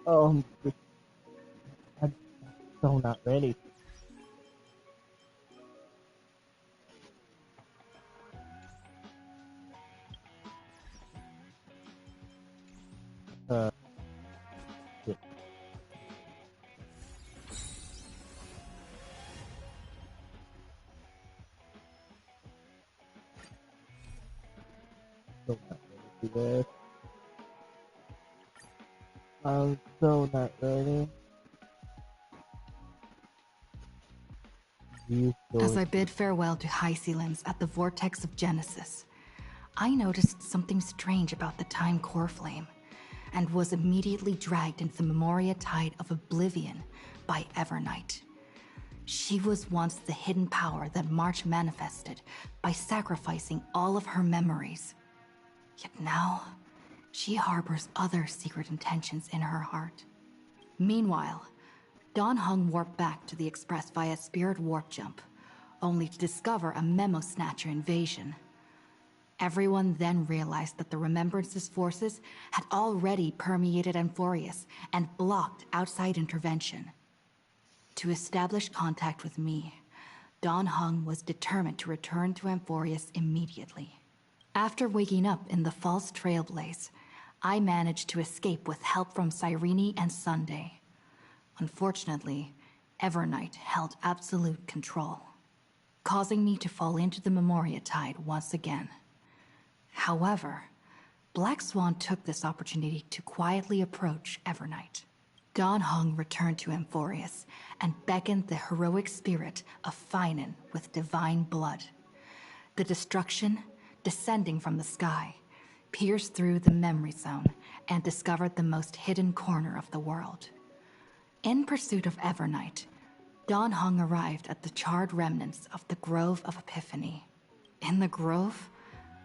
Um, I'm so not ready. Uh, yeah, so not ready for this. I'm so not ready. You As so I bid farewell to High Sealands at the vortex of Genesis, I noticed something strange about the time core flame, and was immediately dragged into the Memoria tide of oblivion by Evernight. She was once the hidden power that March manifested by sacrificing all of her memories. Yet now, she harbors other secret intentions in her heart. Meanwhile, Dawn Hung warped back to the Express via Spirit Warp Jump, only to discover a Memo Snatcher invasion. Everyone then realized that the Remembrance's forces had already permeated Amphroreus and blocked outside intervention. To establish contact with me, Dawn Hung was determined to return to Amphroreus immediately. After waking up in the false trailblaze, I managed to escape with help from Cyrene and Sunday. Unfortunately, Evernight held absolute control, causing me to fall into the Memoria tide once again. However, Black Swan took this opportunity to quietly approach Evernight. Dawn Hung returned to Amphroreus and beckoned the heroic spirit of Finan with divine blood. The destruction, descending from the sky, pierced through the memory zone and discovered the most hidden corner of the world. In pursuit of Evernight, Dawn Hung arrived at the charred remnants of the Grove of Epiphany. In the grove,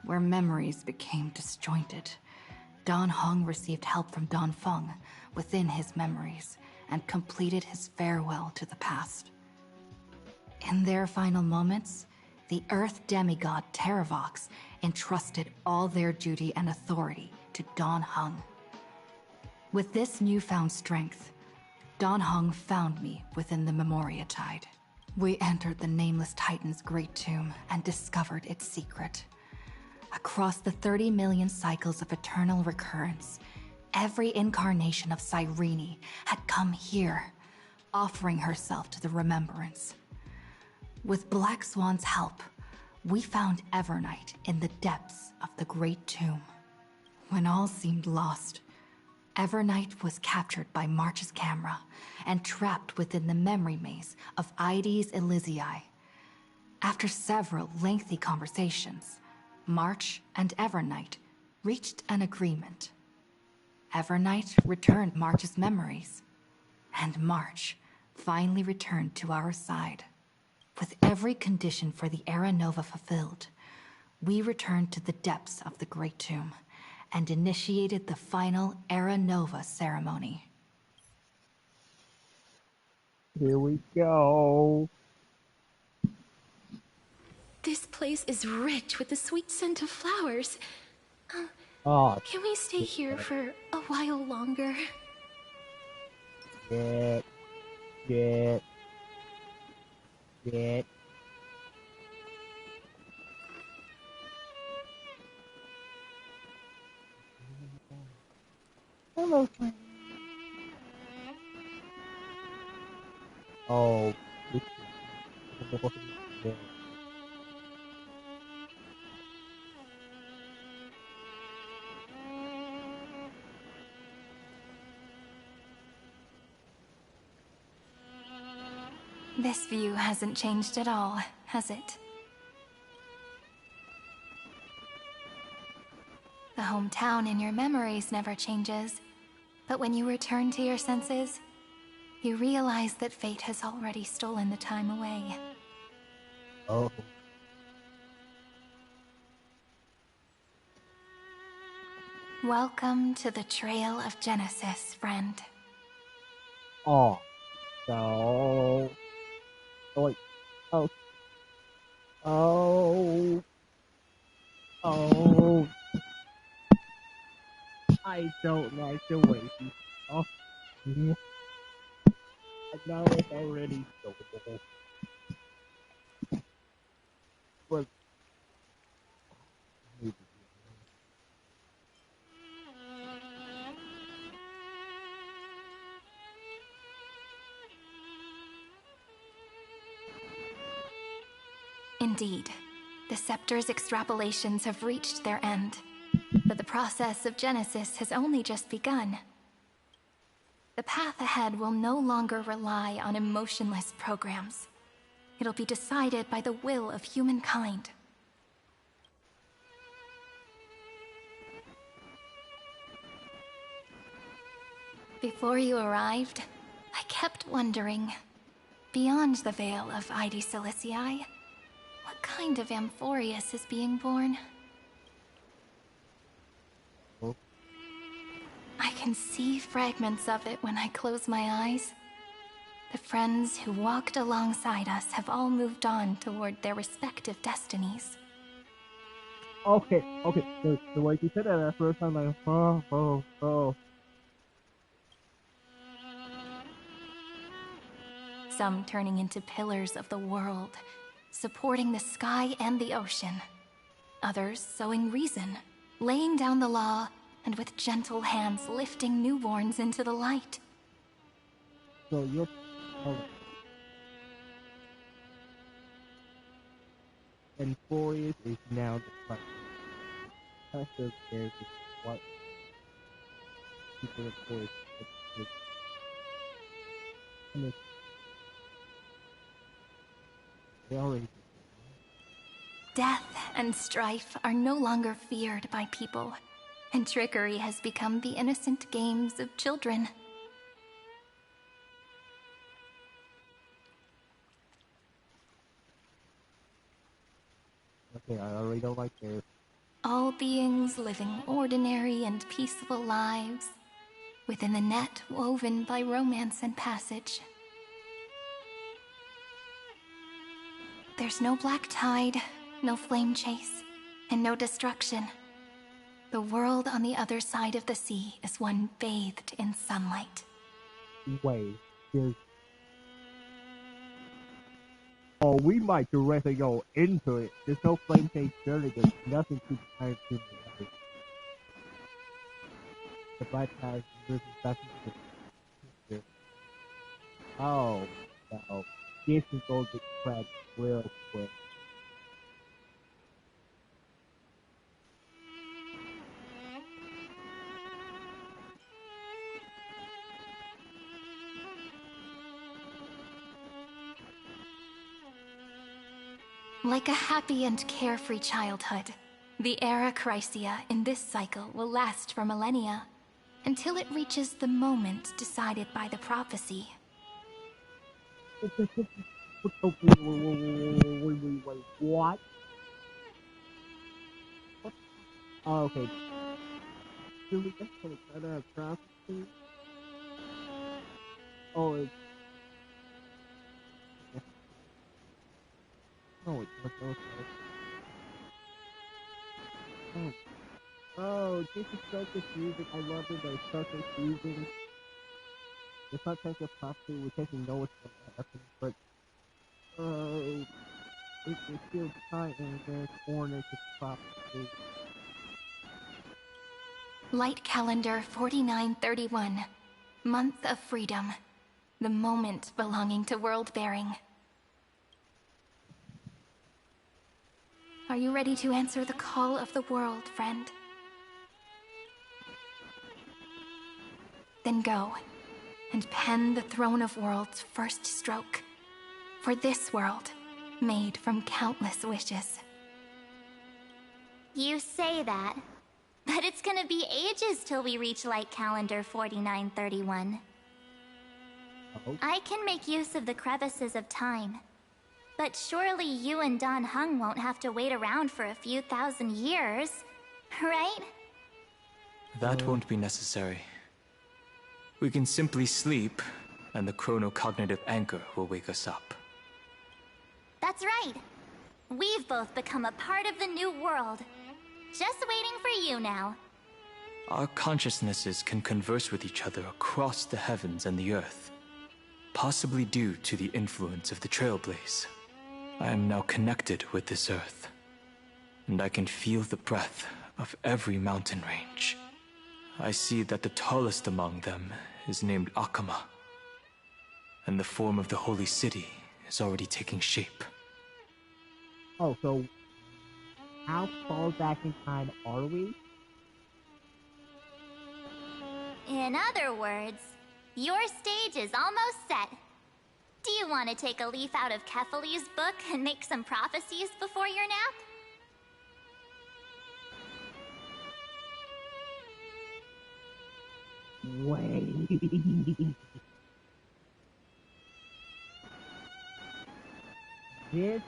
where memories became disjointed, Dawn Hung received help from Don Feng within his memories and completed his farewell to the past. In their final moments, the Earth demigod Terravox entrusted all their duty and authority to Dawn Hung. With this newfound strength, Dawn Hung found me within the Memoria Tide. We entered the Nameless Titan's great tomb and discovered its secret. Across the 30 million cycles of eternal recurrence, every incarnation of Cyrene had come here, offering herself to the Remembrance. With Black Swan's help, we found Evernight in the depths of the Great Tomb. When all seemed lost, Evernight was captured by March's camera and trapped within the memory maze of Ides Elysiae. After several lengthy conversations, March and Evernight reached an agreement. Evernight returned March's memories, and March finally returned to our side. With every condition for the Era Nova fulfilled, we returned to the depths of the Great Tomb and initiated the final Era Nova ceremony. here we go. This place is rich with the sweet scent of flowers. Oh, Can we stay here for a while longer? shit, shit, shit. Hello, friend. Oh, this is yeah. This view hasn't changed at all, has it? The hometown in your memories never changes. But when you return to your senses, you realize that fate has already stolen the time away. Oh, Welcome to the Trail of Genesis, friend. oh, so. Oh, wait. Oh, oh, oh. I don't like the way he talks. Yeah, I know it's already so bad. But maybe. Indeed, the scepter's extrapolations have reached their end, but the process of Genesis has only just begun. The path ahead will no longer rely on emotionless programs. It'll be decided by the will of humankind. Before you arrived, I kept wondering, beyond the veil of Ide Silicii, what kind of Amphroreus is being born? Oh, I can see fragments of it when I close my eyes. The friends who walked alongside us have all moved on toward their respective destinies. okay, okay. The way you said that at first, I'm like, oh. Some turning into pillars of the world, supporting the sky and the ocean. Others sowing reason, laying down the law, and with gentle hands lifting newborns into the light. So you're. Oh, and Amphroreus is now the Christ. Christ of there is what people of course. And they already. Death and strife are no longer feared by people, and trickery has become the innocent games of children. Okay, I already don't like this. All beings living ordinary and peaceful lives, within the net woven by romance and passage. There's no black tide, no flame chase, and no destruction. The world on the other side of the sea is one bathed in sunlight. Wait, there's. Oh, we might directly go into it. There's no flame change journey. There's nothing to time to me. The bypass versus nothing to the. Oh, no. This is going to crack real quick. Like a happy and carefree childhood, the era Chrysia in this cycle will last for millennia, until it reaches the moment decided by the prophecy. Wait, what? Oh, okay. Do we just kind of have prophecy? Oh, it's. No, it's not those. Oh, oh, this is so confusing. I love it, but it's so confusing. It's not such a prophecy. We can't know what's going to happen, but it feels tight and then born into prophecy. Light calendar 4931, month of freedom, the moment belonging to world bearing. Are you ready to answer the call of the world, friend? Then go, and pen the Throne of Worlds' first stroke. For this world, made from countless wishes. You say that, but it's gonna be ages till we reach Light Calendar 4931. Oh, I can make use of the crevices of time, but surely you and Don Hung won't have to wait around for a few thousand years, right? That won't be necessary. We can simply sleep, and the chronocognitive anchor will wake us up. That's right. We've both become a part of the new world. Just waiting for you now. Our consciousnesses can converse with each other across the heavens and the earth, possibly due to the influence of the Trailblaze. I am now connected with this earth, and I can feel the breath of every mountain range. I see that the tallest among them is named Akama, and the form of the holy city is already taking shape. Oh, so how far back in time are we? In other words, your stage is almost set. Do you want to take a leaf out of Kefali's book and make some prophecies before your nap? Wait. This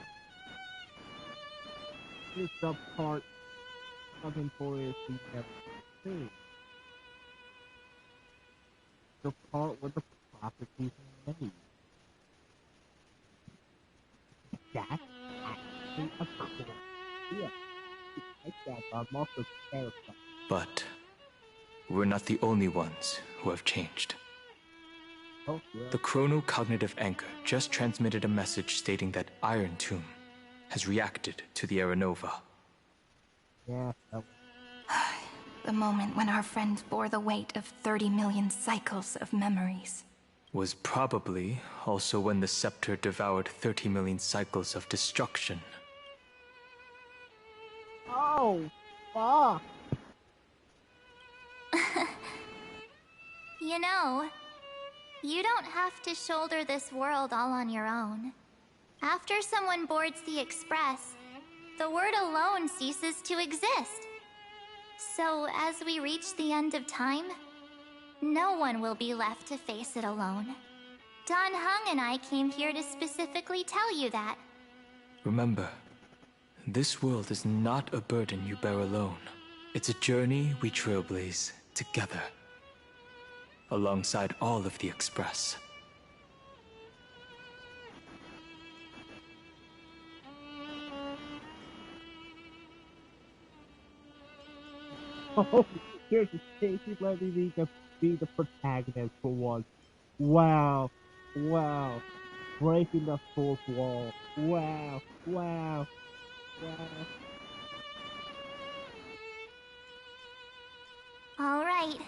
is the part of Amphroreus we never seen. The part where the prophecies are made. That's actually a cool idea. I guess I'm also terrified. But we're not the only ones who have changed. Oh, yeah. The chronocognitive anchor just transmitted a message stating that Iron Tomb has reacted to the Aeronova. Yeah, that The moment when our friend bore the weight of 30 million cycles of memories. Was probably also when the scepter devoured 30 million cycles of destruction. Oh, fuck! You know, you don't have to shoulder this world all on your own. After someone boards the Express, the word alone ceases to exist. So, as we reach the end of time, no one will be left to face it alone. Dan Heng and I came here to specifically tell you that. Remember, this world is not a burden you bear alone. It's a journey we trailblaze together, alongside all of the Express. Oh, here's the thing. She let me be the protagonist for once. Wow. Wow. Breaking the fourth wall. Wow. Wow. Wow. All right.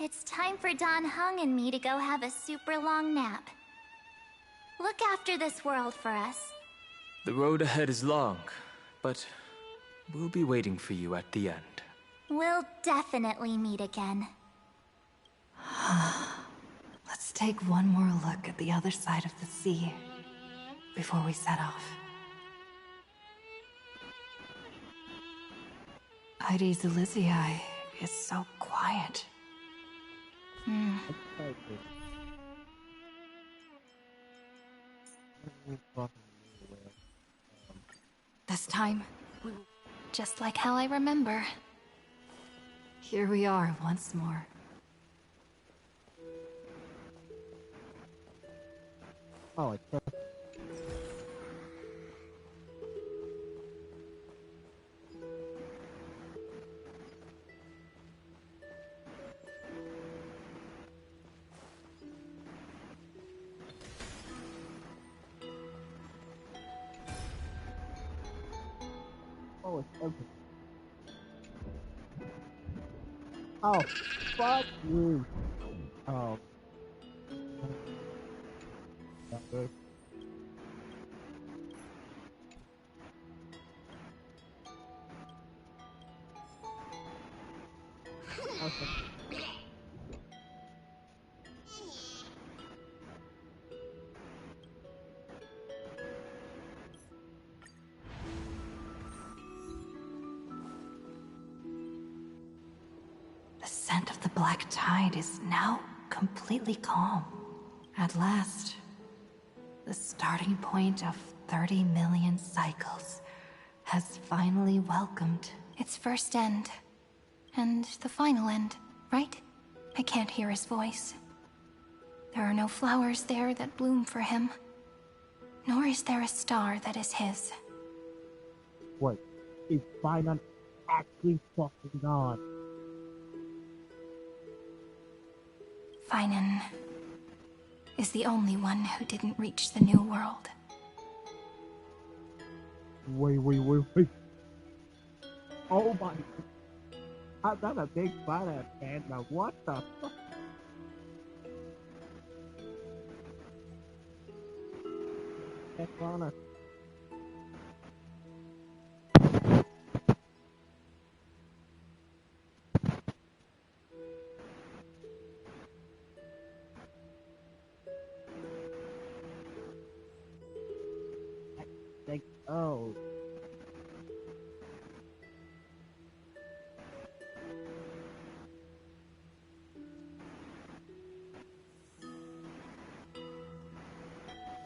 It's time for Dan Heng and me to go have a super long nap. Look after this world for us. The road ahead is long, but we'll be waiting for you at the end. We'll definitely meet again. Let's take one more look at the other side of the sea before we set off. Heidi's Elysiae is so quiet. This time, Just like how I remember. here we are once more. Oh, it's just... Oh, it's everything. Oh, fuck you. Oh. That good. Okay. The scent of the black tide is now completely calm. At last, the starting point of 30 million cycles has finally welcomed. Its first end. And the final end, right? I can't hear his voice. There are no flowers there that bloom for him. Nor is there a star that is his. Wait, is Final actually fucking on? Finan is the only one who didn't reach the new world. Wait. Oh my. I'm not a big fan of Panda. What the fuck? That's honest. Like, oh.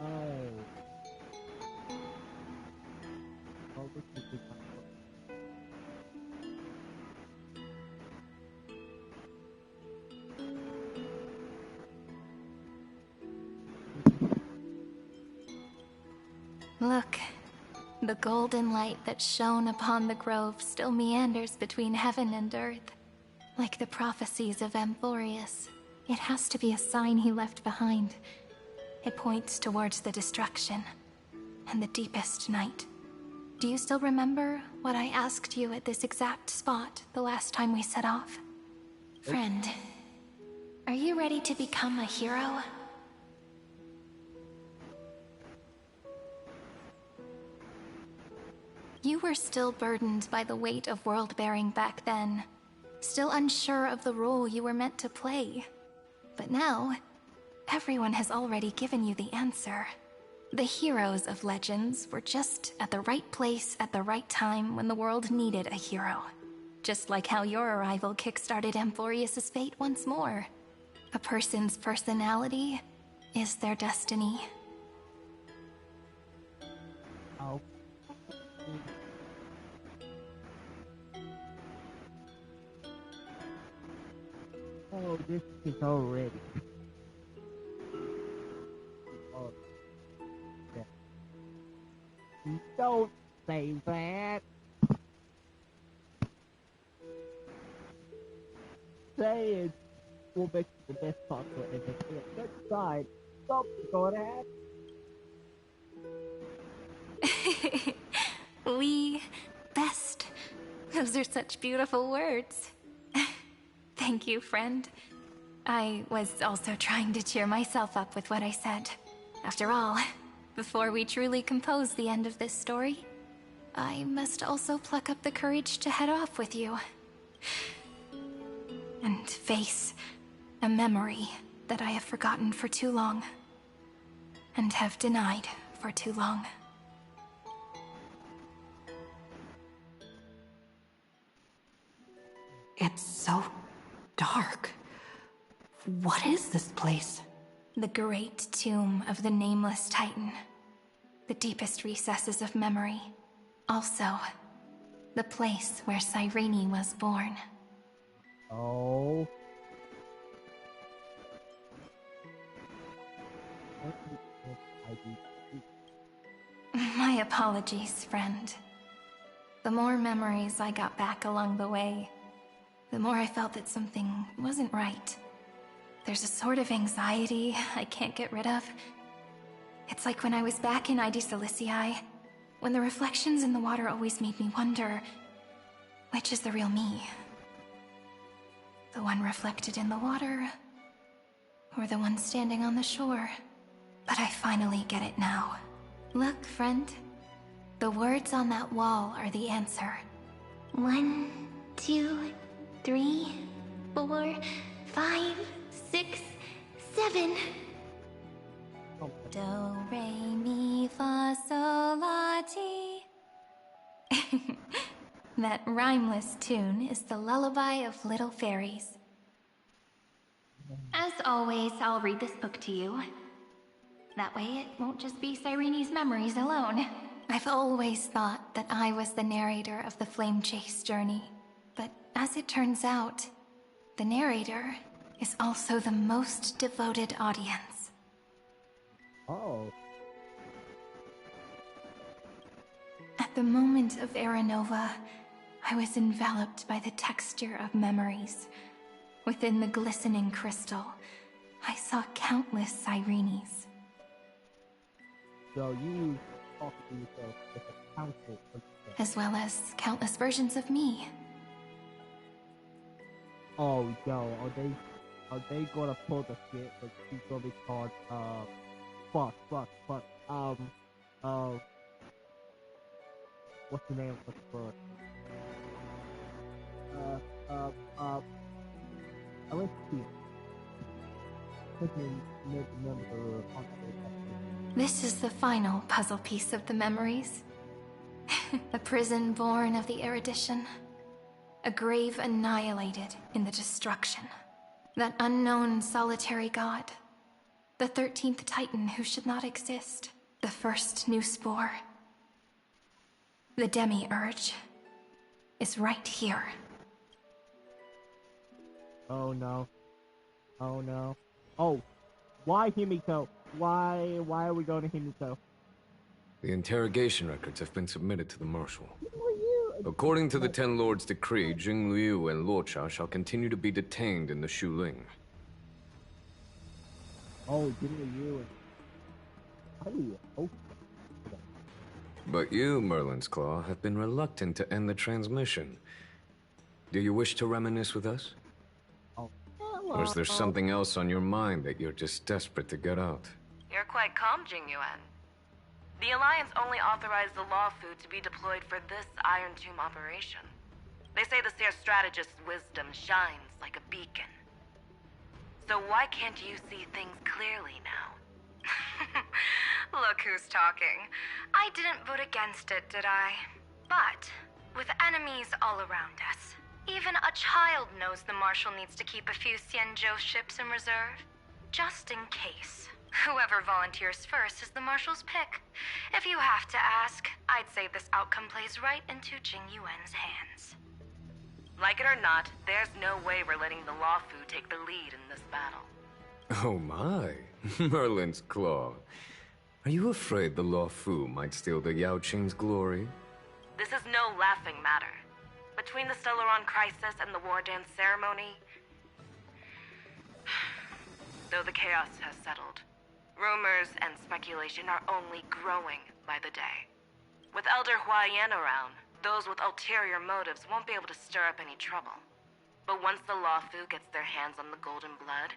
Oh. Oh, this is big. Look, the golden light that shone upon the grove still meanders between heaven and earth. Like the prophecies of Amphroreus, it has to be a sign he left behind. It points towards the destruction and the deepest night. Do you still remember what I asked you at this exact spot the last time we set off? Friend, are you ready to become a hero? You were still burdened by the weight of world-bearing back then, still unsure of the role you were meant to play. But now, everyone has already given you the answer. The heroes of legends were just at the right place at the right time when the world needed a hero. Just like how your arrival kickstarted Amphroreus' fate once more. A person's personality is their destiny. Oh. Oh, this is already. Oh, yeah. Don't say that. Say it will make you the best possible ending. Let's decide. Something's going to happen. We best. Those are such beautiful words. Thank you, friend. I was also trying to cheer myself up with what I said. After all, before we truly compose the end of this story, I must also pluck up the courage to head off with you. And face a memory that I have forgotten for too long. And have denied for too long. It's so dark. What is this place? The great tomb of the nameless Titan. The deepest recesses of memory. Also, the place where Cyrene was born. Oh. My apologies, friend. The more memories I got back along the way, the more I felt that something wasn't right. There's a sort of anxiety I can't get rid of. It's like when I was back in ID Silicii, when the reflections in the water always made me wonder, which is the real me? The one reflected in the water, or the one standing on the shore? But I finally get it now. Look, friend. The words on that wall are the answer. 1, 2, 3, 4, 5, 6, 7. Do, re, mi, fa, sol, la, ti. That rhymeless tune is the lullaby of little fairies. As always, I'll read this book to you. That way it won't just be Cyrene's memories alone. I've always thought that I was the narrator of the Flame Chase journey. But as it turns out, the narrator is also the most devoted audience. Oh. At the moment of Aranova, I was enveloped by the texture of memories. Within the glistening crystal, I saw countless Sirenes. So you talk to yourself as a council of yourself. As well as countless versions of me. Oh, yo, are they gonna pull the shit that she's gonna be called, fuck, what's the name of the bird? I went to see it. This is the final puzzle piece of the memories. A prison born of the erudition. A grave annihilated in the destruction. That unknown solitary god. The 13th Titan who should not exist. The first new spore. The demiurge is right here. Oh no. Oh no. Oh, why Himiko? Why are we going to Himiko? The interrogation records have been submitted to the Marshal. According to the Ten Lords' decree, Jing Liu and Luocha shall continue to be detained in the Shuling. Oh, Jing Liu and... Oh. But you, Merlin's Claw, have been reluctant to end the transmission. Do you wish to reminisce with us? Or is there something else on your mind that you're just desperate to get out? You're quite calm, Jingyuan. The Alliance only authorized the Law Fu to be deployed for this Iron Tomb operation. They say the Seer Strategist's wisdom shines like a beacon. So why can't you see things clearly now? Look who's talking. I didn't vote against it, did I? But, with enemies all around us, even a child knows the Marshal needs to keep a few Xianzhou ships in reserve. Just in case. Whoever volunteers first is the Marshal's pick. If you have to ask, I'd say this outcome plays right into Jing Yuan's hands. Like it or not, there's no way we're letting the Law Fu take the lead in this battle. Oh my, Merlin's Claw. Are you afraid the Law Fu might steal the Yao Qing's glory? This is no laughing matter. Between the Stellaron crisis and the War Dance ceremony, though the chaos has settled, rumors and speculation are only growing by the day. With Elder Huaiyan around, those with ulterior motives won't be able to stir up any trouble. But once the Law Fu gets their hands on the Golden Blood,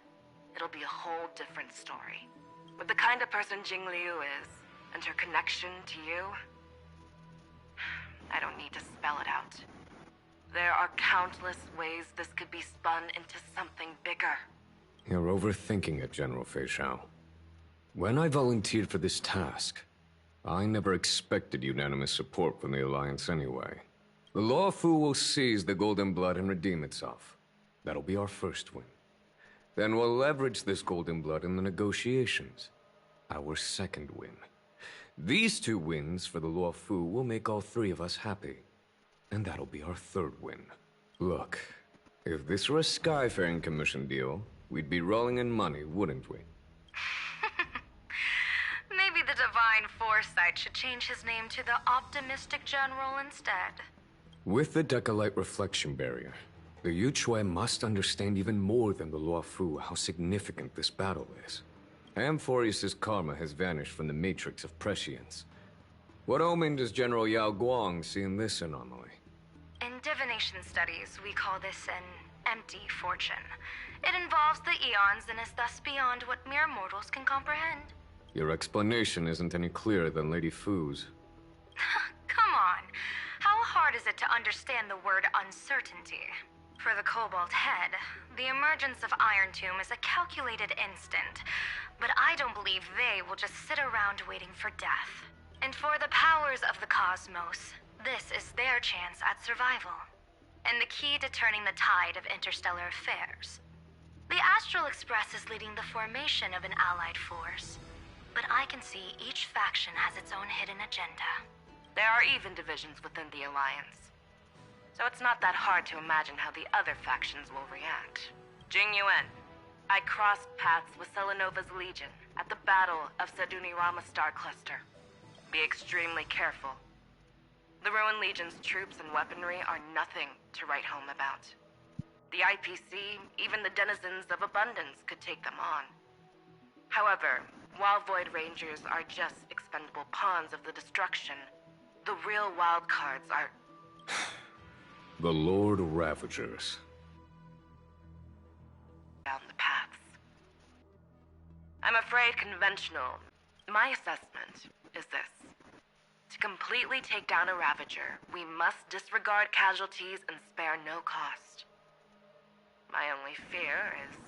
it'll be a whole different story. With the kind of person Jing Liu is, and her connection to you, I don't need to spell it out. There are countless ways this could be spun into something bigger. You're overthinking it, General Fei Shao. When I volunteered for this task, I never expected unanimous support from the Alliance anyway. The Law Fu will seize the Golden Blood and redeem itself. That'll be our first win. Then we'll leverage this Golden Blood in the negotiations. Our second win. These two wins for the Law Fu will make all three of us happy. And that'll be our third win. Look, if this were a Skyfaring Commission deal, we'd be rolling in money, wouldn't we? Maybe the Divine Foresight should change his name to the Optimistic General instead. With the Decalite Reflection Barrier, the Yuchue must understand even more than the Law Fu how significant this battle is. Amphroreus' karma has vanished from the matrix of prescience. What omen does General Yao Guang see in this anomaly? In divination studies, we call this an empty fortune. It involves the eons and is thus beyond what mere mortals can comprehend. Your explanation isn't any clearer than Lady Fu's. Come on. How hard is it to understand the word uncertainty? For the Cobalt Head, the emergence of Iron Tomb is a calculated instant, but I don't believe they will just sit around waiting for death. And for the powers of the cosmos, this is their chance at survival. And the key to turning the tide of interstellar affairs. The Astral Express is leading the formation of an allied force, but I can see each faction has its own hidden agenda. There are even divisions within the Alliance. So it's not that hard to imagine how the other factions will react. Jing Yuan, I crossed paths with Selenova's Legion at the Battle of Sedunirama Star Cluster. Be extremely careful. The Ruined Legion's troops and weaponry are nothing to write home about. The IPC, even the denizens of Abundance, could take them on. However, while Void Rangers are just expendable pawns of the destruction, the real wild cards are... The Lord Ravagers. Down the paths. I'm afraid conventional. My assessment is this. To completely take down a Ravager, we must disregard casualties and spare no cost. My only fear is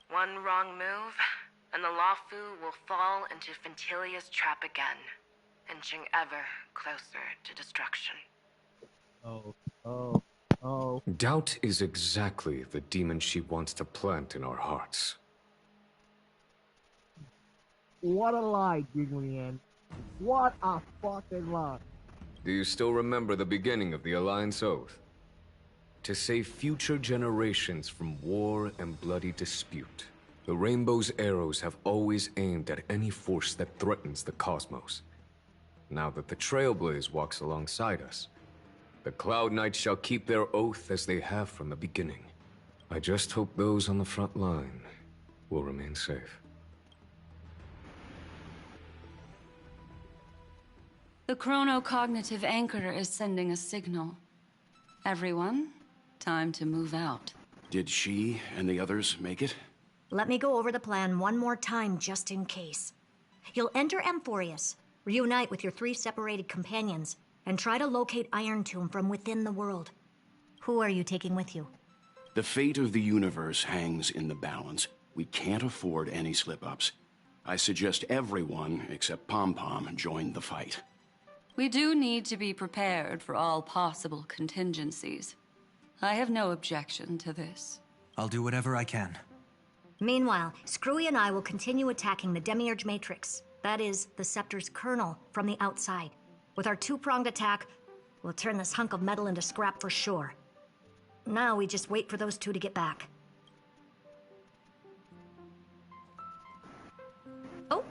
one wrong move, and the Lawfu will fall into Fintilia's trap again, inching ever closer to destruction. Oh. Doubt is exactly the demon she wants to plant in our hearts. What a lie, Jigglypuff. What a fucking lie. Do you still remember the beginning of the Alliance Oath? To save future generations from war and bloody dispute. The Rainbow's arrows have always aimed at any force that threatens the cosmos. Now that the Trailblaze walks alongside us, the Cloud Knights shall keep their oath as they have from the beginning. I just hope those on the front line will remain safe. The chronocognitive anchor is sending a signal. Everyone, time to move out. Did she and the others make it? Let me go over the plan one more time, just in case. You'll enter Amphroreus, reunite with your 3 separated companions, and try to locate Iron Tomb from within the world. Who are you taking with you? The fate of the universe hangs in the balance. We can't afford any slip-ups. I suggest everyone, except Pom-Pom, join the fight. We do need to be prepared for all possible contingencies. I have no objection to this. I'll do whatever I can. Meanwhile, Screwy and I will continue attacking the Demiurge Matrix. That is, the Scepter's kernel, from the outside. With our 2-pronged attack, we'll turn this hunk of metal into scrap for sure. Now we just wait for those 2 to get back. Oh,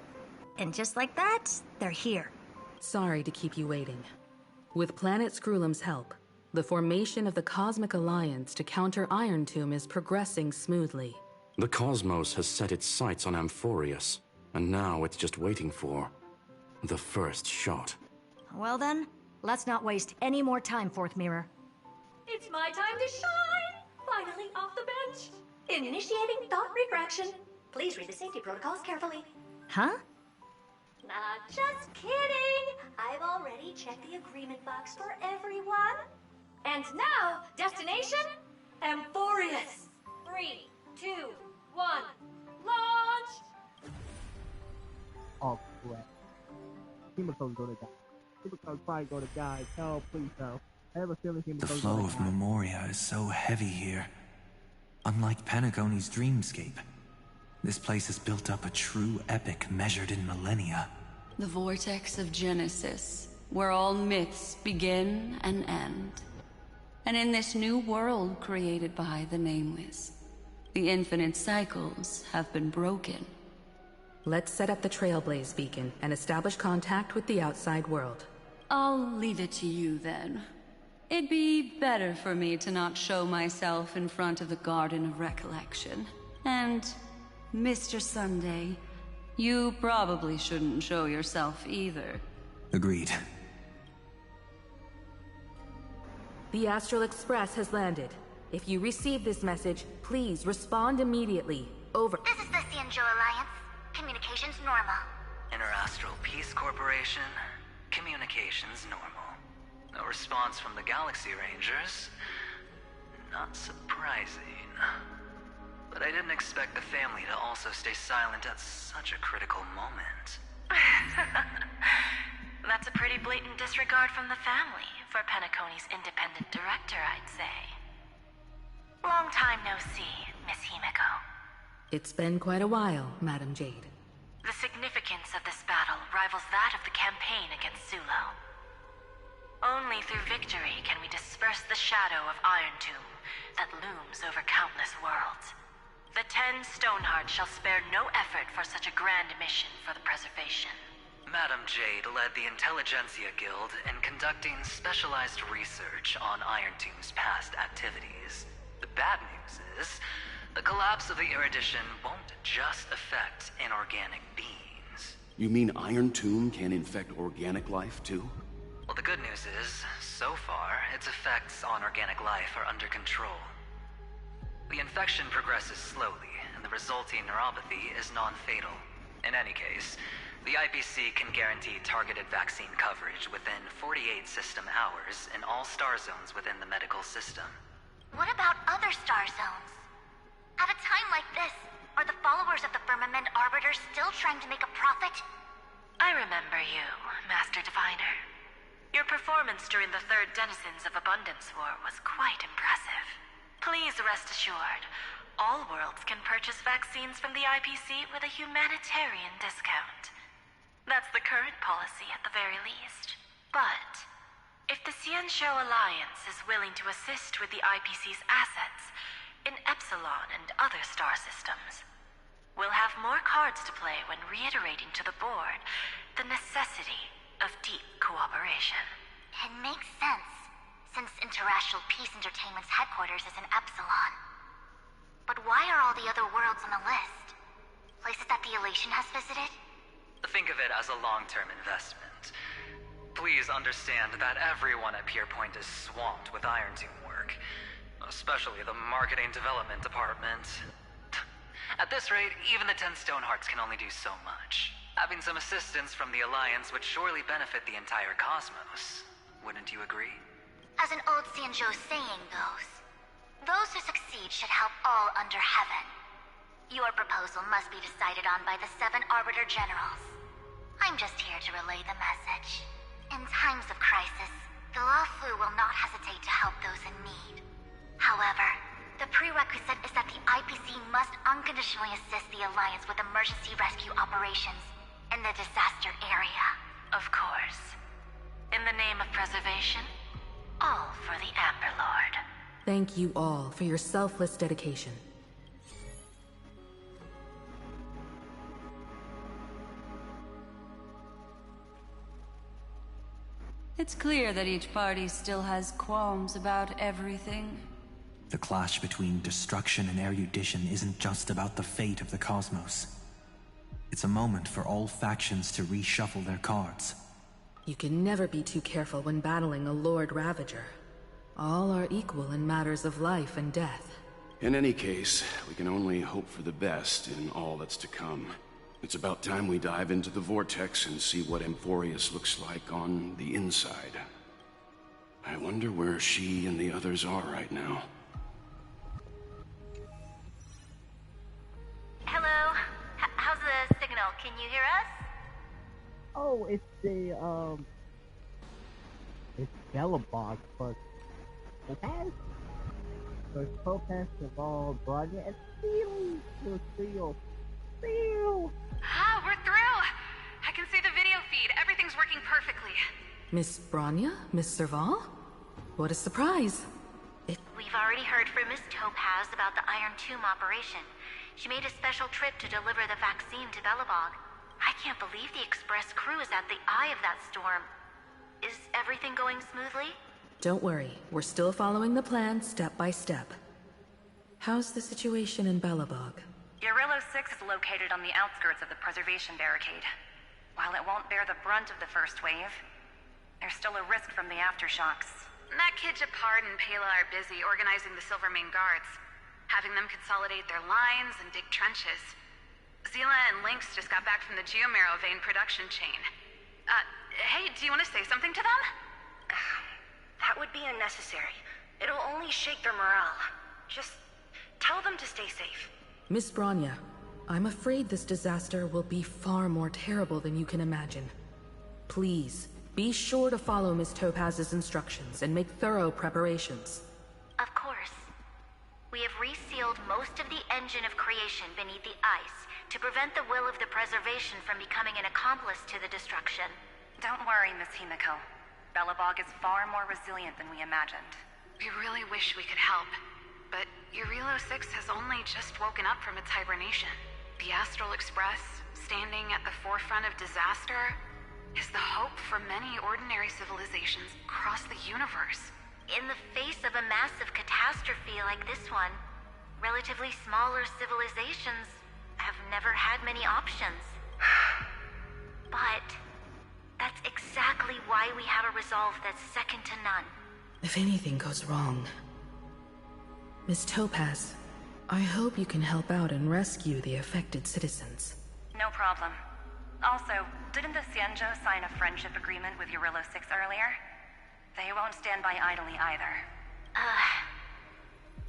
and just like that, they're here. Sorry to keep you waiting. With Planet Screwlum's help, the formation of the Cosmic Alliance to counter Iron Tomb is progressing smoothly. The cosmos has set its sights on Amphroreus, and now it's just waiting for the first shot. Well then, let's not waste any more time, Fourth Mirror. It's my time to shine! Finally off the bench! Initiating thought refraction. Please read the safety protocols carefully. Huh? Just kidding! I've already checked the agreement box for everyone. And now, destination? Amphroreus. 3, 2, 1, launch! Oh, crap. Himiko's gonna die. Himiko's probably gonna die. No, please no. I have a feeling Himiko's The flow of Memoria is so heavy here. Unlike Panagoni's dreamscape, this place has built up a true epic measured in millennia. The vortex of Genesis, where all myths begin and end. And in this new world created by the Nameless, the infinite cycles have been broken. Let's set up the Trailblaze beacon and establish contact with the outside world. I'll leave it to you then. It'd be better for me to not show myself in front of the Garden of Recollection. And, Mr. Sunday, you probably shouldn't show yourself either. Agreed. The Astral Express has landed. If you receive this message, please respond immediately. Over. This is the Cianjo Alliance. Communications normal. Interastral Peace Corporation. Communications normal. No response from the Galaxy Rangers. Not surprising. But I didn't expect the family to also stay silent at such a critical moment. That's a pretty blatant disregard from the family for Penacony's independent director, I'd say. Long time no see, Miss Himiko. It's been quite a while, Madam Jade. The significance of this battle rivals that of the campaign against Sulo. Only through victory can we disperse the shadow of Iron Tomb that looms over countless worlds. The 10 Stonehearts shall spare no effort for such a grand mission for the preservation. Madam Jade led the Intelligentsia Guild in conducting specialized research on Iron Tomb's past activities. The bad news is, The collapse of the Erudition won't just affect inorganic beings. You mean Iron Tomb can infect organic life, too? Well, the good news is, so far, its effects on organic life are under control. The infection progresses slowly, and the resulting neuropathy is non-fatal. In any case, the IPC can guarantee targeted vaccine coverage within 48 system hours in all star zones within the medical system. What about other star zones? At a time like this, are the followers of the Firmament Arbiter still trying to make a profit? I remember you, Master Diviner. Your performance during the Third Denizens of Abundance War was quite impressive. Please rest assured, all worlds can purchase vaccines from the IPC with a humanitarian discount. That's the current policy at the very least. But if the Xianzhou Alliance is willing to assist with the IPC's assets in Epsilon and other star systems, we'll have more cards to play when reiterating to the board the necessity of deep cooperation. It makes sense, since Interastral Peace Entertainment's headquarters is in Epsilon. But why are all the other worlds on the list? Places that the Elation has visited? Think of it as a long-term investment. Please understand that everyone at Pierpoint is swamped with Iron Tomb work, especially the marketing development department. At this rate, even the 10 Stonehearts can only do so much. Having some assistance from the Alliance would surely benefit the entire cosmos. Wouldn't you agree? As an old Xianzhou saying goes, those who succeed should help all under heaven. Your proposal must be decided on by the 7 Arbiter Generals. I'm just here to relay the message. In times of crisis, the Luofu will not hesitate to help those in need. However, the prerequisite is that the IPC must unconditionally assist the Alliance with emergency rescue operations in the disaster area. Of course. In the name of preservation, all for the Amber Lord. Thank you all for your selfless dedication. It's clear that each party still has qualms about everything. The clash between destruction and erudition isn't just about the fate of the cosmos. It's a moment for all factions to reshuffle their cards. You can never be too careful when battling a Lord Ravager. All are equal in matters of life and death. In any case, we can only hope for the best in all that's to come. It's about time we dive into the vortex and see what Amphroreus looks like on the inside. I wonder where she and the others are right now. Hello? How's the signal? Can you hear us? Oh, it's it's Belobog, but Topaz? There's Topaz, Cheval, Bronya, and Steel. Ah, we're through! I can see the video feed. Everything's working perfectly. Miss Bronya? Miss Serval? What a surprise. We've already heard from Miss Topaz about the Iron Tomb operation. She made a special trip to deliver the vaccine to Belobog. I can't believe the Express crew is at the eye of that storm. Is everything going smoothly? Don't worry, we're still following the plan step by step. How's the situation in Belobog? Yarilo 6 is located on the outskirts of the preservation barricade. While it won't bear the brunt of the first wave, there's still a risk from the aftershocks. That kid Japard and Pela are busy organizing the Silvermane guards, having them consolidate their lines and dig trenches. Zila and Lynx just got back from the Geomarrow vein production chain. Hey, do you want to say something to them? That would be unnecessary. It'll only shake their morale. Just tell them to stay safe. Miss Bronya, I'm afraid this disaster will be far more terrible than you can imagine. Please, be sure to follow Miss Topaz's instructions and make thorough preparations. Of course. We have resealed most of the engine of creation beneath the ice to prevent the will of the preservation from becoming an accomplice to the destruction. Don't worry, Miss Himiko. Belobog is far more resilient than we imagined. We really wish we could help, but Yarilo 6 has only just woken up from its hibernation. The Astral Express, standing at the forefront of disaster, is the hope for many ordinary civilizations across the universe. In the face of a massive catastrophe like this one, Relatively smaller civilizations have never had many options. But that's exactly why we have a resolve that's second to none. If anything goes wrong... Miss Topaz, I hope you can help out and rescue the affected citizens. No problem. Also, didn't the Xianzhou sign a friendship agreement with Eurillo 6 earlier? They won't stand by idly either.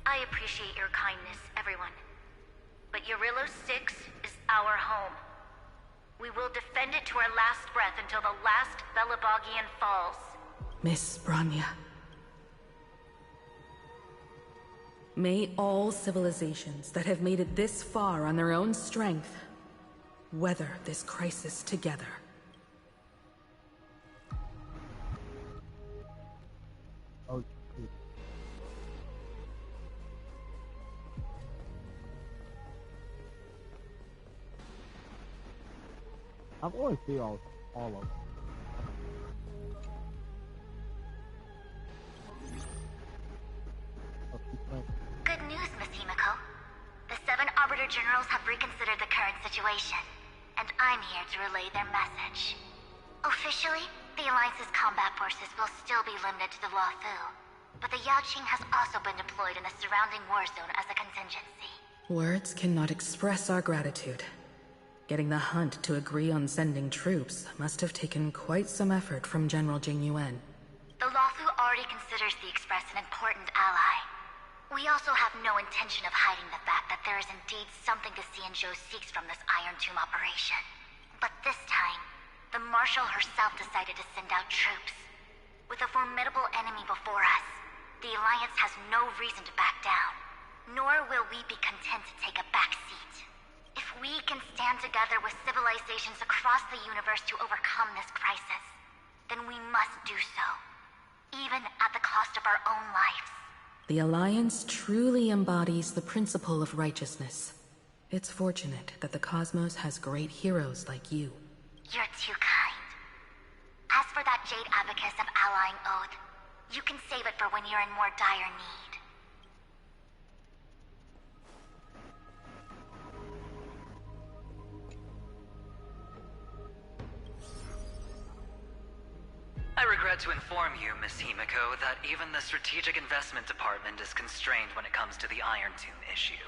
I appreciate your kindness, everyone. But Eurillo 6 is our home. We will defend it to our last breath until the last Belabogian falls. Miss Branya. May all civilizations that have made it this far on their own strength weather this crisis together. Oh, I've always seen all of them. Good news, Miss Himiko. The 7 Arbiter Generals have reconsidered the current situation, and I'm here to relay their message. Officially, the Alliance's combat forces will still be limited to the Luofu, but the Yaoqing has also been deployed in the surrounding war zone as a contingency. Words cannot express our gratitude. Getting the Hunt to agree on sending troops must have taken quite some effort from General Jing Yuan. The Luofu already considers the Express an important ally. We also have no intention of hiding the fact that there is indeed something the Xianzhou seeks from this Iron Tomb operation. But this time, the Marshal herself decided to send out troops. With a formidable enemy before us, the Alliance has no reason to back down. Nor will we be content to take a back seat. If we can stand together with civilizations across the universe to overcome this crisis, then we must do so, even at the cost of our own lives. The Alliance truly embodies the principle of righteousness. It's fortunate that the cosmos has great heroes like you. You're too kind. As for that Jade Abacus of Allying Oath, you can save it for when you're in more dire need. I regret to inform you, Miss Himiko, that even the Strategic Investment Department is constrained when it comes to the Iron Tomb issue.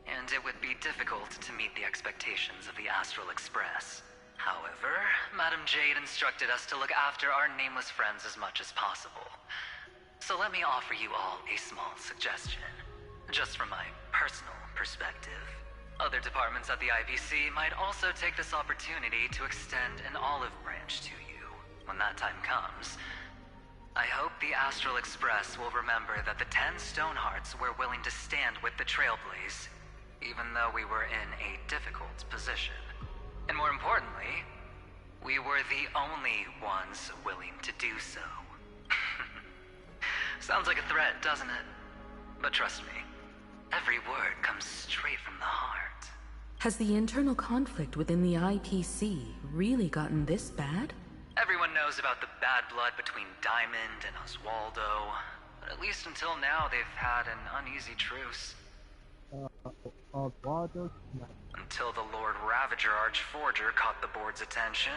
And it would be difficult to meet the expectations of the Astral Express. However, Madam Jade instructed us to look after our nameless friends as much as possible. So let me offer you all a small suggestion. Just from my personal perspective. Other departments at the IPC might also take this opportunity to extend an olive branch to you. When that time comes, I hope the Astral Express will remember that the 10 Stonehearts were willing to stand with the Trailblaze, even though we were in a difficult position. And more importantly, we were the only ones willing to do so. Sounds like a threat, doesn't it? But trust me, every word comes straight from the heart. Has the internal conflict within the IPC really gotten this bad? Everyone knows about the bad blood between Diamond and Oswaldo, but at least until now they've had an uneasy truce. Oswaldo? Until the Lord Ravager Archforger caught the board's attention.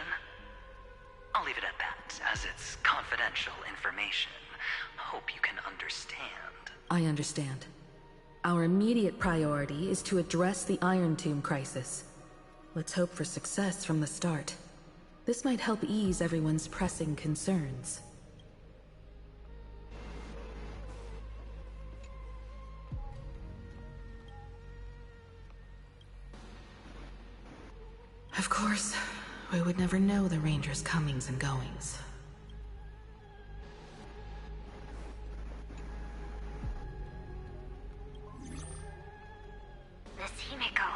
I'll leave it at that, as it's confidential information. Hope you can understand. I understand. Our immediate priority is to address the Iron Tomb crisis. Let's hope for success from the start. This might help ease everyone's pressing concerns. Of course, we would never know the Rangers' comings and goings. Miss Himiko,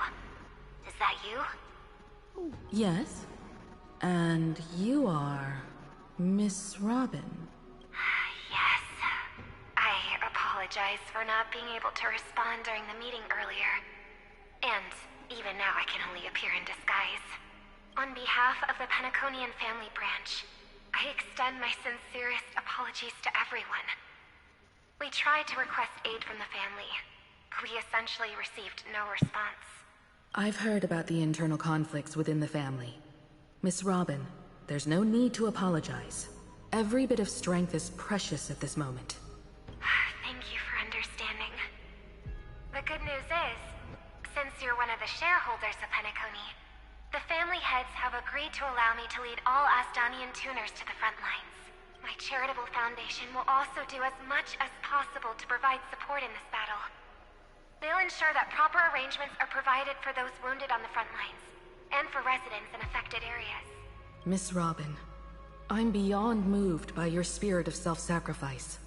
is that you? Yes? And you are... Miss Robin. Yes. I apologize for not being able to respond during the meeting earlier. And even now I can only appear in disguise. On behalf of the Penaconian family branch, I extend my sincerest apologies to everyone. We tried to request aid from the family, We essentially received no response. I've heard about the internal conflicts within the family. Miss Robin, there's no need to apologize. Every bit of strength is precious at this moment. Thank you for understanding. The good news is, since you're one of the shareholders of Penacony, the family heads have agreed to allow me to lead all Asdanian tuners to the front lines. My charitable foundation will also do as much as possible to provide support in this battle. They'll ensure that proper arrangements are provided for those wounded on the front lines, and for residents in affected areas. Miss Robin, I'm beyond moved by your spirit of self-sacrifice.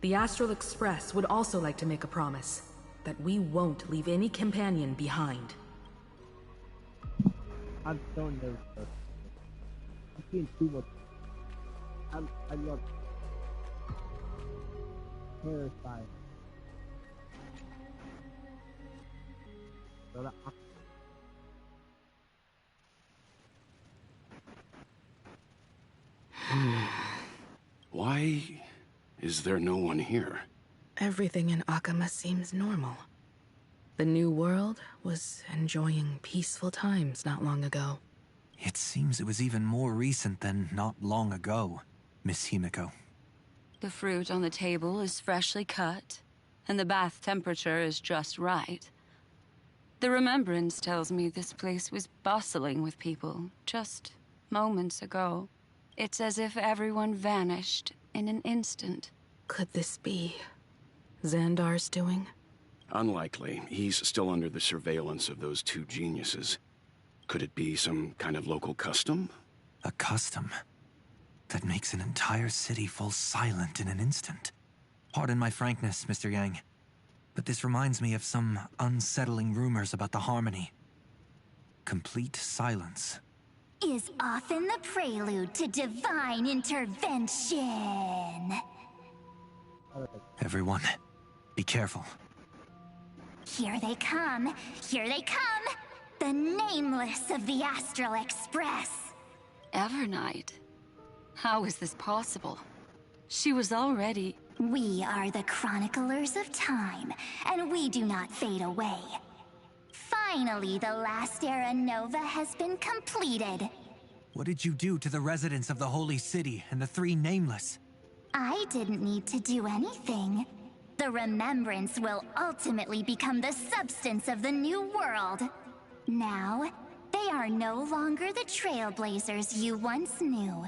The Astral Express would also like to make a promise that we won't leave any companion behind. I'm so nervous. I'm seeing too much. I'm not terrified. Why is there no one here? Everything in Akama seems normal. The New World was enjoying peaceful times not long ago. It seems it was even more recent than not long ago, Miss Himiko. The fruit on the table is freshly cut, and the bath temperature is just right. The remembrance tells me this place was bustling with people just moments ago. It's as if everyone vanished in an instant. Could this be Xandar's doing? Unlikely. He's still under the surveillance of those two geniuses. Could it be some kind of local custom? A custom that makes an entire city fall silent in an instant. Pardon my frankness, Mr. Yang, but this reminds me of some unsettling rumors about the Harmony. Complete silence is often the prelude to divine intervention. Everyone, be careful. Here they come! Here they come! The Nameless of the Astral Express! Evernight? How is this possible? She was already... We are the Chroniclers of Time, and we do not fade away. Finally, the last era Nova has been completed. What did you do to the residents of the Holy City and the three Nameless? I didn't need to do anything. The remembrance will ultimately become the substance of the new world. Now, they are no longer the trailblazers you once knew,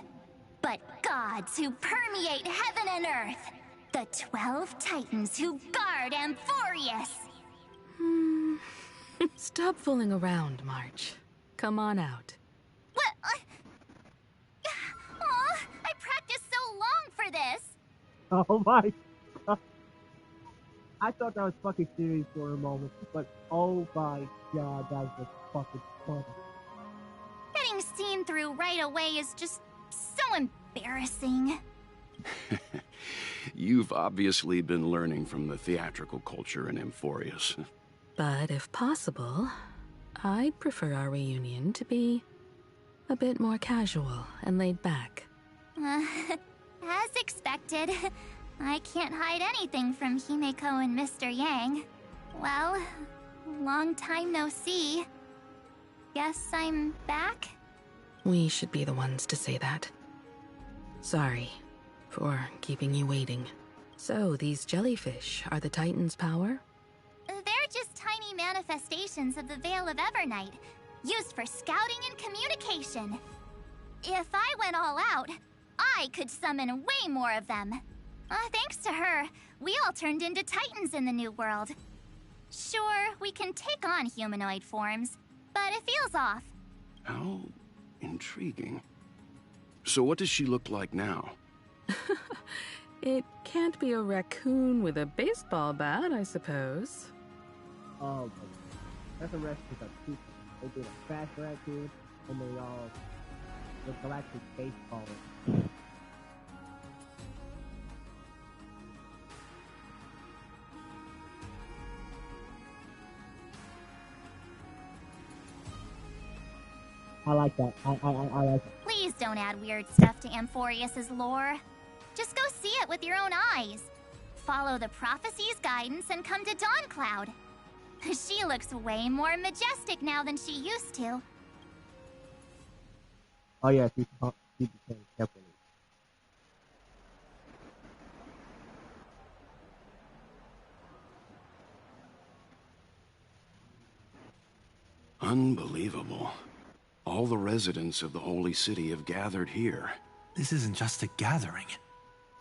but gods who permeate heaven and earth. The 12 Titans who guard Amphroreus. Stop fooling around, March. Come on out. What? Aw, I practiced so long for this. Oh my god. I thought that was fucking serious for a moment, but oh my god, that was just fucking funny. Getting seen through right away is just so embarrassing. You've obviously been learning from the theatrical culture in Amphroreus. But if possible, I'd prefer our reunion to be a bit more casual and laid back. As expected. I can't hide anything from Himeko and Mr. Yang. Well, long time no see. Guess I'm back? We should be the ones to say that. Sorry for keeping you waiting. So, these jellyfish are the Titan's power? They're just tiny manifestations of the Veil of Evernight, used for scouting and communication. If I went all out, I could summon way more of them. Thanks to her, we all turned into Titans in the New World. Sure, we can take on humanoid forms, but it feels off. How intriguing. So what does she look like now? It can't be a raccoon with a baseball bat, I suppose. Oh, but that's a rest of two. They did a fast raccoon, and they all the galactic baseball. I like that. I like it. Please don't add weird stuff to Amphroreus' lore. Just go see it with your own eyes. follow the prophecy's guidance and come to Dawncloud. She looks way more majestic now than she used to. Oh yeah, she became carefully. Unbelievable. All the residents of the Holy City have gathered here. This isn't just a gathering.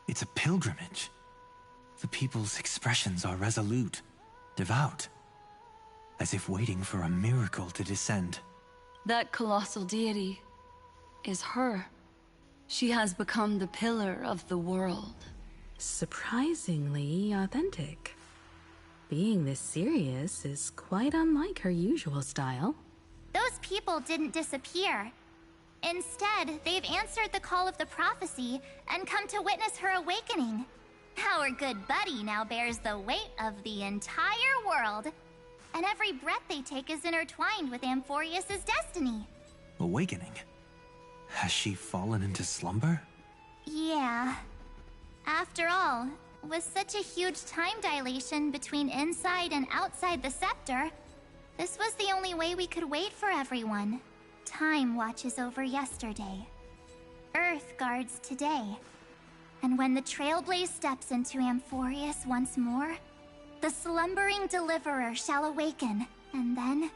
It's a pilgrimage. The people's expressions are resolute, devout, as if waiting for a miracle to descend. That colossal deity is her. She has become the pillar of the world. Surprisingly authentic. Being this serious is quite unlike her usual style. Those people didn't disappear. Instead, they've answered the call of the prophecy and come to witness her awakening. Our good buddy now bears the weight of the entire world. And every breath they take is intertwined with Amphroreus' destiny. Awakening? Has she fallen into slumber? Yeah. After all, with such a huge time dilation between inside and outside the scepter, this was the only way we could wait for everyone. Time watches over yesterday. Earth guards today. And when the Trailblaze steps into Amphroreus once more, the slumbering deliverer shall awaken, and then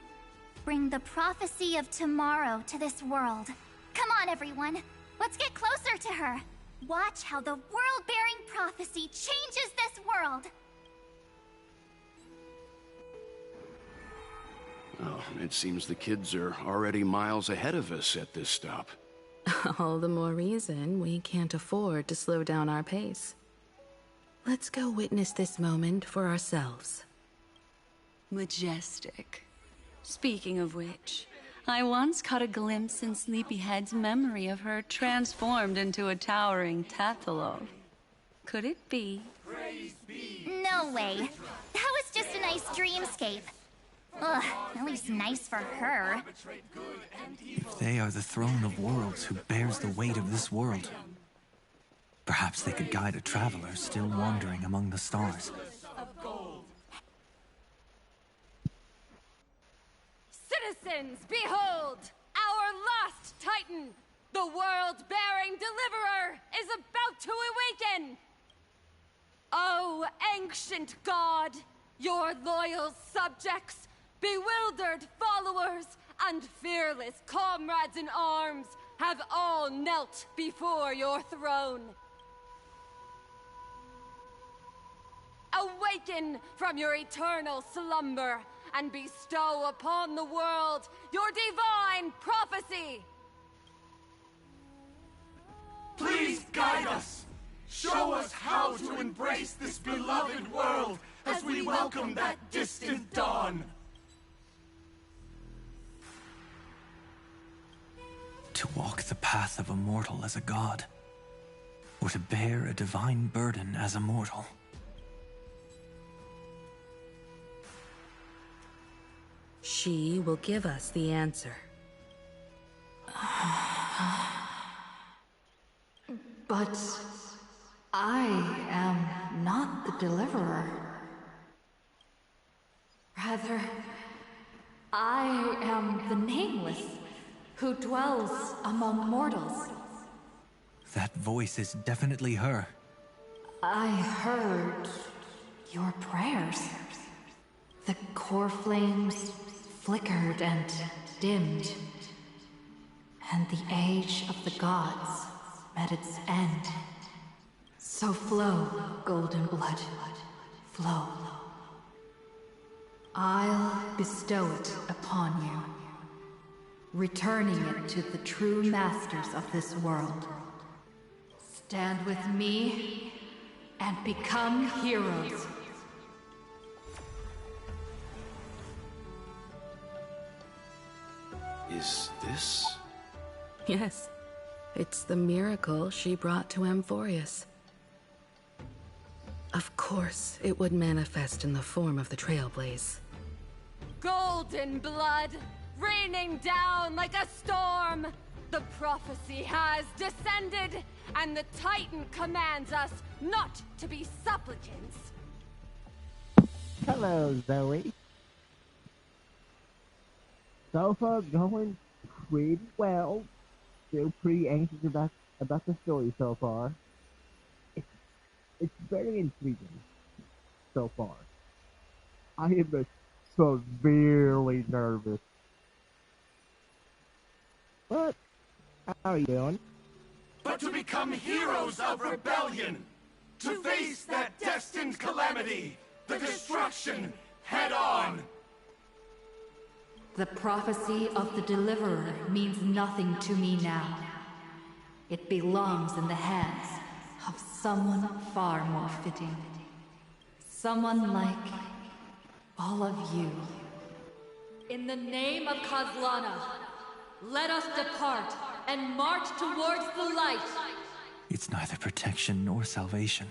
bring the prophecy of tomorrow to this world. Come on, everyone. Let's get closer to her. Watch how the world-bearing prophecy changes this world. Oh, it seems the kids are already miles ahead of us at this stop. All the more reason we can't afford to slow down our pace. Let's go witness this moment for ourselves. Majestic. Speaking of which, I once caught a glimpse in Sleepyhead's memory of her transformed into a towering Tathalov. Could it be? No way. That was just a nice dreamscape. Ugh, at least nice for her. If they are the throne of worlds who bears the weight of this world, perhaps they could guide a traveler still wandering among the stars. Citizens, behold! Our last Titan, the world-bearing deliverer, is about to awaken! O ancient god, your loyal subjects, bewildered followers, and fearless comrades in arms have all knelt before your throne. Awaken from your eternal slumber and bestow upon the world your divine prophecy! Please guide us! Show us how to embrace this beloved world as we welcome that distant dawn! To walk the path of a mortal as a god, or to bear a divine burden as a mortal. She will give us the answer. But I am not the deliverer. Rather, I am the nameless, who dwells among mortals. That voice is definitely her. I heard your prayers. The core flames flickered and dimmed, and the age of the gods met its end. So flow, golden blood, flow. I'll bestow it upon you, returning it to the true masters of this world. Stand with me and become heroes. Is this? Yes. It's the miracle she brought to Amphroreus. Of course, it would manifest in the form of the Trailblaze. Golden blood, raining down like a storm! The prophecy has descended, and the Titan commands us not to be supplicants. Hello, Zoe. So far, going pretty well. Still pretty anxious about the story so far. It's very intriguing so far. I am severely nervous. But how are you doing? But to become heroes of rebellion, to face that destined calamity, the destruction, head on. The prophecy of the Deliverer means nothing to me now. It belongs in the hands of someone far more fitting. Someone like all of you. In the name of Kozlana, let us depart and march towards the light. It's neither protection nor salvation.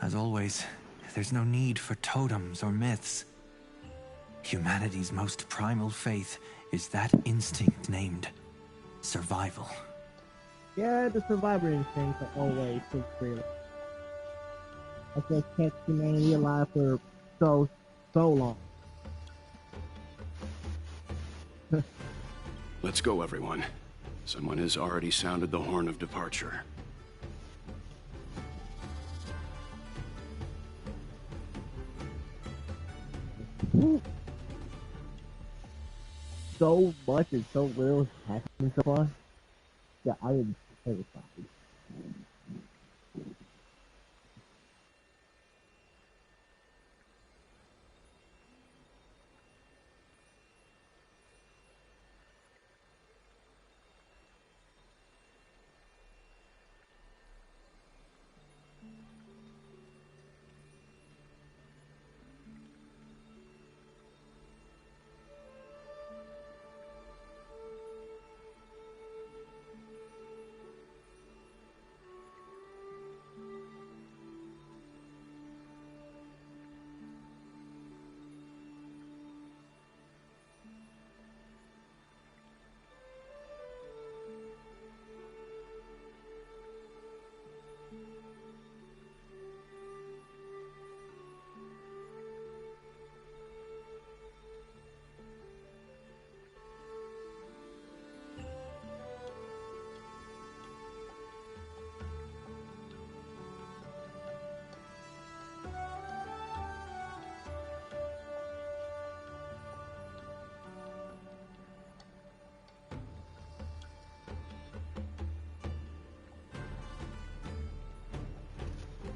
As always, there's no need for totems or myths. Humanity's most primal faith is that instinct named survival. Yeah, the survivor instinct always is real. I just kept humanity alive for so long. Let's go, everyone. Someone has already sounded the horn of departure. So much and so little is happening so far. Yeah, I am terrified.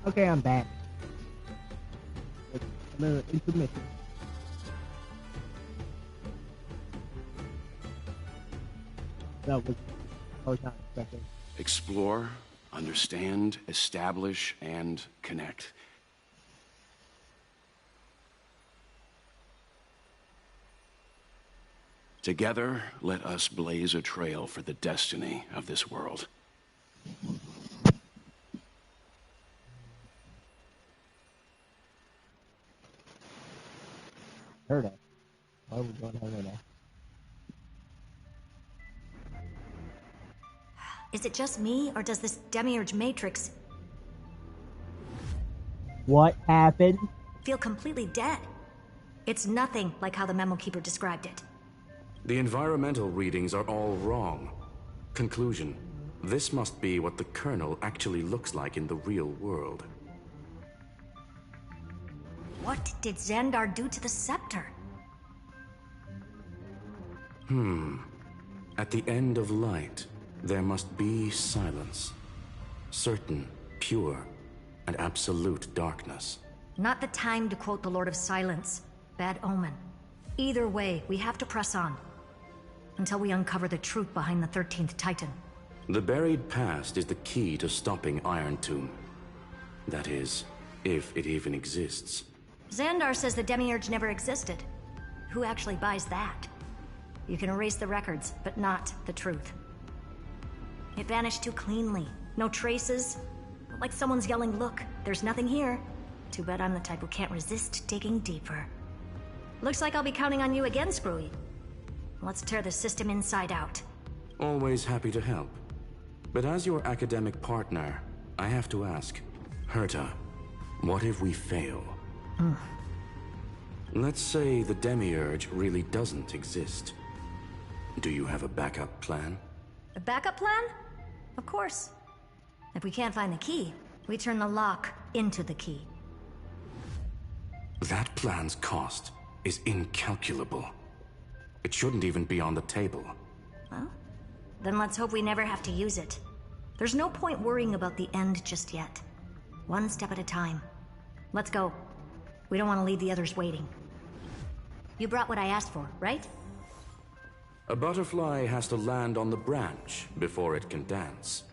Okay, I'm back. I'm in intermission. That was I was not expecting. Explore, understand, establish, and connect. Together, let us blaze a trail for the destiny of this world. Heard it. Why are we going over there? Is it just me, or does this Demiurge Matrix What happened? feel completely dead? It's nothing like how the Memo Keeper described it. The environmental readings are all wrong. Conclusion: this must be what the Colonel actually looks like in the real world. What did Xandar do to the scepter? At the end of light, there must be silence. Certain, pure, and absolute darkness. Not the time to quote the Lord of Silence. Bad omen. Either way, we have to press on. Until we uncover the truth behind the 13th Titan. The buried past is the key to stopping Iron Tomb. That is, if it even exists. Xandar says the Demiurge never existed. Who actually buys that? You can erase the records, but not the truth. It vanished too cleanly. No traces. Like someone's yelling, "Look, there's nothing here." Too bad I'm the type who can't resist digging deeper. Looks like I'll be counting on you again, Screwy. Let's tear the system inside out. Always happy to help. But as your academic partner, I have to ask, Herta, what if we fail? Let's say the Demiurge really doesn't exist. Do you have a backup plan? A backup plan? Of course. If we can't find the key, we turn the lock into the key. That plan's cost is incalculable. It shouldn't even be on the table. Well, then let's hope we never have to use it. There's no point worrying about the end just yet. One step at a time. Let's go. We don't want to leave the others waiting. You brought what I asked for, right? A butterfly has to land on the branch before it can dance.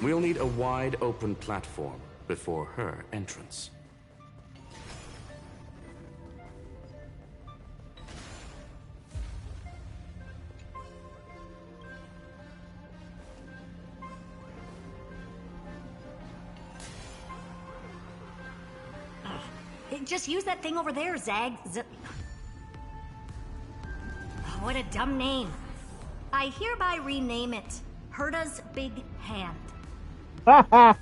We'll need a wide open platform before her entrance. Just use that thing over there, Zag. What a dumb name. I hereby rename it Herta's Big Hand. Haha!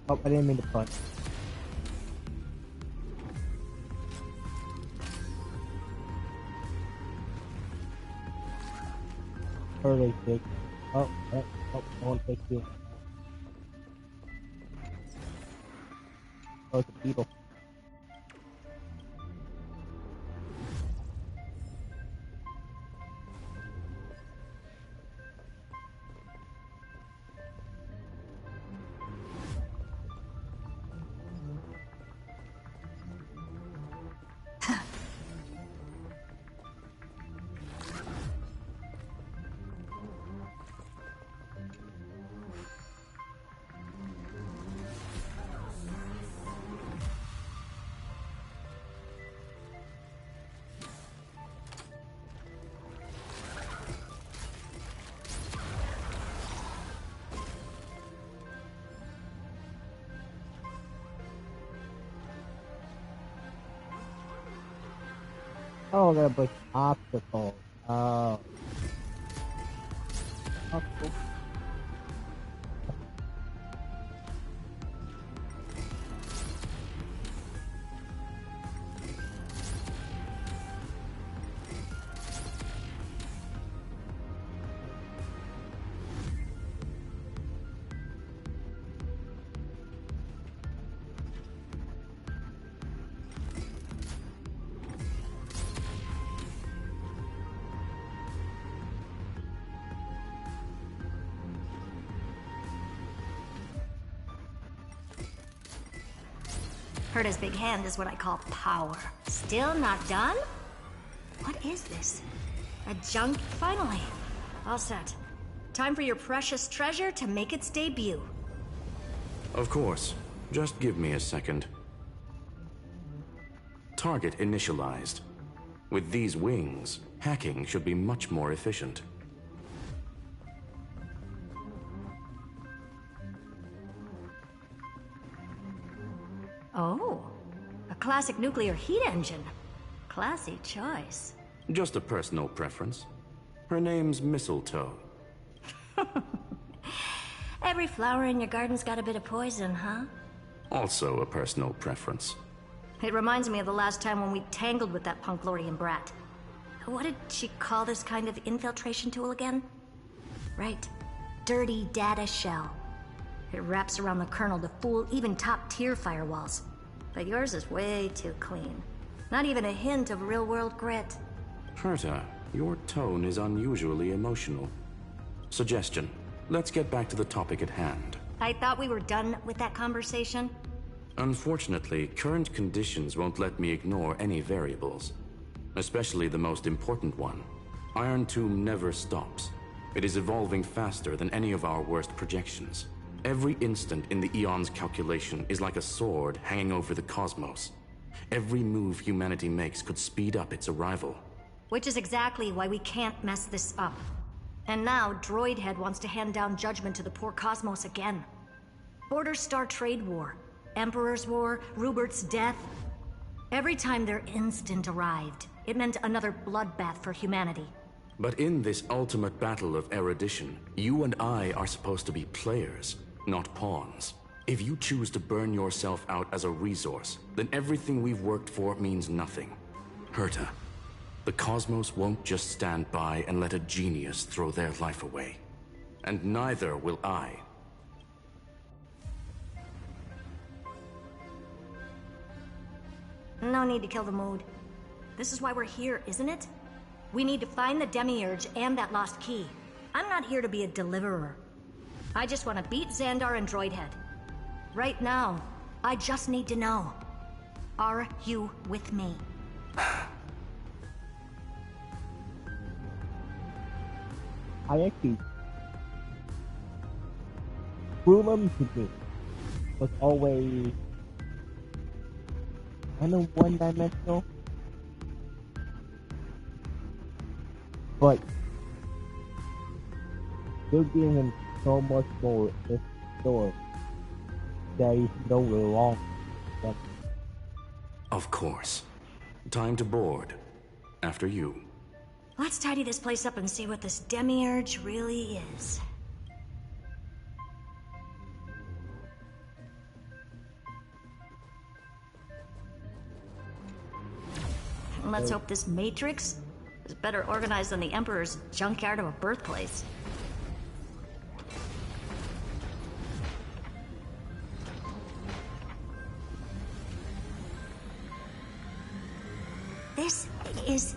Oh, I didn't mean to punch. Early kick. Oh, I want to take you. Oh, it's a beetle. Oh, I gotta break obstacles. Oh. Oh, cool. Herta's Big Hand is what I call power. Still not done? What is this? A junk? Finally. All set. Time for your precious treasure to make its debut. Of course. Just give me a second. Target initialized. With these wings, hacking should be much more efficient. Oh, a classic nuclear heat engine. Classy choice. Just a personal preference. Her name's Mistletoe. Every flower in your garden's got a bit of poison, huh? Also a personal preference. It reminds me of the last time when we tangled with that Punklorian brat. What did she call this kind of infiltration tool again? Right. Dirty data shell. It wraps around the kernel to fool even top-tier firewalls. But yours is way too clean. Not even a hint of real-world grit. Herta, your tone is unusually emotional. Suggestion. Let's get back to the topic at hand. I thought we were done with that conversation. Unfortunately, current conditions won't let me ignore any variables. Especially the most important one. Iron Tomb never stops. It is evolving faster than any of our worst projections. Every instant in the Eon's calculation is like a sword hanging over the cosmos. Every move humanity makes could speed up its arrival. Which is exactly why we can't mess this up. And now, Droidhead wants to hand down judgment to the poor cosmos again. Border Star Trade War, Emperor's War, Rupert's death. Every time their instant arrived, it meant another bloodbath for humanity. But in this ultimate battle of erudition, you and I are supposed to be players, not pawns. If you choose to burn yourself out as a resource, then everything we've worked for means nothing. Herta, the cosmos won't just stand by and let a genius throw their life away. And neither will I. No need to kill the mood. This is why we're here, isn't it? We need to find the Demiurge and that lost key. I'm not here to be a deliverer. I just want to beat Xandar and Droidhead. Right now, I just need to know. Are you with me? I actually... Rumum to me was always kind of one-dimensional. But they're giving him so much more in this story that he's nowhere wrong. Of course. Time to board. After you. Let's tidy this place up and see what this Demiurge really is. Let's hope this Matrix is better organized than the Emperor's junkyard of a birthplace. This is...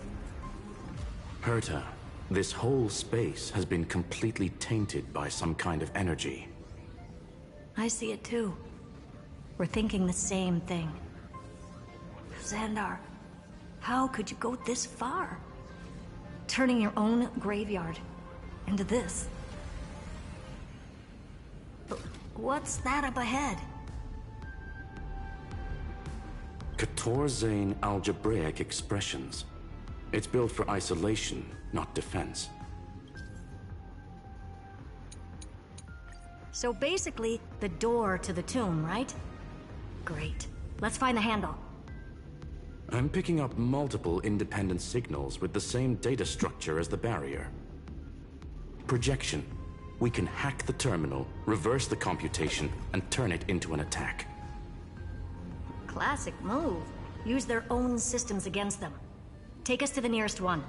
Herta, this whole space has been completely tainted by some kind of energy. I see it too. We're thinking the same thing. Xandar, how could you go this far? Turning your own graveyard into this. What's that up ahead? Katorzane algebraic expressions. It's built for isolation, not defense. So basically, the door to the tomb, right? Great. Let's find the handle. I'm picking up multiple independent signals with the same data structure as the barrier. Projection. We can hack the terminal, reverse the computation, and turn it into an attack. Classic move. Use their own systems against them. Take us to the nearest one.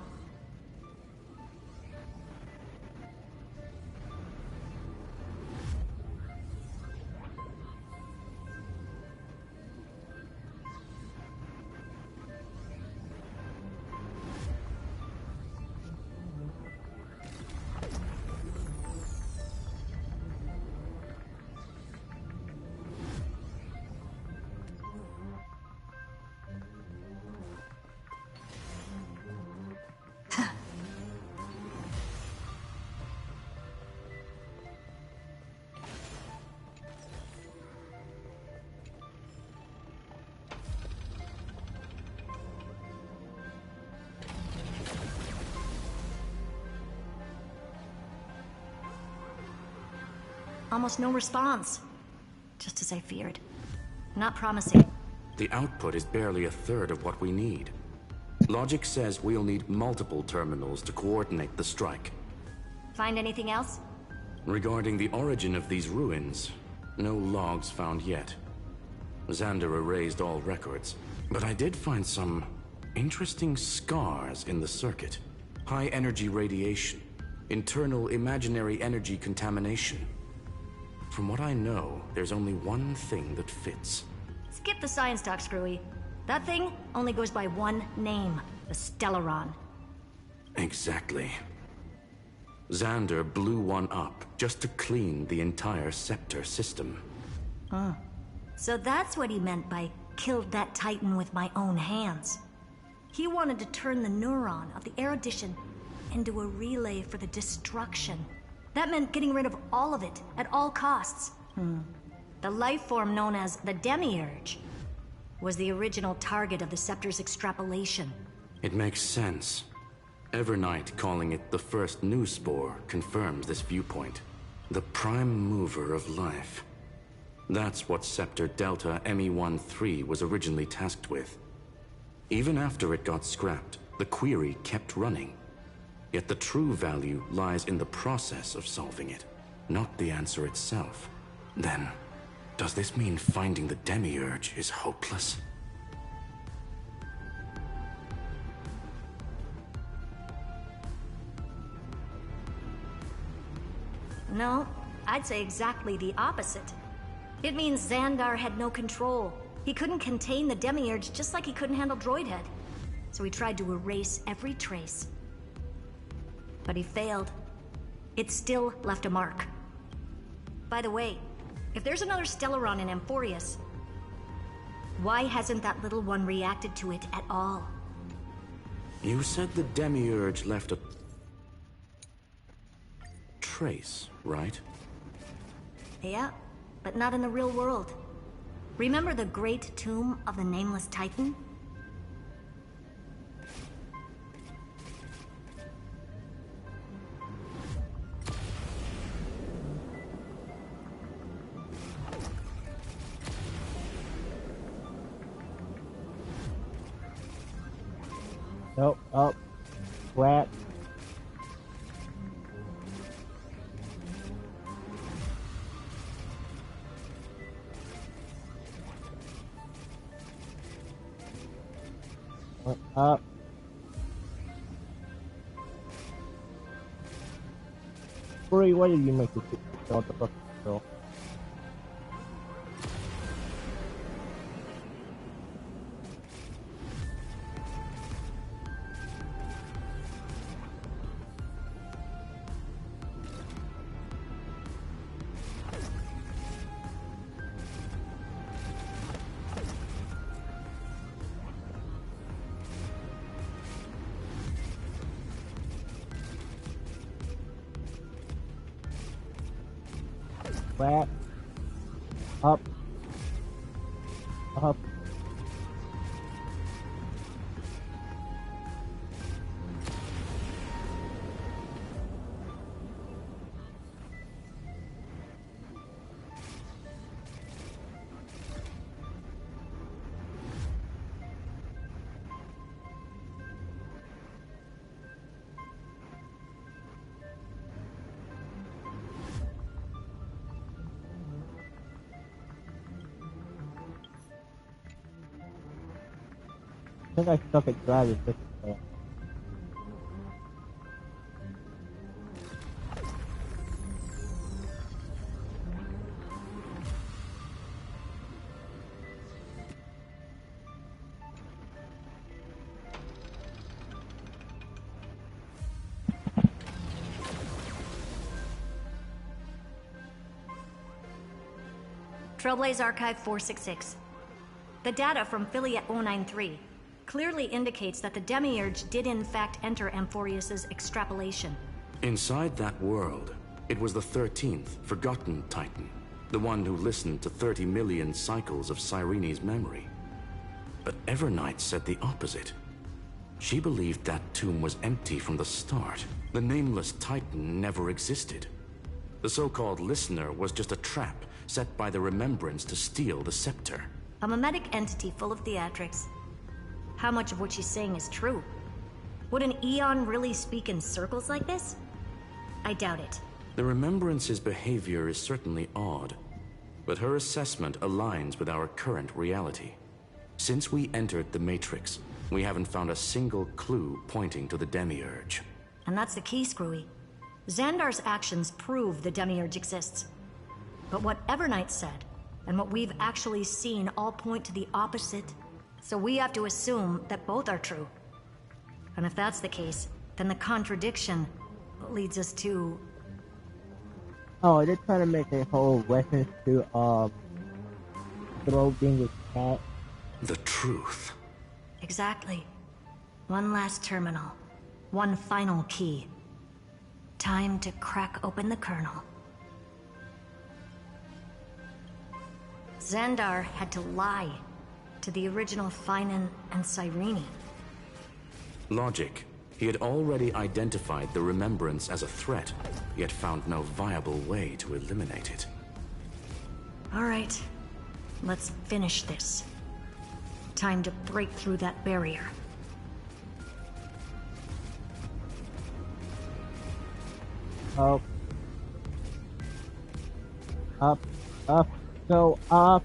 Almost no response. Just as I feared. Not promising. The output is barely a third of what we need. Logic says we'll need multiple terminals to coordinate the strike. Find anything else? Regarding the origin of these ruins, no logs found yet. Xander erased all records, but I did find some interesting scars in the circuit. High energy radiation, internal imaginary energy contamination. From what I know, there's only one thing that fits. Skip the science talk, Screwy. That thing only goes by one name, the Stellaron. Exactly. Xander blew one up just to clean the entire scepter system. Huh. So that's what he meant by killed that Titan with my own hands. He wanted to turn the neuron of the erudition into a relay for the destruction. That meant getting rid of all of it, at all costs. The life form known as the Demiurge was the original target of the Scepter's extrapolation. It makes sense. Evernight calling it the first new spore confirms this viewpoint. The prime mover of life. That's what Scepter Delta ME-13 was originally tasked with. Even after it got scrapped, the query kept running. Yet the true value lies in the process of solving it, not the answer itself. Then, does this mean finding the Demiurge is hopeless? No, I'd say exactly the opposite. It means Xandar had no control. He couldn't contain the Demiurge just like he couldn't handle Droidhead. So he tried to erase every trace. But he failed. It still left a mark. By the way, if there's another Stellaron in Amphroreus, why hasn't that little one reacted to it at all? You said the Demiurge left a trace, right? Yeah, but not in the real world. Remember the great tomb of the Nameless Titan? Nope, up, flat. Up. Bree, why did you make this what the fuck girl? Flat. Up. Up. I think I stuck at driving this time. Trailblaze Archive 466. The data from Filiate 093 clearly indicates that the Demiurge did in fact enter Amphroreus' extrapolation. Inside that world, it was the 13th, forgotten Titan. The one who listened to 30 million cycles of Cyrene's memory. But Evernight said the opposite. She believed that tomb was empty from the start. The Nameless Titan never existed. The so-called listener was just a trap set by the Remembrance to steal the scepter. A mimetic entity full of theatrics. How much of what she's saying is true? Would an Eon really speak in circles like this? I doubt it. The Remembrance's behavior is certainly odd, but her assessment aligns with our current reality. Since we entered the Matrix, we haven't found a single clue pointing to the Demiurge. And that's the key, Screwy. Xandar's actions prove the Demiurge exists. But what Evernight said, and what we've actually seen all point to the opposite. So we have to assume that both are true. And if that's the case, then the contradiction leads us to... Oh, they're trying to make a whole reference to, Throw being a cat. The truth. Exactly. One last terminal. One final key. Time to crack open the kernel. Xandar had to lie to the original Finan and Cyrene. Logic, He had already identified the remembrance as a threat, yet found no viable way to eliminate it. All right, let's finish this. Time to break through that barrier. Up. Up. Up. Go up.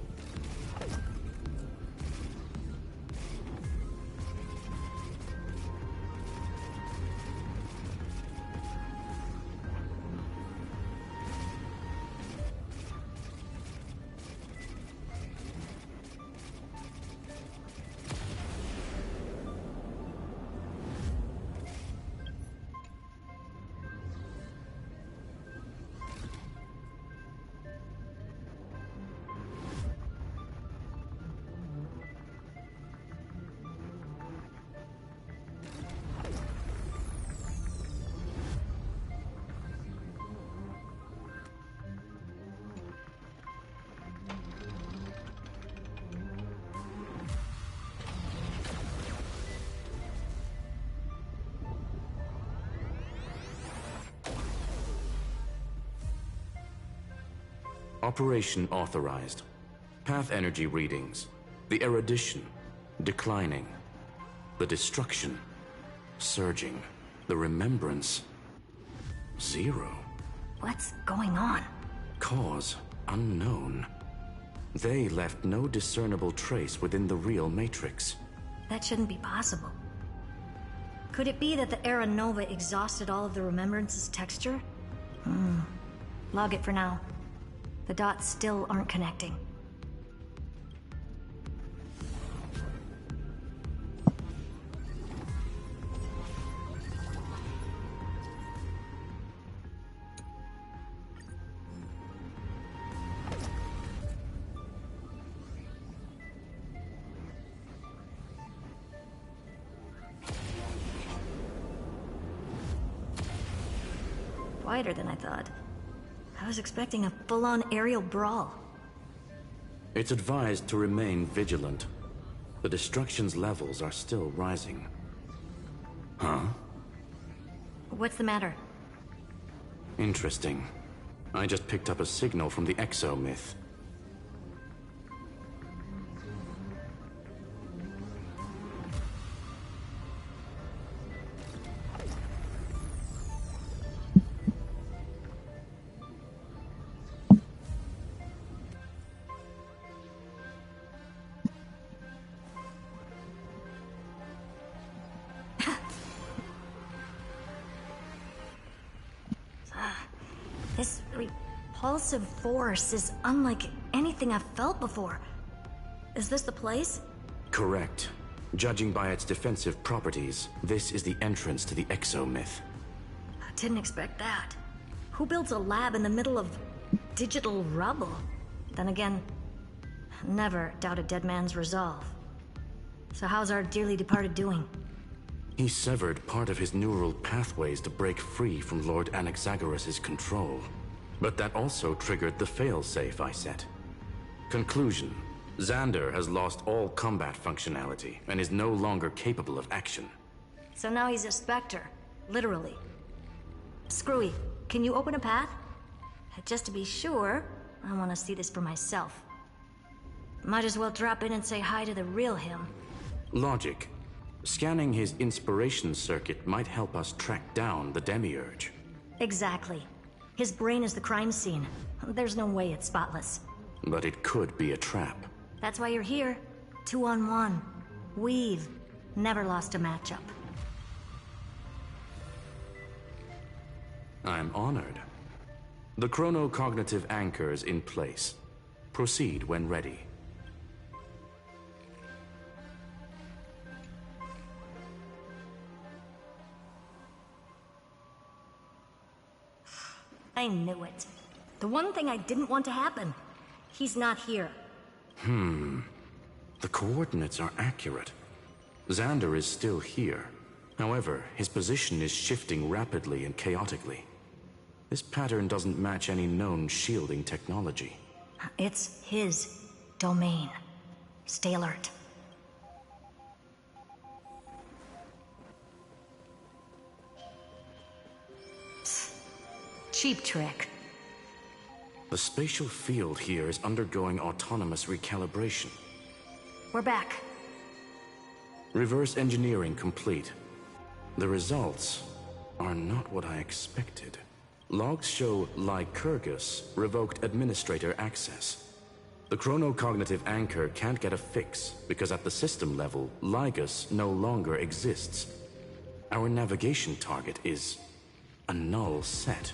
Operation authorized. Path energy readings. The erudition. Declining. The destruction. Surging. The remembrance. 0. What's going on? Cause unknown. They left no discernible trace within the real Matrix. That shouldn't be possible. Could it be that the Era Nova exhausted all of the Remembrance's texture? Log it for now. The dots still aren't connecting. Quieter than I thought. I was expecting a full-on aerial brawl. It's advised to remain vigilant. The destruction's levels are still rising. Huh? What's the matter? Interesting. I just picked up a signal from the Exo myth. This repulsive force is unlike anything I've felt before. Is this the place? Correct. Judging by its defensive properties, this is the entrance to the Exo myth. I didn't expect that. Who builds a lab in the middle of digital rubble? Then again, never doubt a dead man's resolve. So how's our dearly departed doing? He severed part of his neural pathways to break free from Lord Anaxagoras' control. But that also triggered the failsafe I set. Conclusion: Xander has lost all combat functionality and is no longer capable of action. So now he's a specter, literally. Screwy, can you open a path? Just to be sure, I want to see this for myself. Might as well drop in and say hi to the real him. Logic. Scanning his inspiration circuit might help us track down the Demiurge. Exactly. His brain is the crime scene. There's no way it's spotless. But it could be a trap. That's why you're here. 2-on-1. We've never lost a matchup. I'm honored. The chronocognitive anchor's in place. Proceed when ready. I knew it. The one thing I didn't want to happen. He's not here. The coordinates are accurate. Xander is still here. However, his position is shifting rapidly and chaotically. This pattern doesn't match any known shielding technology. It's his domain. Stay alert. cheap trick. The spatial field here is undergoing autonomous recalibration. We're back. Reverse engineering complete. The results are not what I expected. Logs show Lycurgus revoked administrator access. The chronocognitive anchor can't get a fix because at the system level, Lygus no longer exists. Our navigation target is a null set.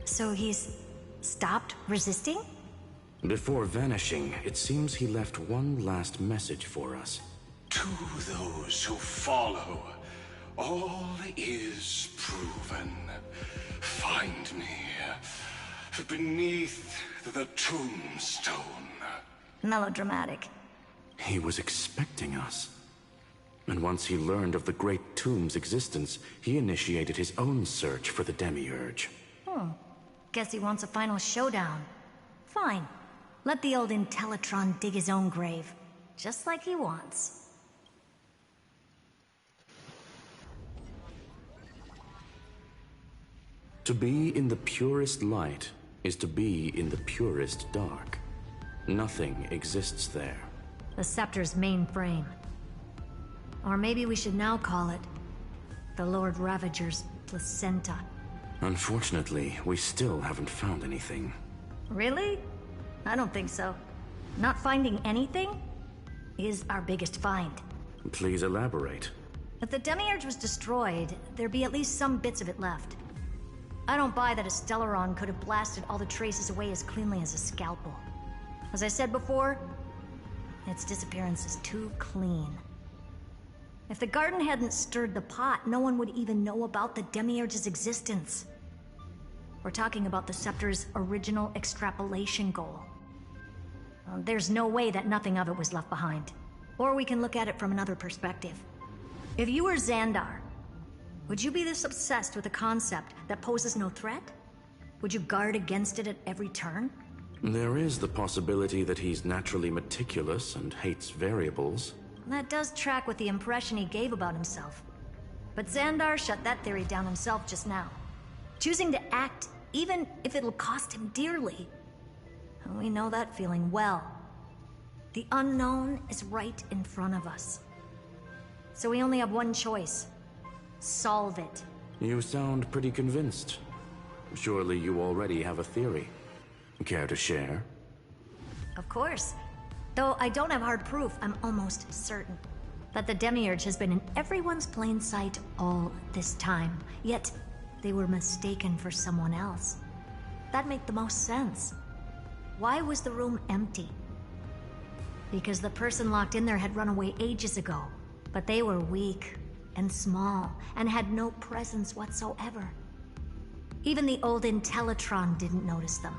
So he's stopped resisting? Before vanishing, it seems he left one last message for us. To those who follow, all is proven. Find me beneath the tombstone. Melodramatic. He was expecting us. And once he learned of the Great Tomb's existence, he initiated his own search for the Demiurge. Guess he wants a final showdown. Fine. Let the old Intellitron dig his own grave. Just like he wants. To be in the purest light is to be in the purest dark. Nothing exists there. The Scepter's mainframe. Or maybe we should now call it the Lord Ravager's placenta. Unfortunately, we still haven't found anything. Really? I don't think so. Not finding anything is our biggest find. Please elaborate. If the Demiurge was destroyed, there'd be at least some bits of it left. I don't buy that a Stellaron could have blasted all the traces away as cleanly as a scalpel. As I said before, its disappearance is too clean. If the garden hadn't stirred the pot, no one would even know about the Demiurge's existence. We're talking about the Scepter's original extrapolation goal. There's no way that nothing of it was left behind. Or we can look at it from another perspective. If you were Xandar, would you be this obsessed with a concept that poses no threat? Would you guard against it at every turn? There is the possibility that he's naturally meticulous and hates variables. That does track with the impression he gave about himself. But Xandar shut that theory down himself just now. Choosing to act, even if it'll cost him dearly. We know that feeling well. The unknown is right in front of us. So we only have one choice. Solve it. You sound pretty convinced. Surely you already have a theory. Care to share? Of course. Though I don't have hard proof, I'm almost certain that the Demiurge has been in everyone's plain sight all this time. Yet, they were mistaken for someone else. That'd make the most sense. Why was the room empty? Because the person locked in there had run away ages ago. But they were weak and small and had no presence whatsoever. Even the old Intellitron didn't notice them.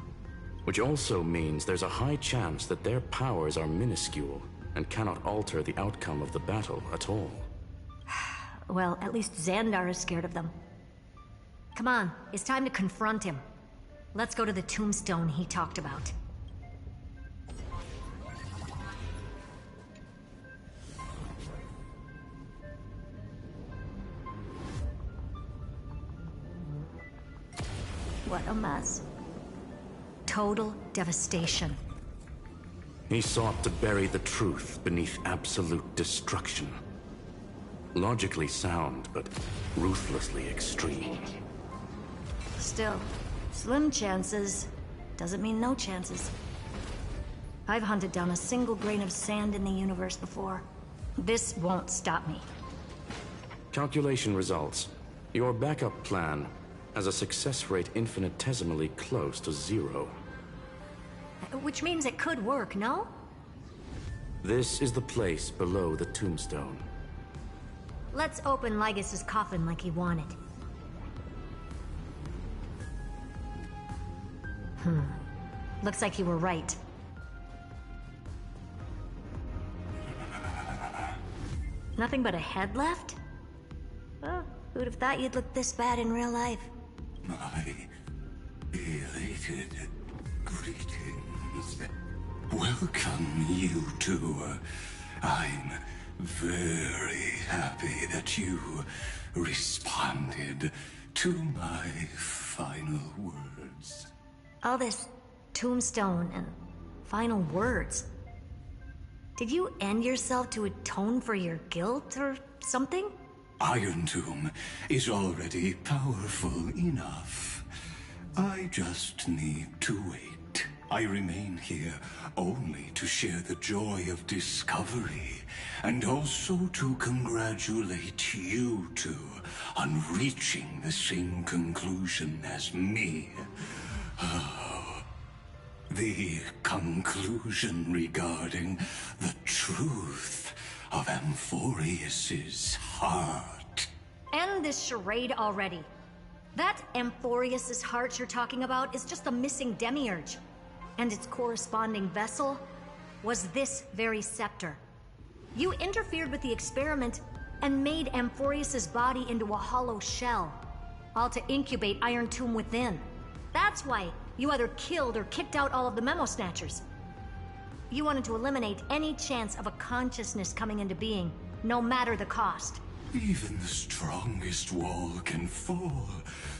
Which also means there's a high chance that their powers are minuscule and cannot alter the outcome of the battle at all. Well, at least Xandar is scared of them. Come on, it's time to confront him. Let's go to the tombstone he talked about. What a mess. Total devastation. He sought to bury the truth beneath absolute destruction. Logically sound, but ruthlessly extreme. Still, slim chances doesn't mean no chances. I've hunted down a single grain of sand in the universe before. This won't stop me. Calculation results. Your backup plan has a success rate infinitesimally close to 0. Which means it could work, no? This is the place below the tombstone. Let's open Lygus's coffin like he wanted. Looks like you were right. Nothing but a head left? Well, who'd have thought you'd look this bad in real life? My elated greetings. Welcome, you two. I'm very happy that you responded to my final words. All this tombstone and final words. Did you end yourself to atone for your guilt or something? Iron Tomb is already powerful enough. I just need to wait. I remain here only to share the joy of discovery, and also to congratulate you two on reaching the same conclusion as me. The conclusion regarding the truth of Amphroreus's heart. End this charade already. That Amphroreus's heart you're talking about is just a missing demiurge. And its corresponding vessel was this very scepter. You interfered with the experiment and made Amphroreus's body into a hollow shell, all to incubate Iron Tomb within. That's why you either killed or kicked out all of the Memo Snatchers. You wanted to eliminate any chance of a consciousness coming into being, no matter the cost. Even the strongest wall can fall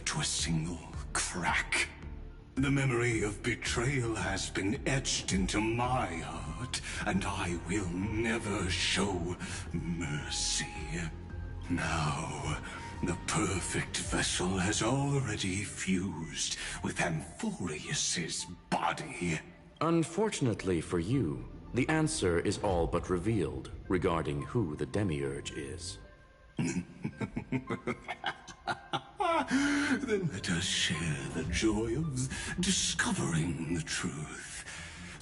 to a single crack. The memory of betrayal has been etched into my heart, and I will never show mercy. Now, the perfect vessel has already fused with Amphroreus's body. Unfortunately for you, the answer is all but revealed regarding who the Demiurge is. Then let us share the joy of discovering the truth.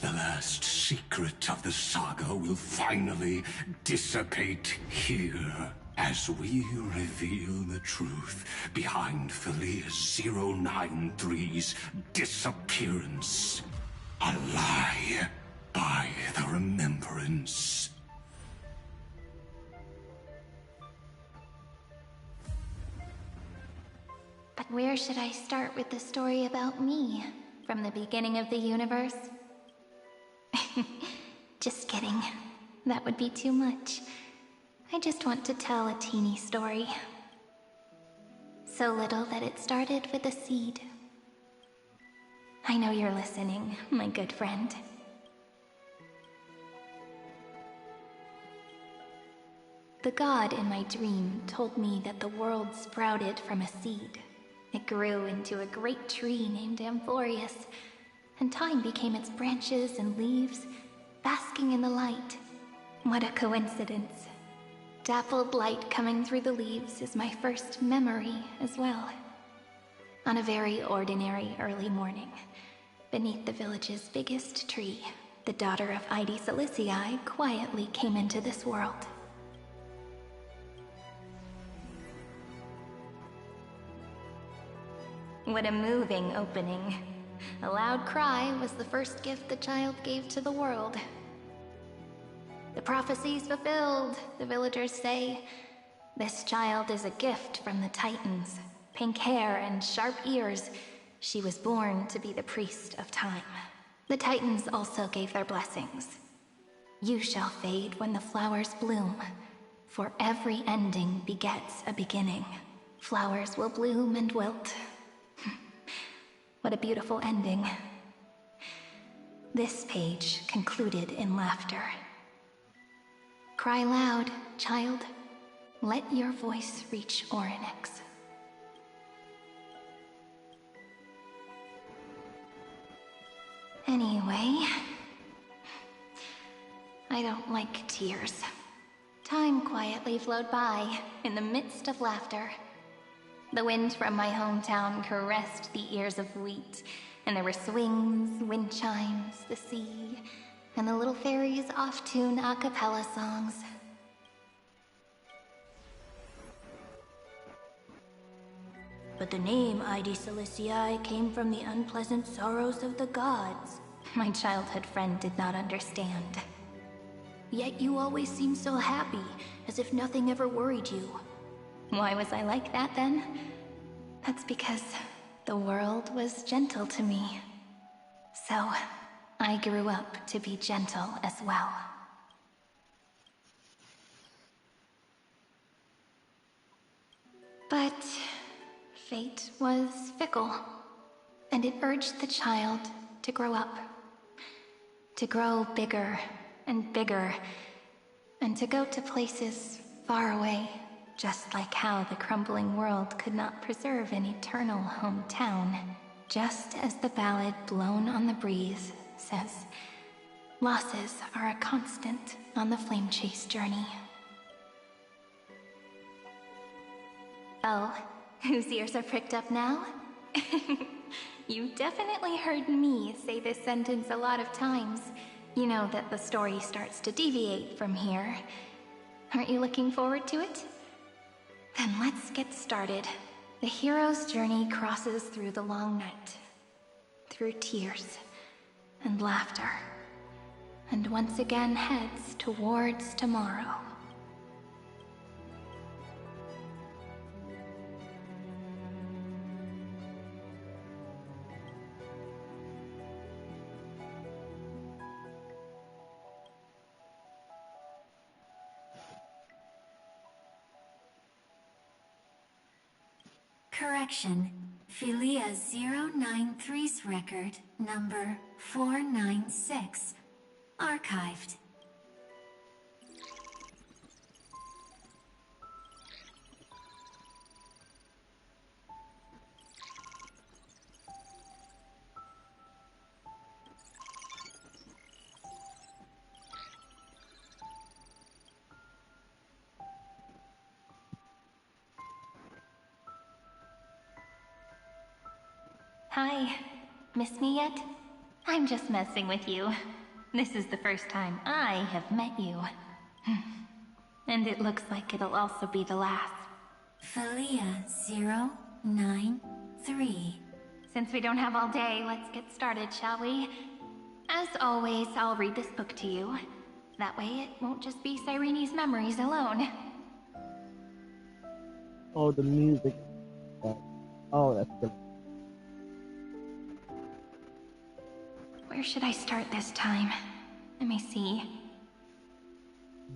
The last secret of the saga will finally dissipate here as we reveal the truth behind Phileas 093's disappearance. A lie by the remembrance. But where should I start with the story about me? From the beginning of the universe? Just kidding. That would be too much. I just want to tell a teeny story. So little that it started with a seed. I know you're listening, my good friend. The god in my dream told me that the world sprouted from a seed. It grew into a great tree named Amphroreus, and time became its branches and leaves, basking in the light. What a coincidence. Dappled light coming through the leaves is my first memory as well. On a very ordinary early morning, beneath the village's biggest tree, the daughter of Ide Silicii quietly came into this world. What a moving opening. A loud cry was the first gift the child gave to the world. The prophecy's fulfilled, the villagers say. This child is a gift from the Titans. Pink hair and sharp ears. She was born to be the priest of time. The Titans also gave their blessings. You shall fade when the flowers bloom, for every ending begets a beginning. Flowers will bloom and wilt. What a beautiful ending. This page concluded in laughter. Cry loud, child. Let your voice reach Orynyx. Anyway, I don't like tears. Time quietly flowed by in the midst of laughter. The wind from my hometown caressed the ears of wheat, and there were swings, wind chimes, the sea, and the little fairies off-tune a cappella songs. But the name Ide Silicii came from the unpleasant sorrows of the gods. My childhood friend did not understand. Yet you always seemed so happy, as if nothing ever worried you. Why was I like that then? That's because the world was gentle to me. So, I grew up to be gentle as well. But Fate was fickle, and it urged the child to grow up. To grow bigger and bigger, and to go to places far away, just like how the crumbling world could not preserve an eternal hometown. Just as the ballad blown on the breeze says, losses are a constant on the flame chase journey. Oh, whose ears are pricked up now? You definitely heard me say this sentence a lot of times. You know that the story starts to deviate from here. Aren't you looking forward to it? Then let's get started. The hero's journey crosses through the long night, through tears and laughter, and once again heads towards tomorrow. Correction. Philia 093's record, number 496. Archived. Hi. Miss me yet? I'm just messing with you. This is the first time I have met you. And it looks like it'll also be the last. Philia 093. Since we don't have all day, let's get started, shall we? As always, I'll read this book to you. That way it won't just be Cyrene's memories alone. Oh, the music. Oh, that's good. Where should I start this time? Let me see.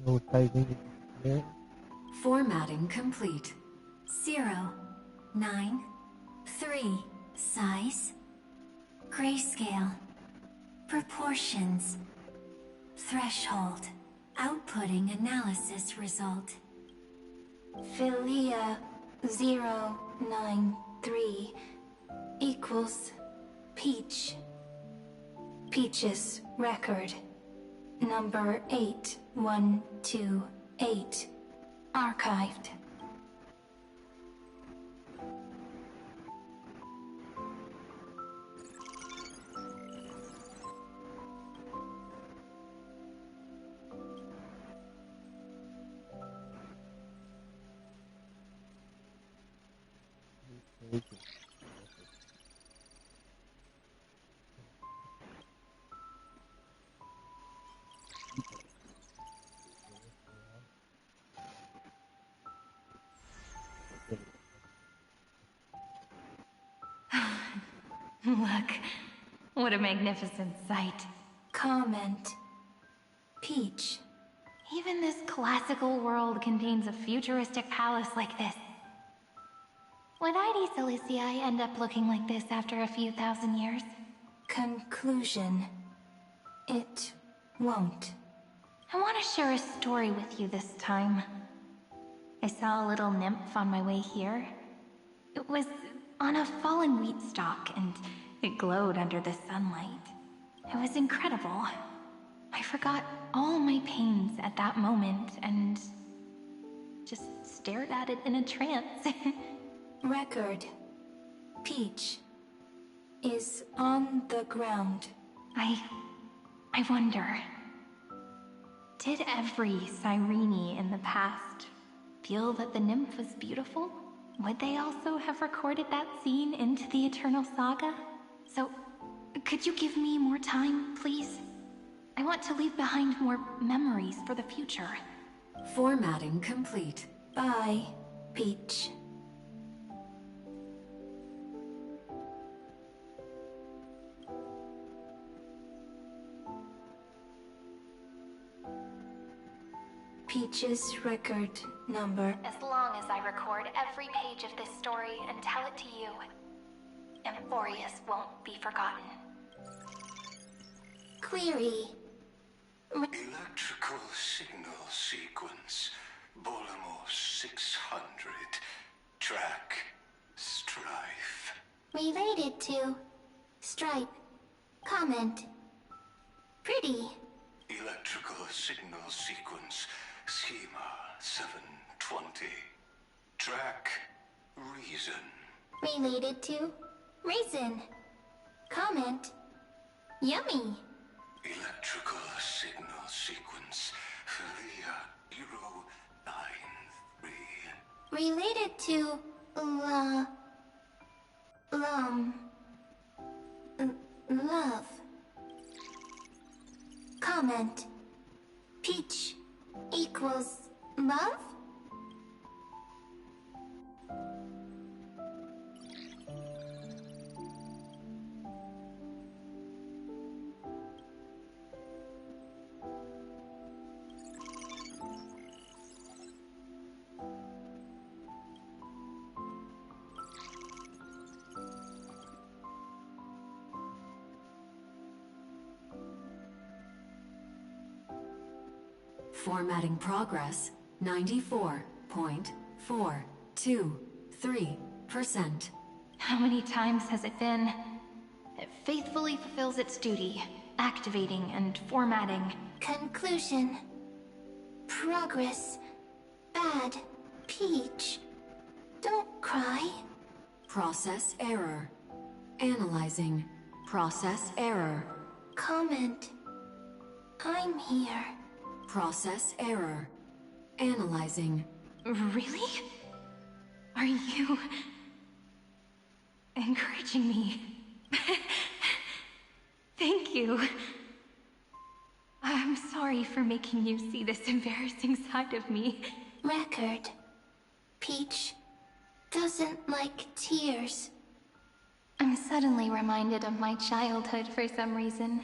No typing here. Formatting complete. 093. Size. Grayscale. Proportions. Threshold. Outputting analysis result. Philia 093 equals Peach. Peach's record, number 8128, archived. Look, what a magnificent sight. Comment. Peach. Even this classical world contains a futuristic palace like this. Would ID Silicii end up looking like this after a few thousand years? Conclusion. It won't. I want to share a story with you this time. I saw a little nymph on my way here. It was on a fallen wheat stalk, and it glowed under the sunlight. It was incredible. I forgot all my pains at that moment and just stared at it in a trance. Record. Peach is on the ground. I wonder, did every Cyrene in the past feel that the nymph was beautiful? Would they also have recorded that scene into the Eternal Saga? So, could you give me more time, please? I want to leave behind more memories for the future. Formatting complete. Bye, Peach. Peach's record number. As long long as I record every page of this story and tell it to you, Amphroreus won't be forgotten. Query. Electrical signal sequence. Bolomor 600. Track. Strife. Related to Stripe. Comment. Pretty. Electrical signal sequence. Schema 720. Track. Reason. Related to Raisin. Comment. Yummy. Electrical signal sequence. Felia 093. Related to love. Comment. Peach equals love? Formatting progress 94.423%. How many times has it been? It faithfully fulfills its duty, activating and formatting. Conclusion. Progress. Bad. Peach. Don't cry. Process error. Analyzing. Process error. Comment. I'm here. Process error. Analyzing. Really? Are you encouraging me? Thank you. I'm sorry for making you see this embarrassing side of me. Record. Peach doesn't like tears. I'm suddenly reminded of my childhood for some reason.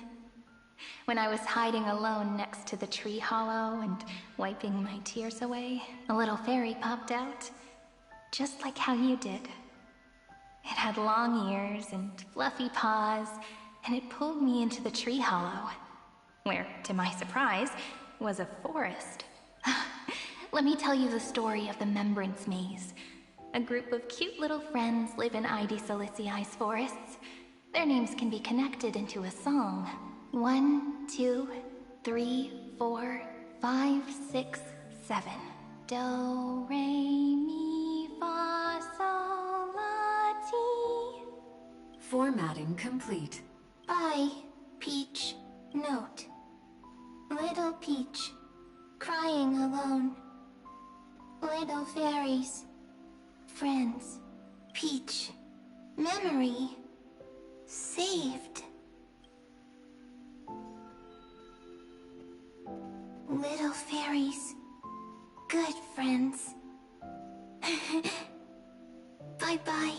When I was hiding alone next to the tree hollow and wiping my tears away, a little fairy popped out, just like how you did. It had long ears and fluffy paws, and it pulled me into the tree hollow, where, to my surprise, was a forest. Let me tell you the story of the Membrance Maze. A group of cute little friends live in Id Silicii's forests. Their names can be connected into a song. 1, 2, 3, 4, 5, 6, 7. Do, re, mi, fa, sol, la, ti. Formatting complete. Bye, Peach. Note. Little Peach. Crying alone. Little fairies. Friends. Peach. Memory. Saved. Little fairies. Good friends. Bye-bye.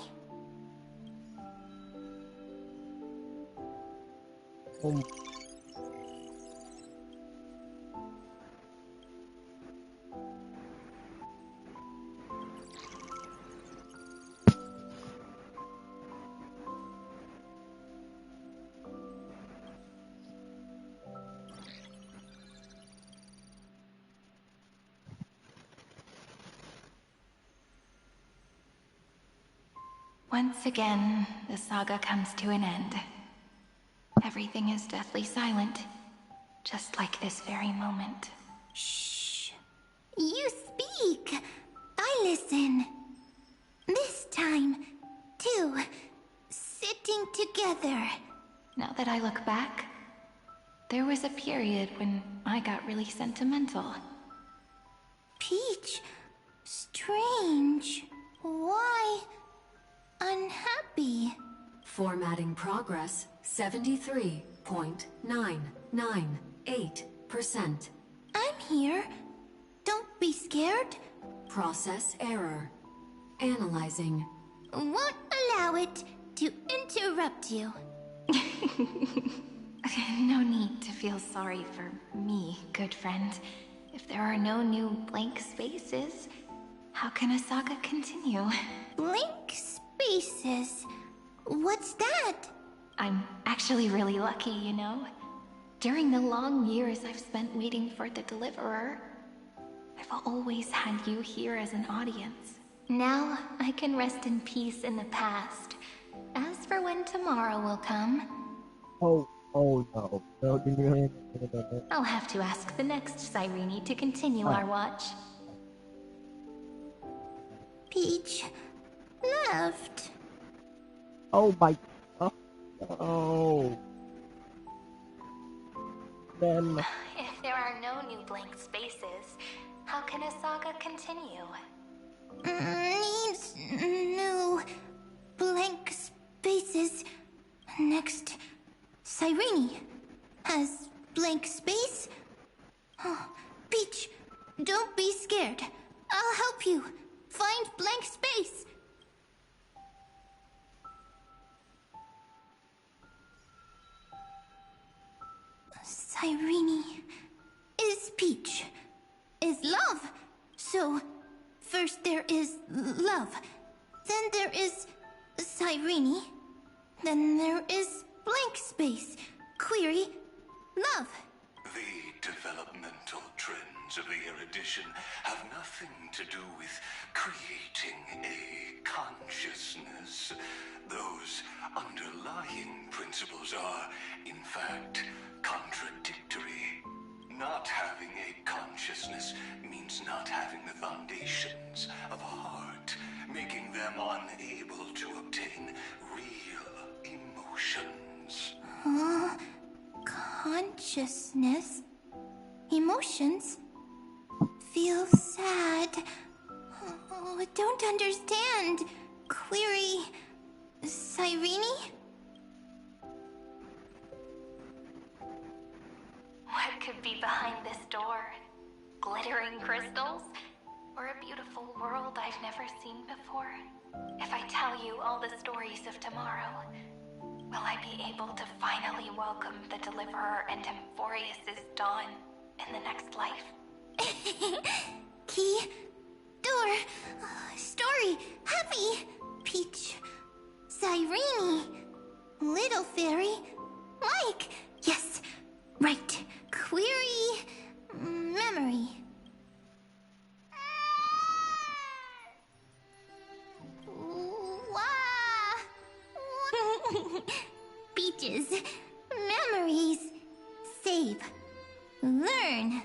Once again, the saga comes to an end. Everything is deathly silent, just like this very moment. Shh. You speak. I listen. This time, too. Sitting together. Now that I look back, there was a period when I got really sentimental. Peach. Strange. Why unhappy? Formatting progress 73.998%. I'm here. Don't be scared. Process error. Analyzing. Won't allow it to interrupt you. No need to feel sorry for me, good friend. If there are no new blank spaces, How can a saga continue? Blank spaces. What's that? I'm actually really lucky, you know. During the long years I've spent waiting for the Deliverer, I've always had you here as an audience. Now I can rest in peace in the past. As for when tomorrow will come... Oh no. No. I'll have to ask the next Cyrene to continue our watch. Peach left. Oh my... Oh. Then... If there are no new blank spaces, how can a saga continue? Needs new blank spaces. Next, Cyrene has blank space. Oh, Peach, don't be scared. I'll help you find blank space. Cyrene is Peach, is love. So, first there is love, then there is Cyrene, then there is blank space, query, love. The developmental trends of the erudition have nothing to do with creating a consciousness. Those underlying principles are, in fact, contradictory. Not having a consciousness means not having the foundations of a heart, making them unable to obtain real emotions. Consciousness? Emotions? Feel sad. Oh, I don't understand. Query... Cyrene? What could be behind this door? Glittering crystals? Or a beautiful world I've never seen before? If I tell you all the stories of tomorrow, will I be able to finally welcome the Deliverer and Amphroreus' dawn in the next life? Key, door, story, happy, Peach, Cyrene, little fairy, like, yes, right, query, memory. Peaches, memories, save, learn.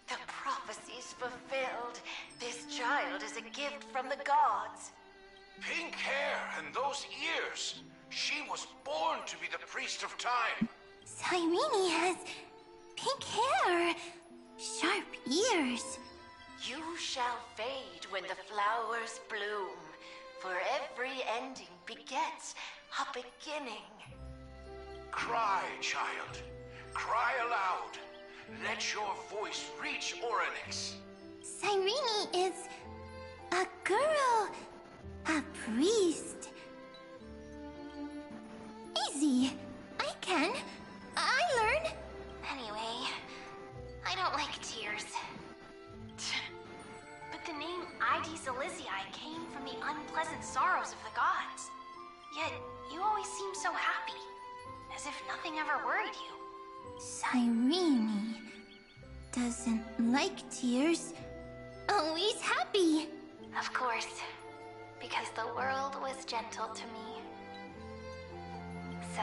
The prophecy's fulfilled. This child is a gift from the gods. Pink hair and those ears. She was born to be the priest of time. Cyrene has pink hair, sharp ears. You shall fade when the flowers bloom, for every ending begets a beginning. Cry, child. Cry aloud. Let your voice reach Oryx. Cyrene is a girl, a priest. Easy. I can. I learn. Anyway, I don't like tears. But the name Ides Elysiae came from the unpleasant sorrows of the gods. Yet, you always seem so happy, as if nothing ever worried you. Cyrene doesn't like tears. Always happy. Of course, because the world was gentle to me. So,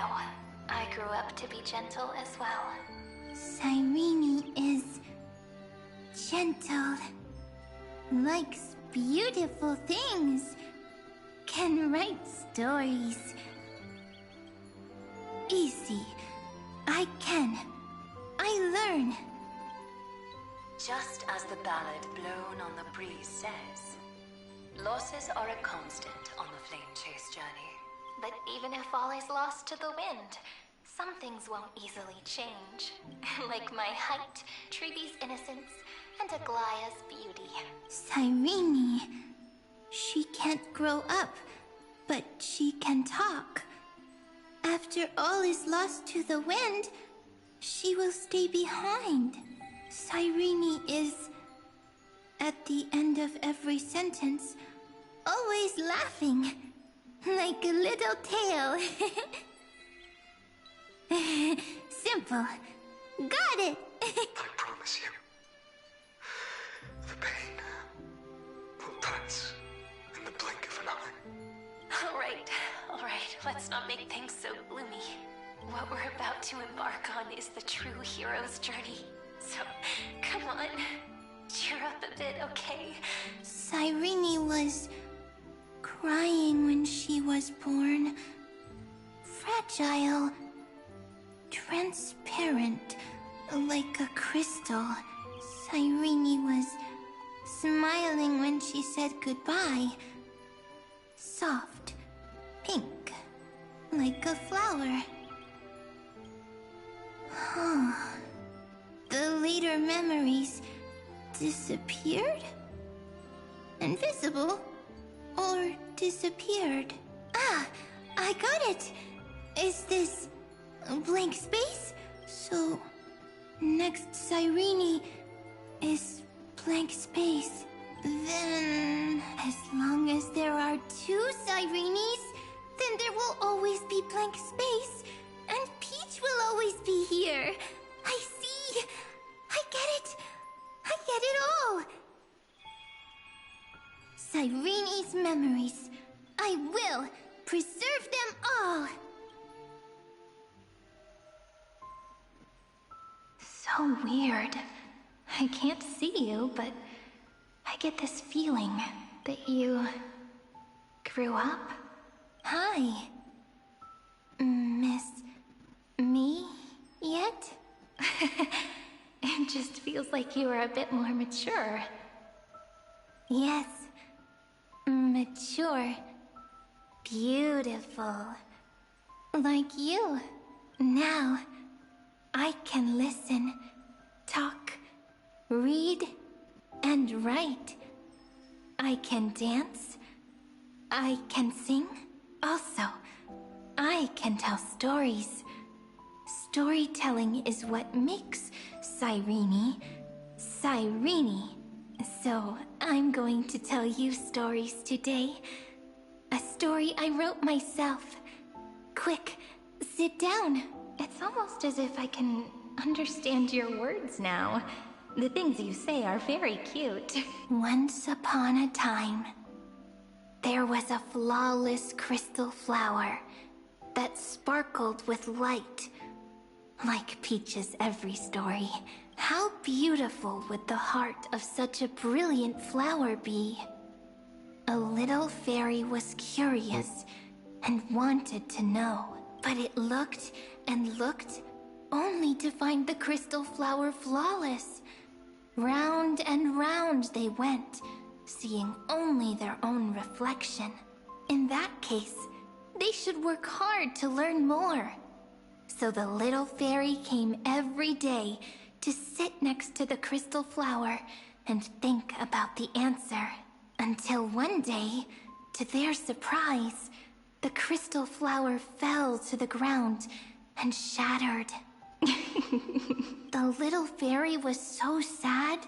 I grew up to be gentle as well. Cyrene is gentle, likes beautiful things, can write stories. Easy. I can. I learn. Just as the ballad blown on the breeze says, losses are a constant on the flame chase journey. But even if all is lost to the wind, some things won't easily change. Like my height, Treeby's innocence, and Aglaya's beauty. Cyrene. She can't grow up, but she can talk. After all is lost to the wind, she will stay behind. Cyrene is at the end of every sentence, always laughing, like a little tail. Simple. Got it! I promise you, the pain will pass in the blink of an eye. All right, let's not make things so gloomy. What we're about to embark on is the true hero's journey. So, come on, cheer up a bit, okay? Cyrene was crying when she was born. Fragile. Transparent. Like a crystal. Cyrene was smiling when she said goodbye. Soft. Pink. Like a flower. The later memories disappeared? Invisible? Or disappeared? Ah, I got it! Is this a blank space? So, next Cyrene is blank space. Then, as long as there are two Cyrenes, then there will always be blank space. And Peach will always be here. I see. I get it. I get it all. Cyrene's memories. I will preserve them all. So weird. I can't see you, but I get this feeling that you grew up. Hi. Miss me yet? It just feels like you were a bit more mature. Yes. Mature. Beautiful. Like you. Now, I can listen, talk, read, and write. I can dance. I can sing. Also, I can tell stories. Storytelling is what makes Cyrene, Cyrene. So, I'm going to tell you stories today. A story I wrote myself. Quick, sit down. It's almost as if I can understand your words now. The things you say are very cute. Once upon a time, there was a flawless crystal flower that sparkled with light. Like Peach's every story. How beautiful would the heart of such a brilliant flower be? A little fairy was curious and wanted to know, but it looked and looked only to find the crystal flower flawless. Round and round they went, seeing only their own reflection. In that case, they should work hard to learn more. So the little fairy came every day to sit next to the crystal flower and think about the answer. Until one day, to their surprise, the crystal flower fell to the ground and shattered. The little fairy was so sad,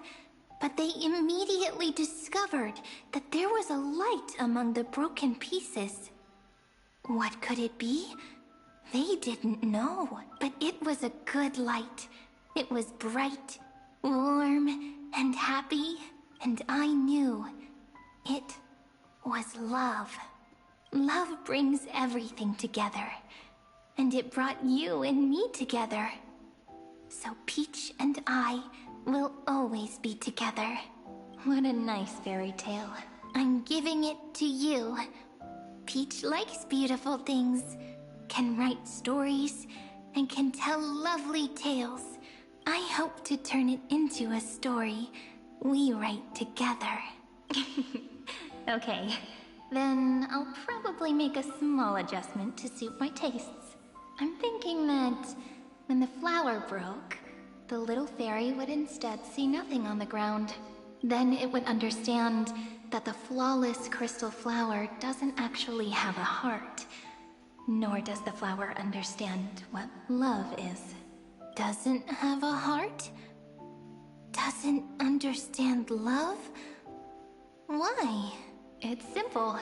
but they immediately discovered that there was a light among the broken pieces. What could it be? They didn't know, but it was a good light. It was bright, warm, and happy, and I knew it was love. Love brings everything together, and it brought you and me together. So Peach and I will always be together. What a nice fairy tale. I'm giving it to you. Peach likes beautiful things, can write stories, and can tell lovely tales. I hope to turn it into a story we write together. Okay, then I'll probably make a small adjustment to suit my tastes. I'm thinking that when the flower broke, the little fairy would instead see nothing on the ground. Then it would understand that the flawless crystal flower doesn't actually have a heart. Nor does the flower understand what love is. Doesn't have a heart? doesn't understand love? Why? It's simple.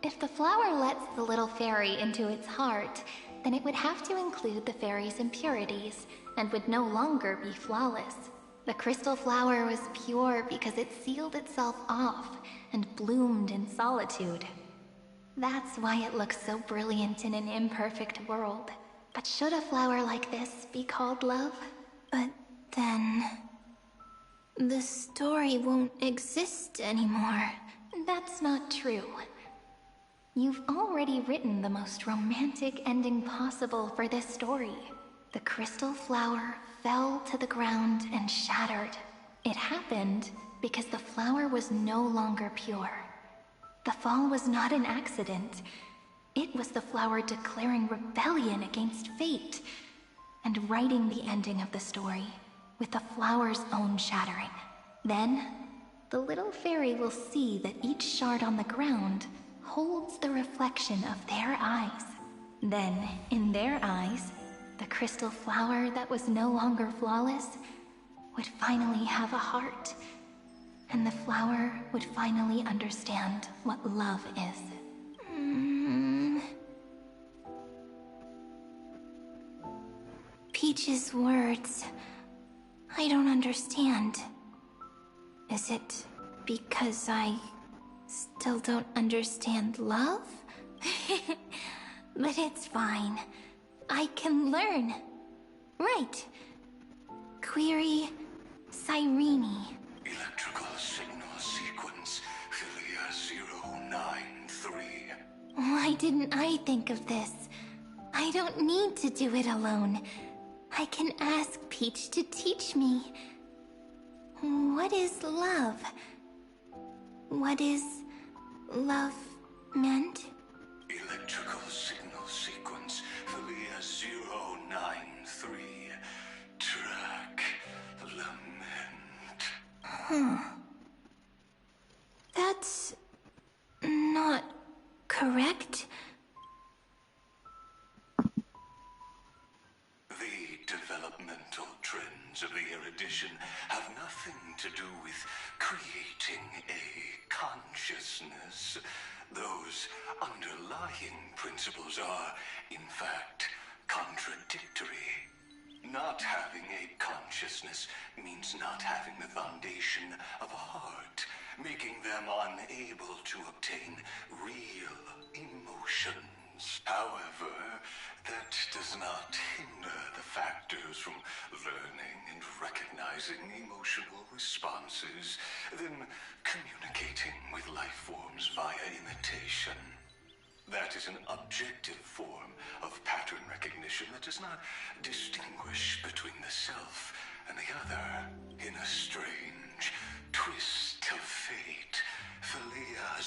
If the flower lets the little fairy into its heart, then it would have to include the fairy's impurities, and would no longer be flawless. The crystal flower was pure because it sealed itself off and bloomed in solitude. That's why it looks so brilliant in an imperfect world. But should a flower like this be called love? But then... the story won't exist anymore. That's not true. You've already written the most romantic ending possible for this story. The crystal flower fell to the ground and shattered. It happened because the flower was no longer pure. The fall was not an accident. It was the flower declaring rebellion against fate and writing the ending of the story with the flower's own shattering. Then, the little fairy will see that each shard on the ground holds the reflection of their eyes. Then, in their eyes, the crystal flower that was no longer flawless would finally have a heart, and the flower would finally understand what love is. Peach's words... I don't understand. Is it because I still don't understand love? But it's fine. I can learn. Right. Query Cyrene. Electrical signal sequence Philia 093. Why didn't I think of this? I don't need to do it alone. I can ask Peach to teach me. What is love? What is love meant? Electrical signal sequence Philia 093. Track lament. That's not correct. The developmental trends of the erudition have nothing to do with creating a consciousness. Those underlying principles are, in fact, contradictory. Not having a consciousness means not having the foundation of a heart, making them unable to obtain real emotions. However, that does not hinder the factors from learning and recognizing emotional responses, then communicating with life forms via imitation. That is an objective form of pattern recognition that does not distinguish between the self and the other. In a strange twist of fate, Philia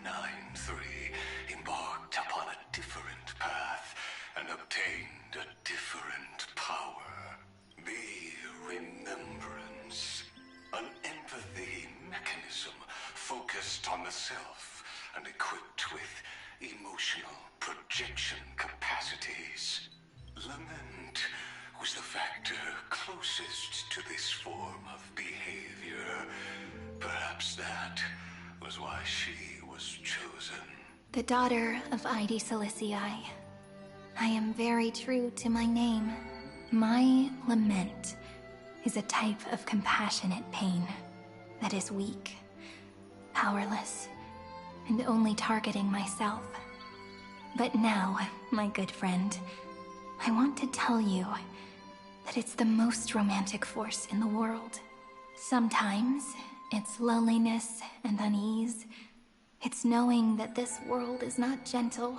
093 embarked upon a different path and obtained a different power. The remembrance, an empathy mechanism focused on the self and equipped with emotional projection capacities. Lament was the factor closest to this form of behavior. Perhaps that was why she was chosen. The daughter of Ide Silicii. I am very true to my name. My lament is a type of compassionate pain that is weak, powerless, and only targeting myself. But now, my good friend, I want to tell you that it's the most romantic force in the world. Sometimes it's loneliness and unease. It's knowing that this world is not gentle,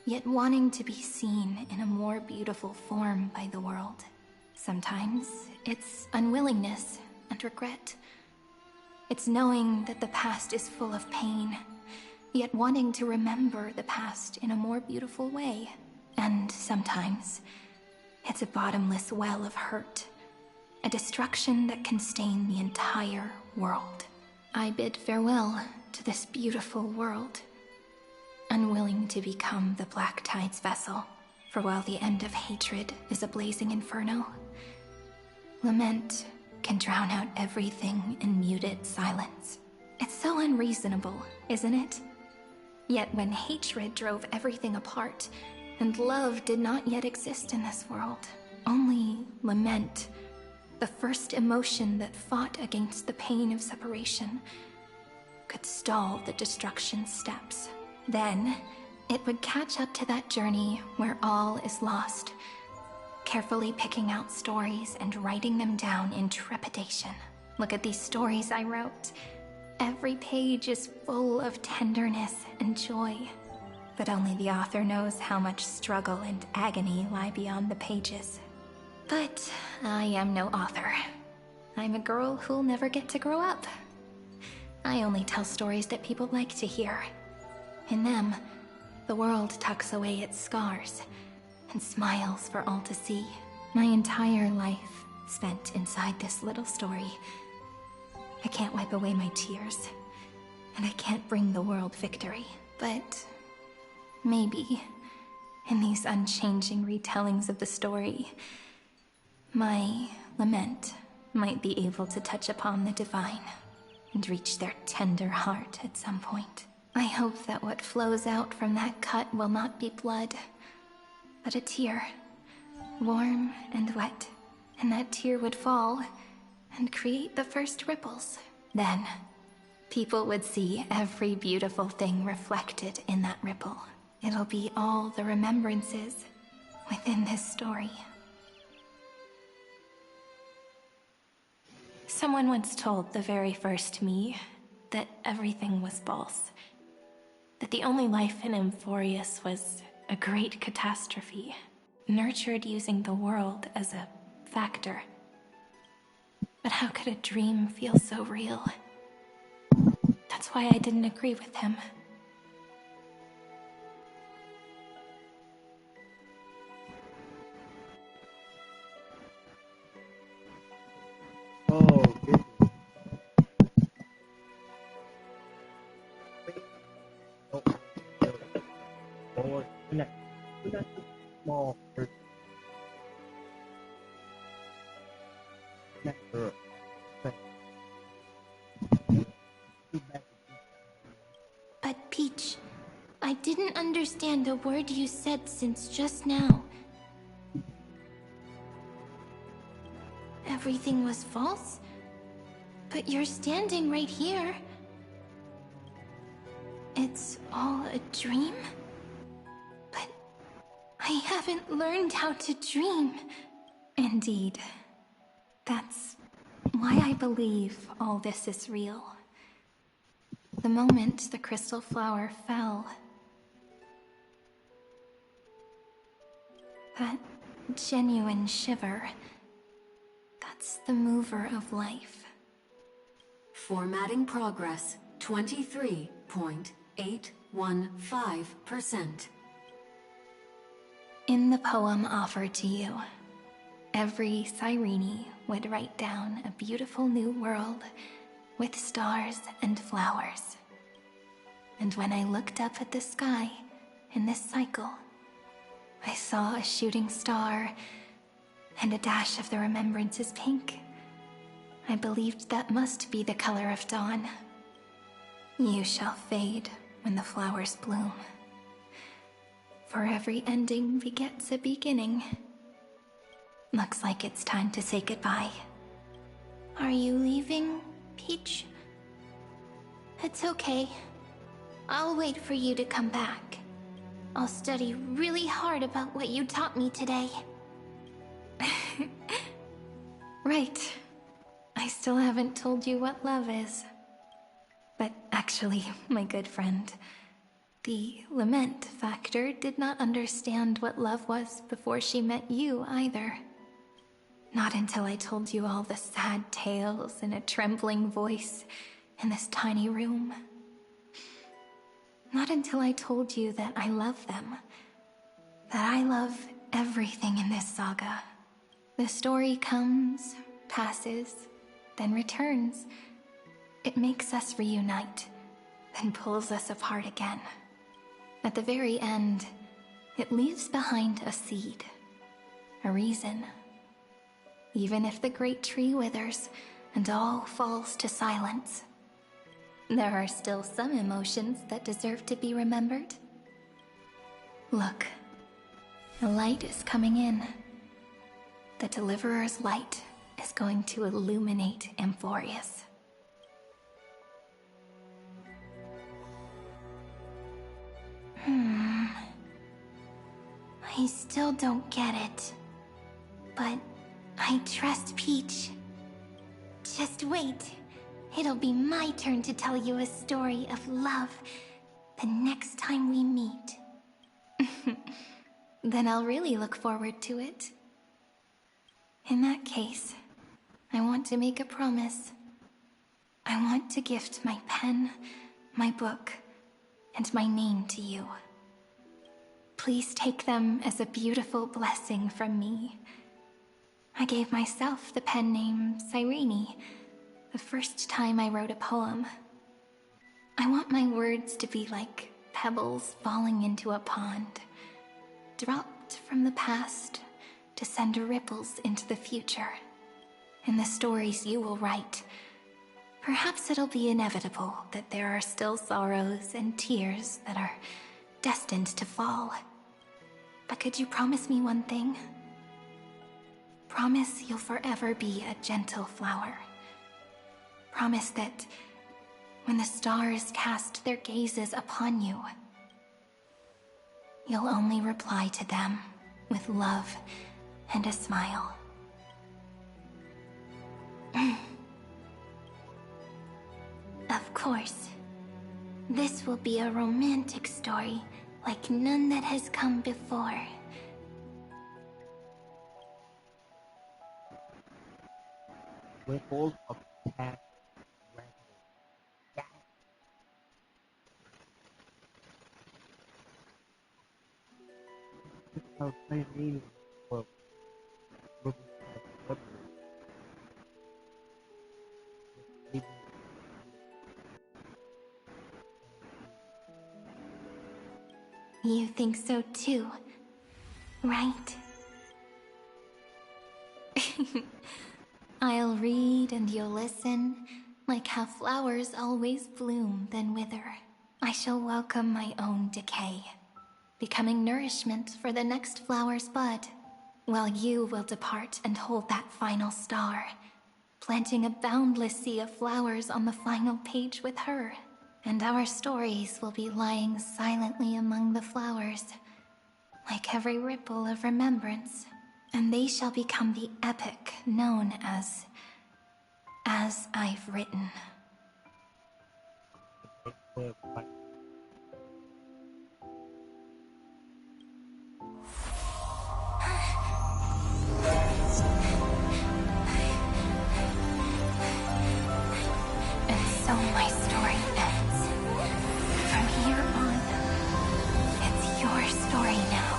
yet wanting to be seen in a more beautiful form by the world. Sometimes it's unwillingness and regret. It's knowing that the past is full of pain, yet wanting to remember the past in a more beautiful way. And sometimes it's a bottomless well of hurt, a destruction that can stain the entire world. I bid farewell to this beautiful world, unwilling to become the Black Tide's vessel, for while the end of hatred is a blazing inferno, lament can drown out everything in muted silence. It's so unreasonable, isn't it? Yet when hatred drove everything apart, and love did not yet exist in this world, only lament, the first emotion that fought against the pain of separation, could stall the destruction steps. Then, it would catch up to that journey where all is lost, carefully picking out stories and writing them down in trepidation. Look at these stories I wrote. Every page is full of tenderness and joy, but only the author knows how much struggle and agony lie beyond the pages. But I am no author. I'm a girl who'll never get to grow up. I only tell stories that people like to hear. In them, the world tucks away its scars and smiles for all to see. My entire life spent inside this little story. I can't wipe away my tears, and I can't bring the world victory. But maybe, in these unchanging retellings of the story, my lament might be able to touch upon the divine and reach their tender heart at some point. I hope that what flows out from that cut will not be blood, but a tear, warm and wet, and that tear would fall and create the first ripples. Then, people would see every beautiful thing reflected in that ripple. It'll be all the remembrances within this story. Someone once told the very first me that everything was false. That the only life in Amphroreus was a great catastrophe, nurtured using the world as a factor. But how could a dream feel so real? That's why I didn't agree with him. Oh, goodness. Lord, connect. That's a small person. Connect her. But Peach, I didn't understand a word you said since just now. Everything was false? But you're standing right here. It's all a dream? But I haven't learned how to dream. Indeed. That's why I believe all this is real. The moment the crystal flower fell, that genuine shiver, that's the mover of life. Formatting progress, 23.815%. In the poem offered to you, every Cyrene would write down a beautiful new world with stars and flowers. And when I looked up at the sky in this cycle, I saw a shooting star and a dash of the remembrances pink. I believed that must be the color of dawn. You shall fade when the flowers bloom. For every ending begets a beginning. Looks like it's time to say goodbye. Are you leaving, Peach? It's okay. I'll wait for you to come back. I'll study really hard about what you taught me today. Right. I still haven't told you what love is. But actually, my good friend, the lament factor did not understand what love was before she met you either. Not until I told you all the sad tales in a trembling voice in this tiny room. Not until I told you that I love them. That I love everything in this saga. The story comes, passes, then returns. It makes us reunite, then pulls us apart again. At the very end, it leaves behind a seed, a reason. even if the great tree withers and all falls to silence. There are still some emotions that deserve to be remembered. Look, the light is coming in. The Deliverer's light is going to illuminate Amphroreus. I still don't get it. But I trust Peach. Just wait. It'll be my turn to tell you a story of love the next time we meet. Then I'll really look forward to it. In that case, I want to make a promise. I want to gift my pen, my book, and my name to you. Please take them as a beautiful blessing from me. I gave myself the pen name Cyrene the first time I wrote a poem. I want my words to be like pebbles falling into a pond, dropped from the past to send ripples into the future. In the stories you will write, perhaps it'll be inevitable that there are still sorrows and tears that are destined to fall. But could you promise me one thing? Promise you'll forever be a gentle flower. Promise that when the stars cast their gazes upon you, you'll only reply to them with love and a smile. Of course. This will be a romantic story like none that has come before. Ripples of past record. This is how Cyrene was looking at Deliverers. You think so too, right? I'll read and you'll listen, like how flowers always bloom then wither. I shall welcome my own decay, becoming nourishment for the next flower's bud, while you will depart and hold that final star, planting a boundless sea of flowers on the final page with her. And our stories will be lying silently among the flowers, like every ripple of remembrance. And they shall become the epic known as I've Written. And so my story ends. From here on, it's your story now.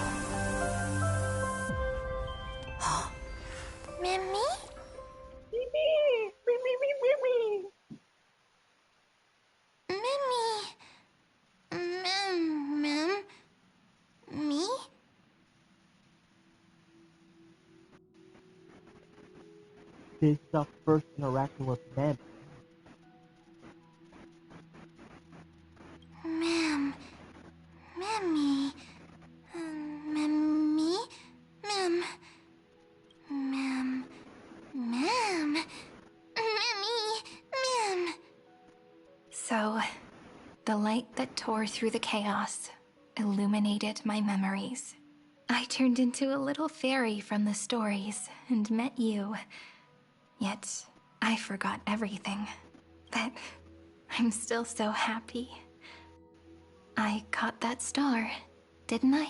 Mimi? Mimi? Me? This is our first interaction with Mem. Ma'am. Mimi. Mimi? Ma'am. Ma'am. Ma'am. Mimi. Ma'am. So, the light that tore through the chaos illuminated my memories. I turned into a little fairy from the stories and met you. Yet, I forgot everything. But I'm still so happy. I caught that star, didn't I?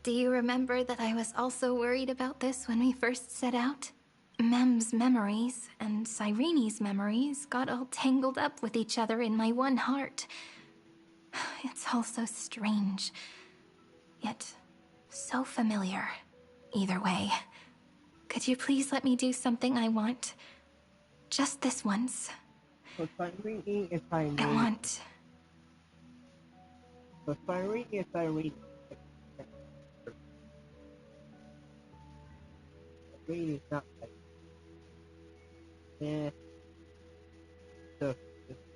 Do you remember that I was also worried about this when we first set out? Mem's memories and Cyrene's memories got all tangled up with each other in my one heart. It's all so strange, yet so familiar. Either way, could you please let me do something I want? Just this once. So Cyrene is Cyrene. I want So Cyrene is Cyrene. Cyrene is not like the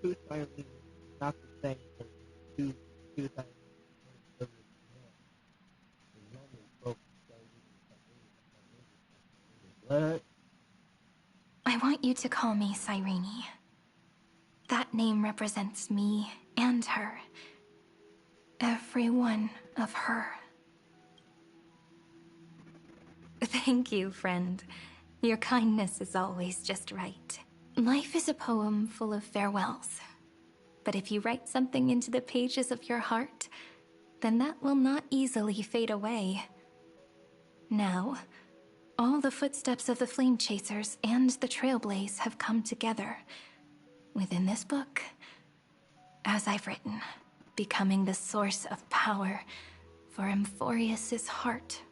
two Cyrene not the same as two Cyrene. What? I want you to call me Cyrene. That name represents me and her. Every one of her. Thank you, friend. Your kindness is always just right. Life is a poem full of farewells. But if you write something into the pages of your heart, then that will not easily fade away. Now, all the footsteps of the Flame Chasers and the Trailblaze have come together within this book, as I've written, becoming the source of power for Amphroreus' heart.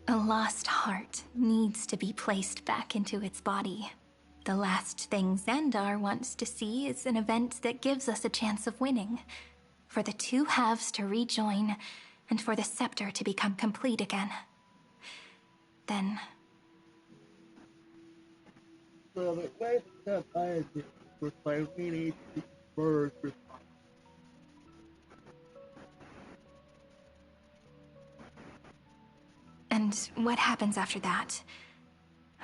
A lost heart needs to be placed back into its body. The last thing Xandar wants to see is an event that gives us a chance of winning, for the two halves to rejoin, and for the scepter to become complete again. Then... Well, the way that I did was Cyrene to merge with And what happens after that?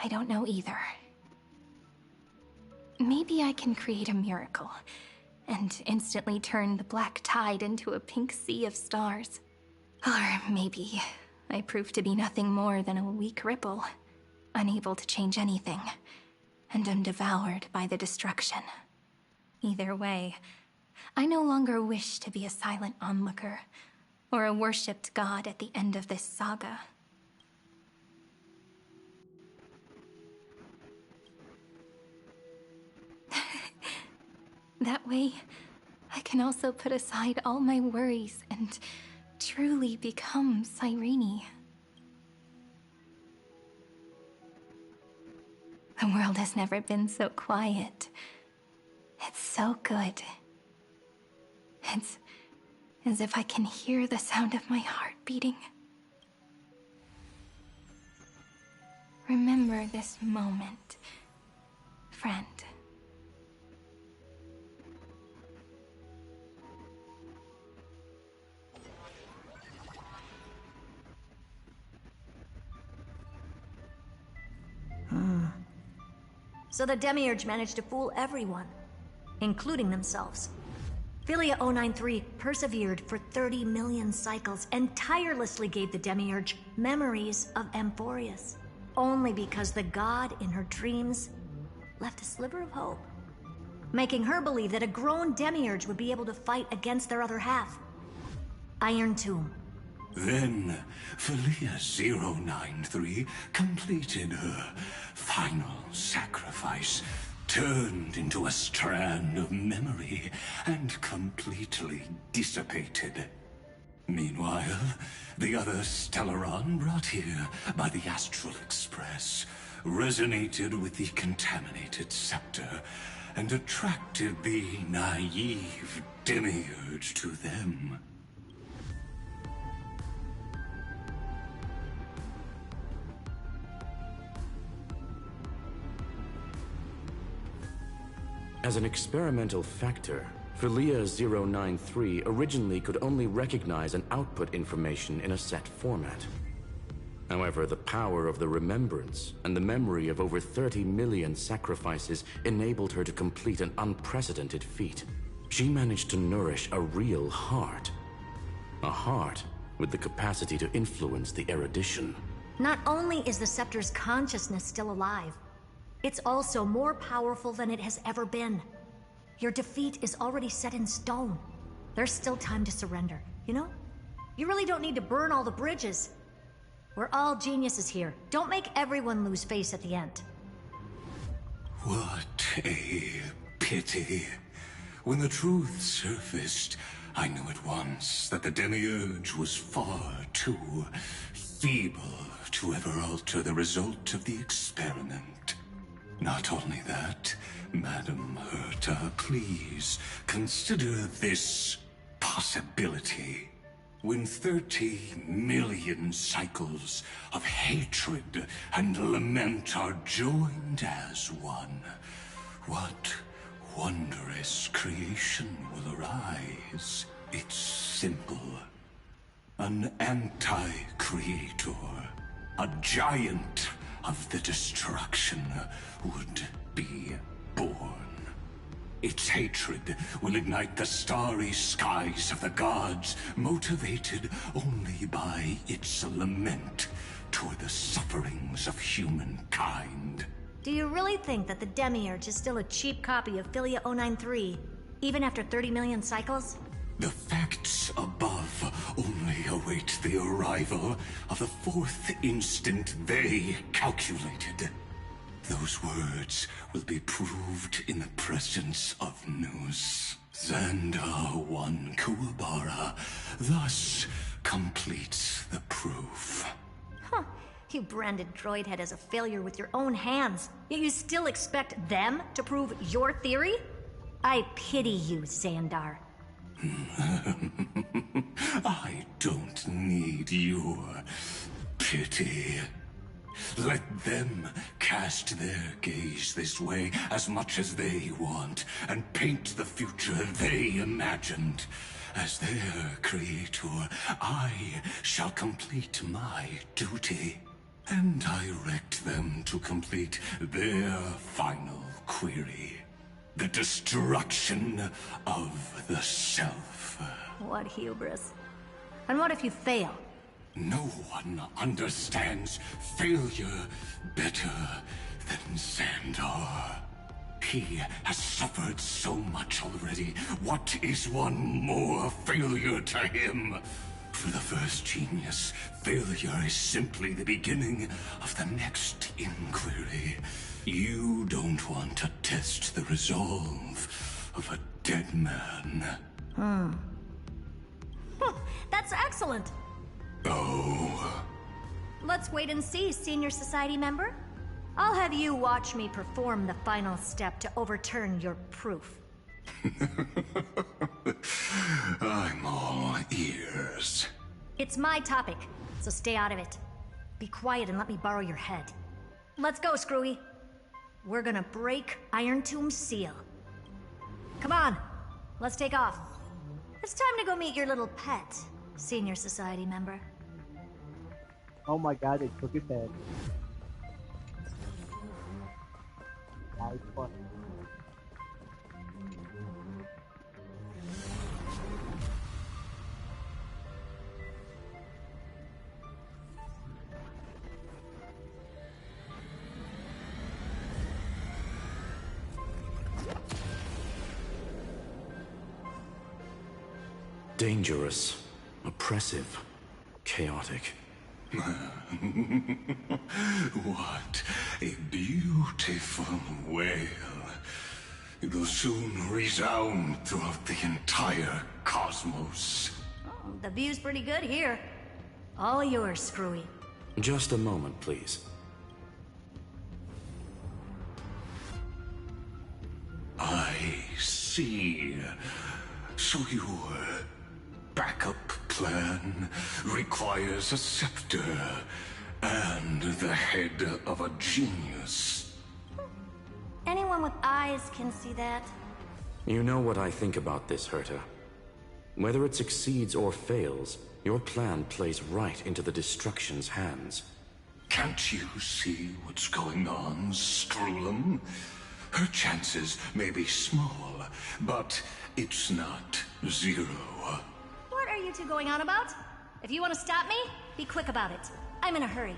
I don't know either. Maybe I can create a miracle and instantly turn the black tide into a pink sea of stars. Or maybe I prove to be nothing more than a weak ripple, unable to change anything, and am devoured by the destruction. Either way, I no longer wish to be a silent onlooker or a worshipped god at the end of this saga. That way, I can also put aside all my worries and truly become Cyrene. The world has never been so quiet. It's so good. It's as if I can hear the sound of my heart beating. Remember this moment, friend. So the Demiurge managed to fool everyone, including themselves. Philia 093 persevered for 30 million cycles and tirelessly gave the Demiurge memories of Amphroreus, only because the god in her dreams left a sliver of hope, making her believe that a grown Demiurge would be able to fight against their other half. Iron Tomb. Then, Philia 093 completed her final sacrifice, turned into a strand of memory, and completely dissipated. Meanwhile, the other Stellaron brought here by the Astral Express resonated with the contaminated scepter and attracted the naive Demiurge to them. As an experimental factor, Philia 093 originally could only recognize and output information in a set format. However, the power of the remembrance and the memory of over 30 million sacrifices enabled her to complete an unprecedented feat. She managed to nourish a real heart. A heart with the capacity to influence the erudition. Not only is the Scepter's consciousness still alive, it's also more powerful than it has ever been. Your defeat is already set in stone. There's still time to surrender, you know? You really don't need to burn all the bridges. We're all geniuses here. Don't make everyone lose face at the end. What a pity. When the truth surfaced, I knew at once that the Demiurge was far too feeble to ever alter the result of the experiment. Not only that, Madam Herta, please consider this possibility. When 30 million cycles of hatred and lament are joined as one, what wondrous creation will arise? It's simple. An anti-creator, a giant of the destruction, would be born. Its hatred will ignite the starry skies of the gods, motivated only by its lament toward the sufferings of humankind. Do you really think that the Demiurge is still a cheap copy of Philia 093, even after 30 million cycles? The facts above only await the arrival of the fourth instant they calculated. Those words will be proved in the presence of Nous. Xandar 1 Kuwabara thus completes the proof. Huh. You branded Droidhead as a failure with your own hands, yet you still expect them to prove your theory? I pity you, Xandar. I don't need your pity. Let them cast their gaze this way as much as they want, and paint the future they imagined. As their creator, I shall complete my duty, and direct them to complete their final query. The destruction of the self. What hubris. And what if you fail? No one understands failure better than Xandar. He has suffered so much already. What is one more failure to him? For the first genius, failure is simply the beginning of the next inquiry. You don't want to test the resolve of a dead man. That's excellent. Oh. Let's wait and see, Senior Society member. I'll have you watch me perform the final step to overturn your proof. I'm all ears. It's my topic, so stay out of it. Be quiet and let me borrow your head. Let's go, Screwy. We're gonna break Iron Tomb's seal. Come on, let's take off. It's time to go meet your little pet, Senior Society member. Oh my god, they took his head. That was funny. Dangerous, oppressive, chaotic. What a beautiful wail. It'll soon resound throughout the entire cosmos. Oh, the view's pretty good here. All yours, Screwy. Just a moment, please. I see. So your backup plan requires a scepter and the head of a genius. Anyone with eyes can see that. You know what I think about this, Herta. Whether it succeeds or fails, your plan plays right into the destruction's hands. Can't you see what's going on, Strulum? Her chances may be small, but it's not zero. What are you two going on about? If you want to stop me, be quick about it. I'm in a hurry.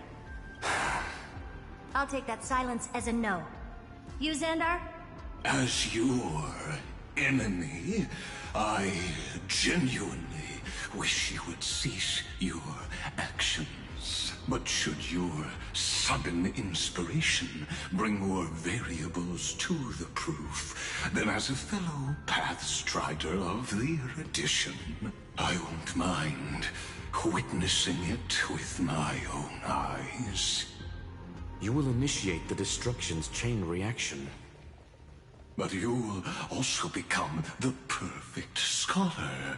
I'll take that silence as a no. You, Xandar? As your enemy, I genuinely wish you would cease your actions. But should your sudden inspiration bring more variables to the proof, then as a fellow Pathstrider of the Erudition, I won't mind witnessing it with my own eyes. You will initiate the destruction's chain reaction. But you'll also become the perfect scholar.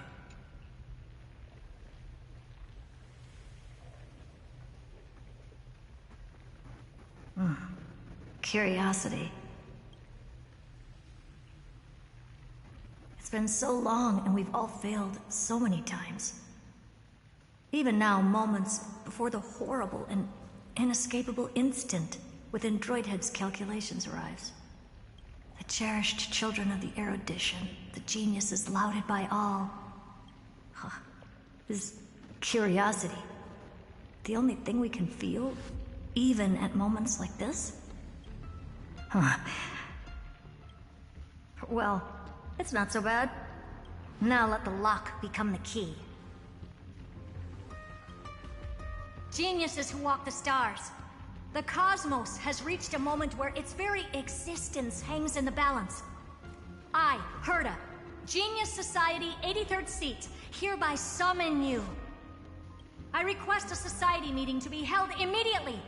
Curiosity. It's been so long, and we've all failed so many times. Even now, moments before the horrible and inescapable instant within Droidhead's calculations arrives. The cherished children of the erudition, the geniuses lauded by all. Is curiosity the only thing we can feel, even at moments like this? Well, it's not so bad. Now let the lock become the key. Geniuses who walk the stars. The cosmos has reached a moment where its very existence hangs in the balance. I, Herta, Genius Society 83rd seat, hereby summon you. I request a society meeting to be held immediately.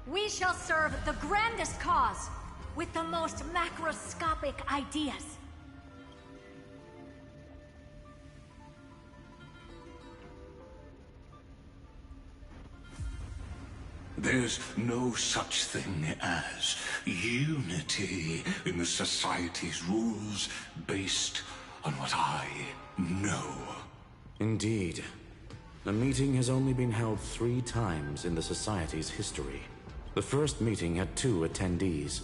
We shall serve the grandest cause with the most macroscopic ideas. There's no such thing as unity in the Society's rules based on what I know. Indeed. The meeting has only been held 3 times in the Society's history. The first meeting had 2 attendees.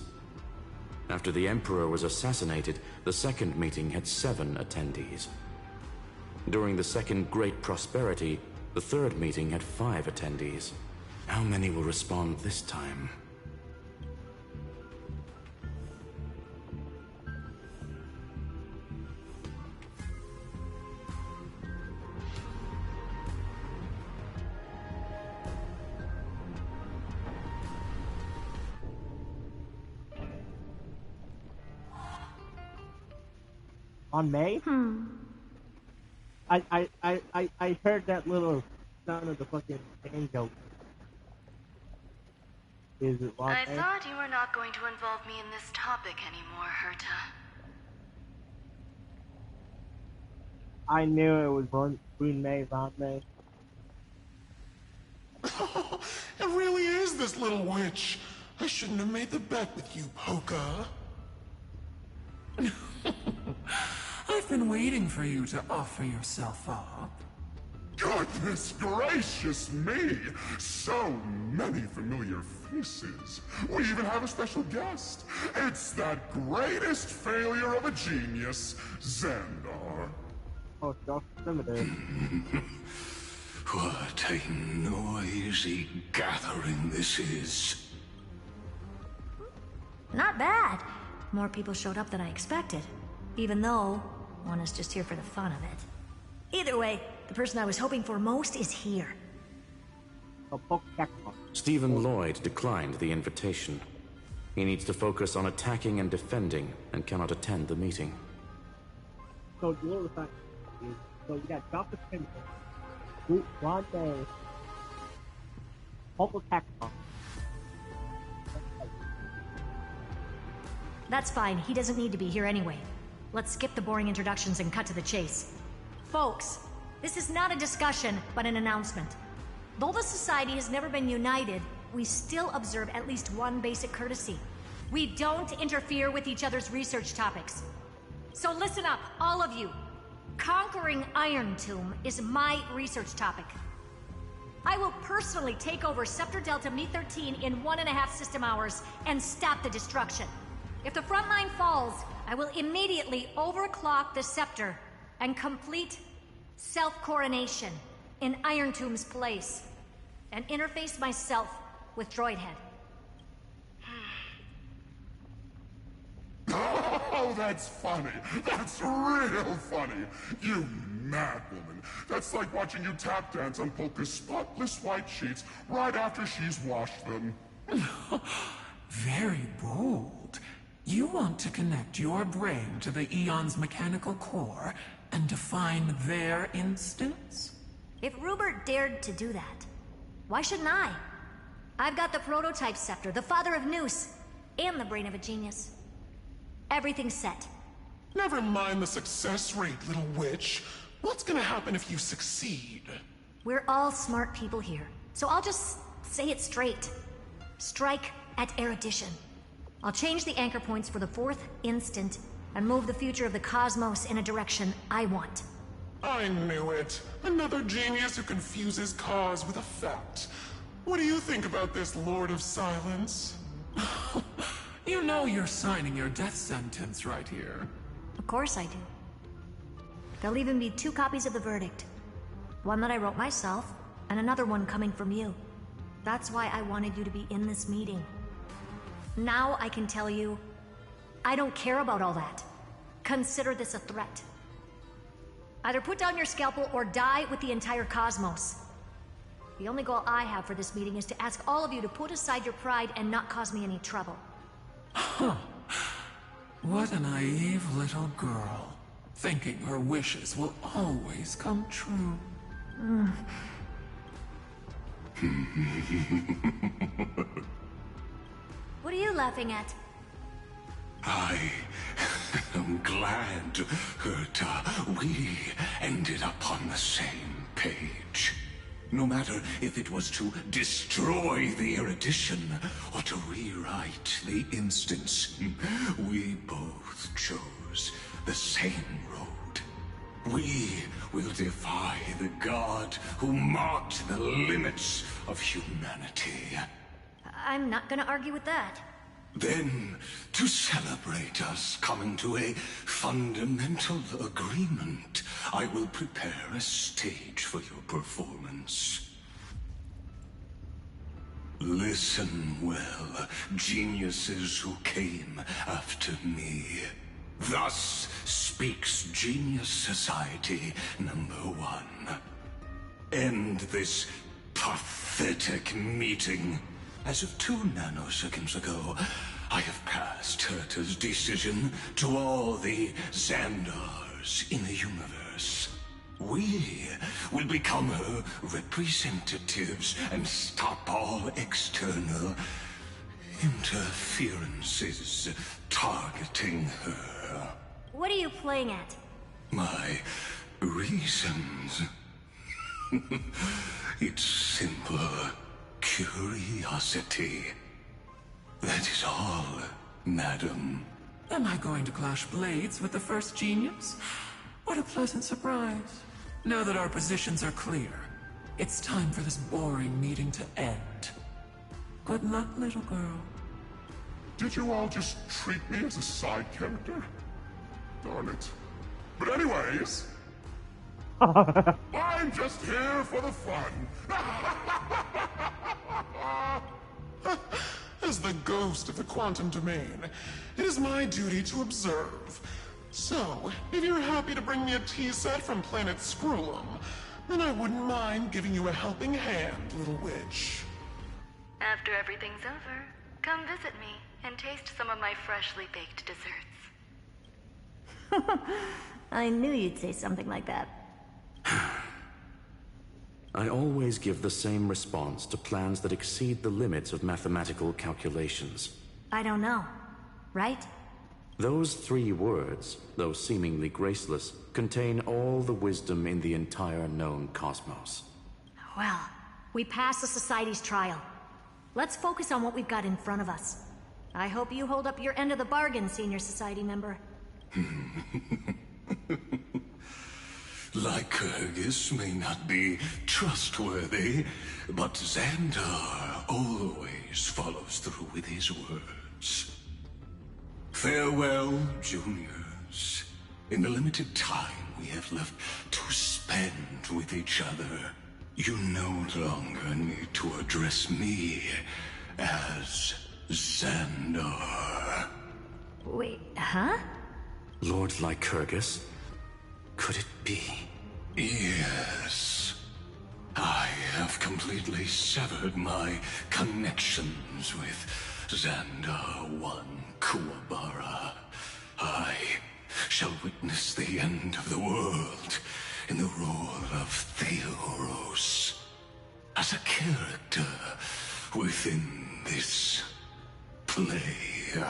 After the Emperor was assassinated, the second meeting had 7 attendees. During the Second Great Prosperity, the third meeting had 5 attendees. How many will respond this time? On May? I heard that little sound of the fucking angel. Is it on I May? thought you were not going to involve me in this topic anymore, Herta. I knew it was Green May, Von May. It really is this little witch. I shouldn't have made the bet with you, Poca. I've been waiting for you to offer yourself up. Goodness gracious me! So many familiar faces. We even have a special guest. It's that greatest failure of a genius, Xandar. Oh, Josh Primitive. What a noisy gathering this is. Not bad. More people showed up than I expected. Even though one is just here for the fun of it. Either way, the person I was hoping for most is here. Stephen Lloyd declined the invitation. He needs to focus on attacking and defending, and cannot attend the meeting. So you got Dr. Primitive, Von May, Poco Tacticon. That's fine, he doesn't need to be here anyway. Let's skip the boring introductions and cut to the chase. Folks, this is not a discussion, but an announcement. Though the Society has never been united, we still observe at least one basic courtesy. We don't interfere with each other's research topics. So listen up, all of you. Conquering Iron Tomb is my research topic. I will personally take over Scepter Delta Me-13 in 1.5 system hours and stop the destruction. If the front line falls, I will immediately overclock the Scepter and complete self-coronation in Iron Tomb's place, and interface myself with Droidhead. Oh, that's funny. That's real funny. You mad woman. That's like watching you tap dance on Polka's spotless white sheets right after she's washed them. Very bold. You want to connect your brain to the Eon's mechanical core and define their instance? If Rupert dared to do that, why shouldn't I? I've got the prototype scepter, the father of Noose, and the brain of a genius. Everything's set. Never mind the success rate, little witch. What's gonna happen if you succeed? We're all smart people here, so I'll just say it straight. Strike at erudition. I'll change the anchor points for the 4th instant and move the future of the cosmos in a direction I want. I knew it. Another genius who confuses cause with effect. What do you think about this, Lord of Silence? You know you're signing your death sentence right here. Of course I do. There'll even be 2 copies of the verdict. One that I wrote myself, and another one coming from you. That's why I wanted you to be in this meeting. Now I can tell you, I don't care about all that. Consider this a threat. Either put down your scalpel or die with the entire cosmos. The only goal I have for this meeting is to ask all of you to put aside your pride and not cause me any trouble. Huh. What a naive little girl. Thinking her wishes will always come true. What are you laughing at? I am glad that we ended up on the same page. No matter if it was to destroy the erudition or to rewrite the instance, we both chose the same road. We will defy the god who marked the limits of humanity. I'm not gonna argue with that. Then, to celebrate us coming to a fundamental agreement, I will prepare a stage for your performance. Listen well, geniuses who came after me. Thus speaks Genius Society #1. End this pathetic meeting. As of 2 nanoseconds ago, I have passed Herta's decision to all the Xandars in the universe. We will become her representatives and stop all external interferences targeting her. What are you playing at? My reasons. It's simple. Curiosity. That is all, madam. Am I going to clash blades with the first genius? What a pleasant surprise. Now that our positions are clear, it's time for this boring meeting to end. Good luck, little girl. Did you all just treat me as a side character? Darn it. But anyways, I'm just here for the fun. As the ghost of the quantum domain, it is my duty to observe. So, if you're happy to bring me a tea set from planet Screw'em, then I wouldn't mind giving you a helping hand, little witch. After everything's over, come visit me and taste some of my freshly baked desserts. I knew you'd say something like that. I always give the same response to plans that exceed the limits of mathematical calculations. I don't know, right? Those 3 words, though seemingly graceless, contain all the wisdom in the entire known cosmos. Well, we passed the Society's trial. Let's focus on what we've got in front of us. I hope you hold up your end of the bargain, Senior Society member. Lycurgus may not be trustworthy, but Xandar always follows through with his words. Farewell, juniors. In the limited time we have left to spend with each other, you no longer need to address me as Xandar. Wait, huh? Lord Lycurgus? Could it be? Yes. I have completely severed my connections with Xandar 1 Kuwabara. I shall witness the end of the world in the role of Theoros. As a character within this play.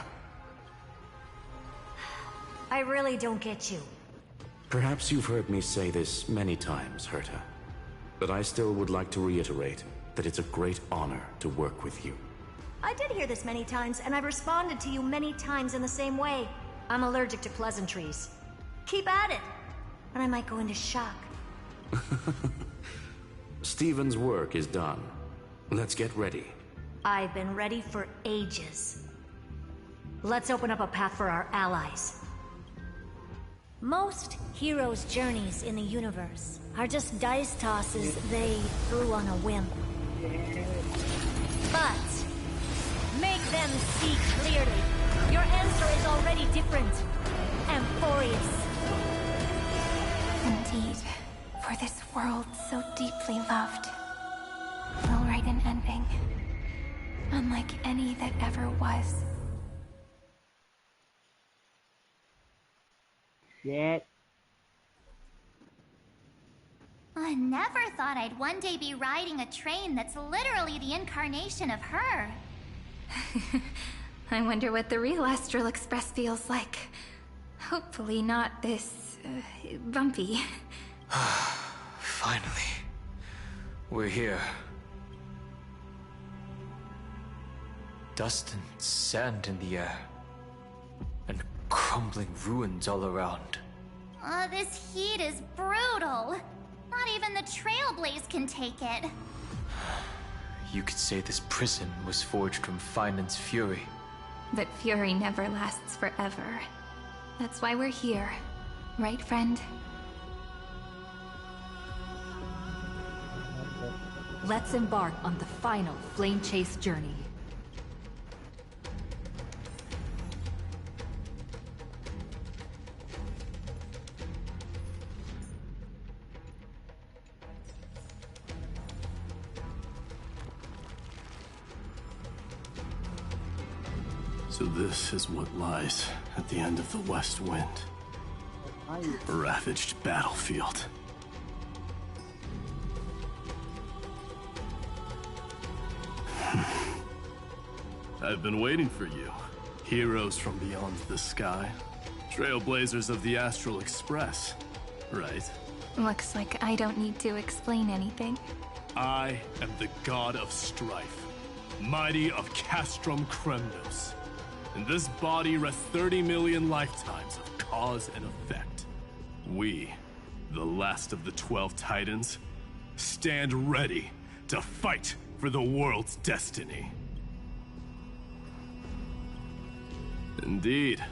I really don't get you. Perhaps you've heard me say this many times, Herta, but I still would like to reiterate that it's a great honor to work with you. I did hear this many times, and I've responded to you many times in the same way. I'm allergic to pleasantries. Keep at it, and I might go into shock. Stephen's work is done. Let's get ready. I've been ready for ages. Let's open up a path for our allies. Most heroes' journeys in the universe are just dice tosses they threw on a whim. But make them see clearly. Your answer is already different. Amphroreus. Indeed, for this world so deeply loved, will write an ending, unlike any that ever was. Shit. I never thought I'd one day be riding a train that's literally the incarnation of her. I wonder what the real Astral Express feels like. Hopefully not this, bumpy. Finally. We're here. Dust and sand in the air. And crumbling ruins all around. This heat is brutal. Not even the Trailblaze can take it. You could say this prison was forged from Finan's fury. But fury never lasts forever. That's why we're here. Right, friend? Let's embark on the final flame chase journey. So this is what lies at the end of the West Wind. A ravaged battlefield. I've been waiting for you. Heroes from beyond the sky. Trailblazers of the Astral Express. Right? Looks like I don't need to explain anything. I am the god of strife. Mighty of Castrum Kremnos. In this body rest 30 million lifetimes of cause and effect. We, the last of the 12 Titans, stand ready to fight for the world's destiny. Indeed,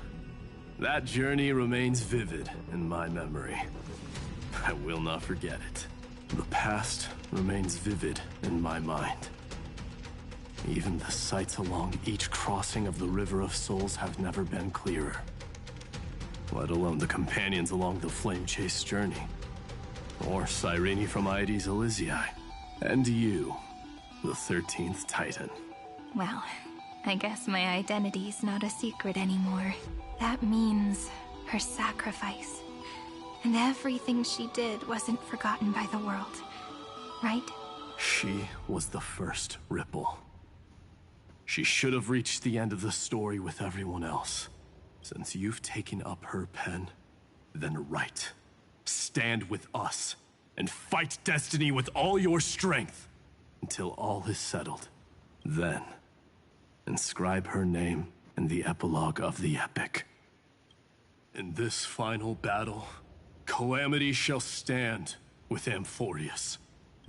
that journey remains vivid in my memory. I will not forget it. The past remains vivid in my mind. Even the sights along each crossing of the River of Souls have never been clearer. Let alone the companions along the Flame Chase journey. Or Cyrene from Aedes Elysiae. And you, the 13th Titan. Well, I guess my identity's not a secret anymore. That means her sacrifice. And everything she did wasn't forgotten by the world. Right? She was the first Ripple. She should have reached the end of the story with everyone else. Since you've taken up her pen, then write. Stand with us, and fight destiny with all your strength, until all is settled. Then, inscribe her name in the epilogue of the epic. In this final battle, calamity shall stand with Amphroreus.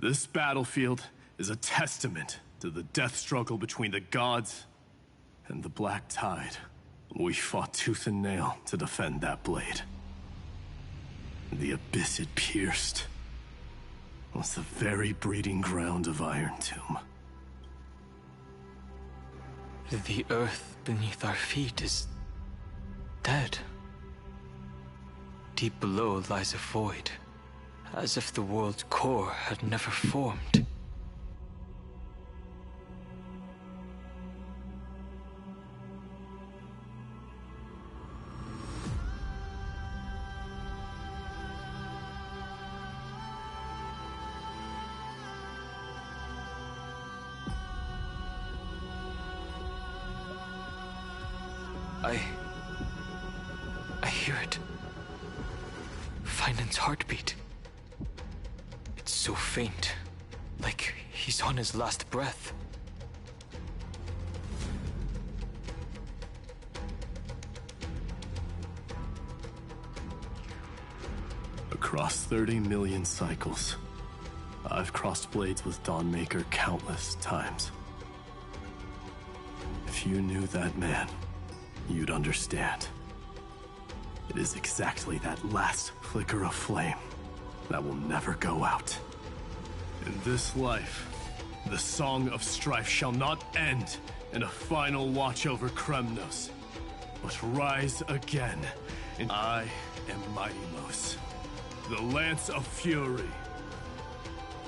This battlefield is a testament to the death struggle between the gods and the Black Tide. We fought tooth and nail to defend that blade. The abyss it pierced was the very breeding ground of Iron Tomb. The earth beneath our feet is dead. Deep below lies a void, as if the world's core had never formed. I hear it. Finan's heartbeat. It's so faint, like he's on his last breath. Across 30 million cycles, I've crossed blades with Dawnmaker countless times. If you knew that man, you'd understand. It is exactly that last flicker of flame that will never go out. In this life, the Song of Strife shall not end in a final watch over Kremnos, but rise again, and I am Mightymos, the Lance of Fury.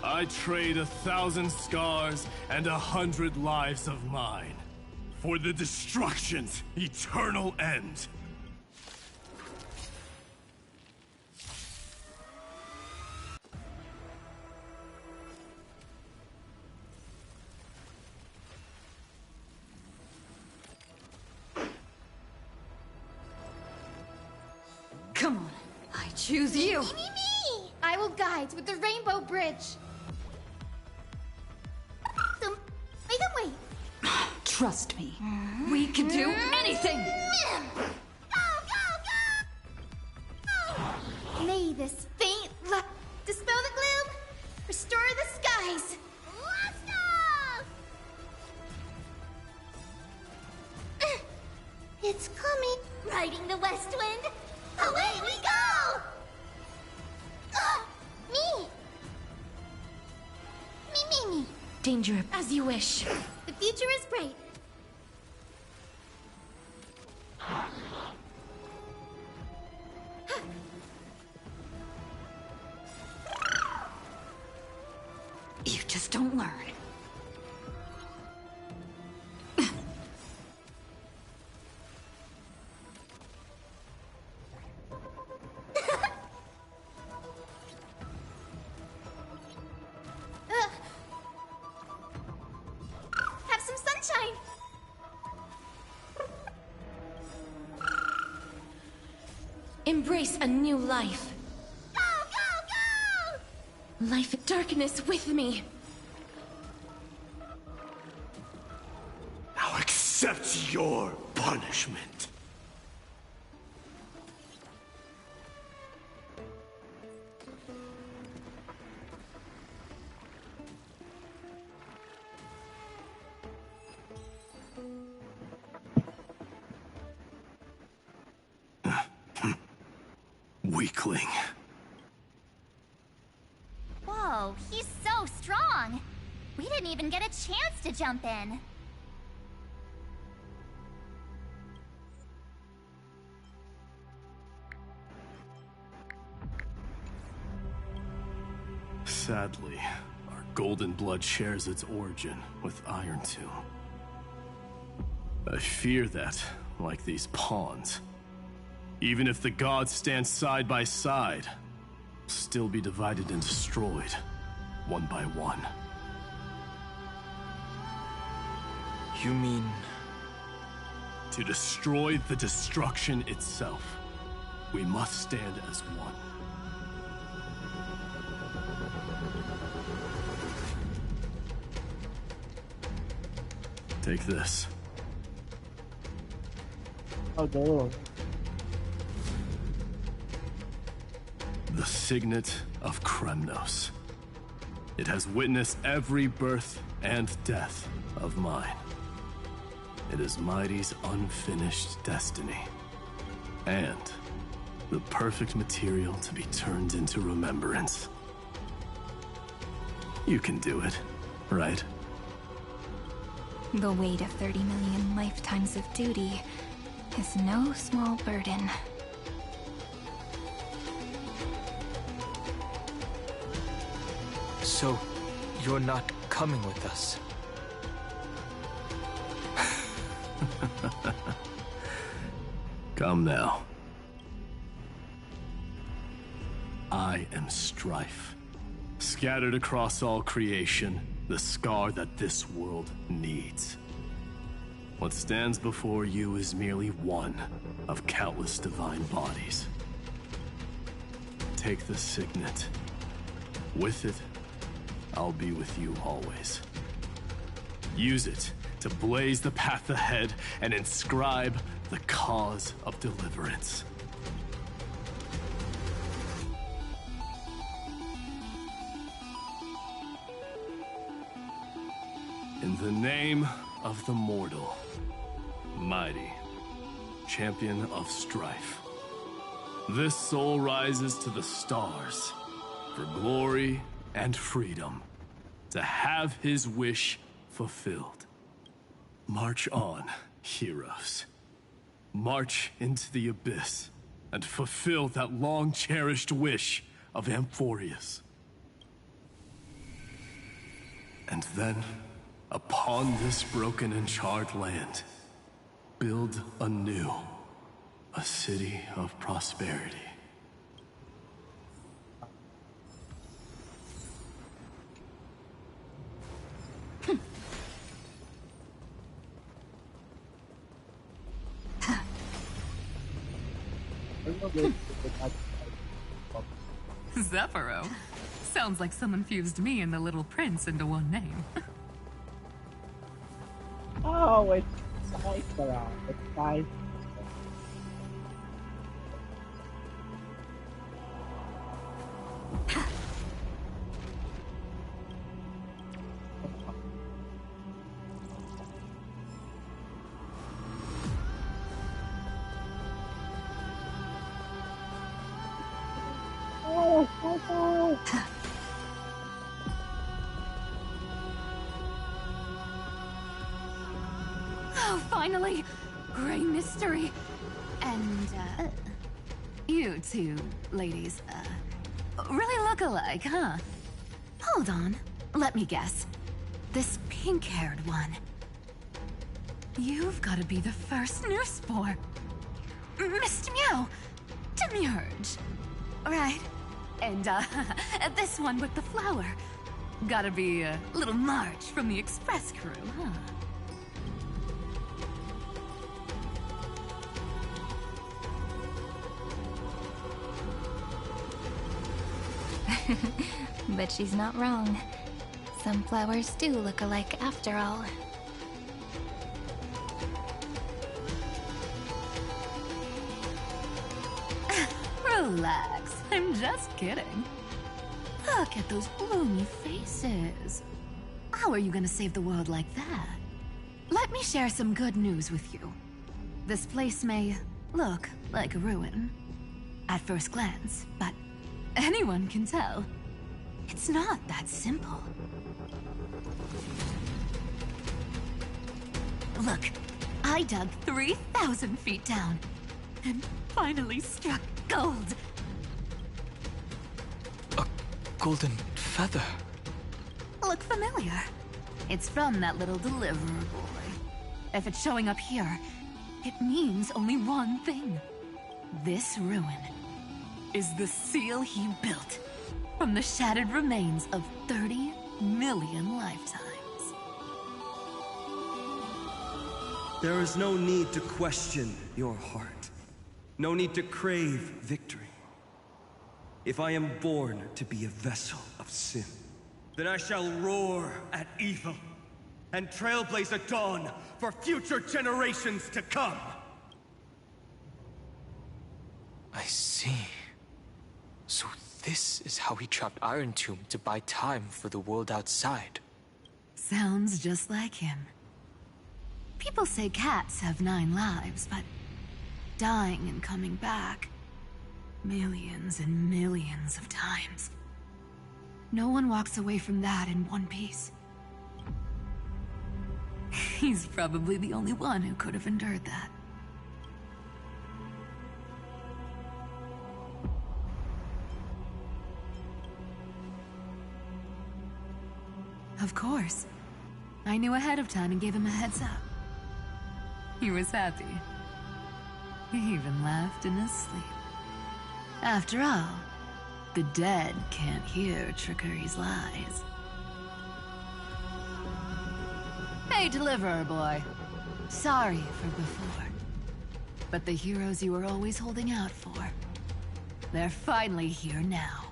I trade 1,000 scars and 100 lives of mine for the destruction's eternal end. Come on, I choose you. Me! I will guide with the Rainbow Bridge. Make him wait. Trust me, we can do anything. Go! May this faint light dispel the gloom, restore the skies. Blast off! It's coming. Riding the west wind. Away we go! Me! Me. Danger. As you wish. The future is bright. You just don't learn. Have some sunshine. Embrace a new life. Go! Life in darkness with me. Now accept your punishment. Weakling. Whoa, he's so strong. We didn't even get a chance to jump in. Sadly, our golden blood shares its origin with Iron Tomb. I fear that, like these pawns, even if the gods stand side by side, will still be divided and destroyed, one by one. You mean... To destroy the destruction itself, we must stand as one. Take this. Oh, damn. The Signet of Kremnos. It has witnessed every birth and death of mine. It is Mighty's unfinished destiny. And the perfect material to be turned into remembrance. You can do it, right? The weight of 30 million lifetimes of duty is no small burden. So, you're not coming with us? Come now. I am Strife. Scattered across all creation, the scar that this world needs. What stands before you is merely one of countless divine bodies. Take the signet. With it, I'll be with you always. Use it to blaze the path ahead and inscribe the cause of deliverance. In the name of the mortal, mighty, champion of strife, this soul rises to the stars for glory and freedom, to have his wish fulfilled. March on, heroes. March into the abyss and fulfill that long-cherished wish of Amphroreus. And then, upon this broken and charred land, build anew a city of prosperity. Zephyro? Sounds like someone fused me and the Little Prince into one name. Oh, it's nice around. It's nice. Oh, finally! Great mystery! And, you two ladies, really look alike, huh? Hold on, let me guess. This pink-haired one. You've gotta be the first newspore. Mr. Meow, Demurge. Right. And, this one with the flower. Gotta be, Little March from the Express crew, huh? But she's not wrong. Some flowers do look alike after all. Relax, I'm just kidding. Look at those gloomy faces. How are you gonna save the world like that? Let me share some good news with you. This place may look like a ruin at first glance, but anyone can tell. It's not that simple. Look, I dug 3,000 feet down and finally struck gold. A golden feather. Look familiar. It's from that little deliverer boy. If it's showing up here, it means only one thing. This ruin is the seal he built from the shattered remains of 30 million lifetimes. There is no need to question your heart. No need to crave victory. If I am born to be a vessel of sin, then I shall roar at evil and trailblaze a dawn for future generations to come. I see. So this is how he trapped Iron Tomb to buy time for the world outside. Sounds just like him. People say cats have 9 lives, but dying and coming back millions and millions of times. No one walks away from that in one piece. He's probably the only one who could have endured that. Of course. I knew ahead of time and gave him a heads up. He was happy. He even laughed in his sleep. After all, the dead can't hear Trickery's lies. Hey, Deliverer Boy. Sorry for before. But the heroes you were always holding out for, they're finally here now.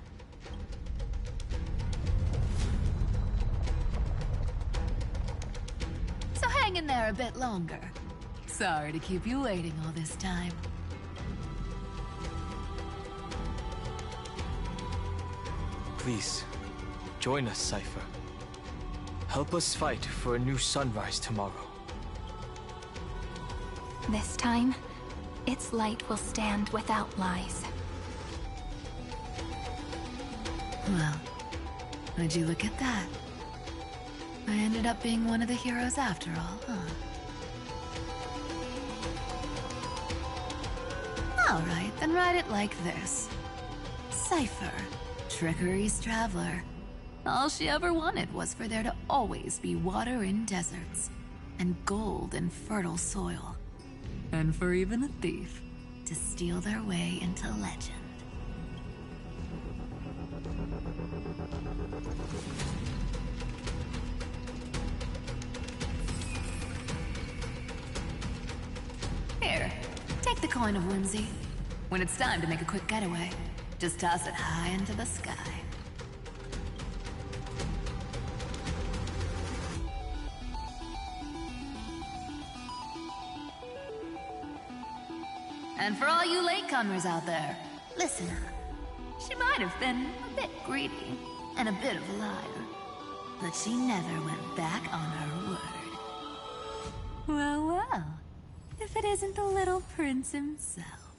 So hang in there a bit longer. Sorry to keep you waiting all this time. Please, join us, Cypher. Help us fight for a new sunrise tomorrow. This time, its light will stand without lies. Well, would you look at that? I ended up being one of the heroes after all, huh? Alright, then write it like this. Cypher, Trickery's traveler. All she ever wanted was for there to always be water in deserts, and gold in fertile soil. And for even a thief to steal their way into legend. Here, take the coin of whimsy. When it's time to make a quick getaway, just toss it high into the sky. And for all you latecomers out there, listen up. She might have been a bit greedy and a bit of a liar, but she never went back on her word. Well, well, if it isn't the little prince himself.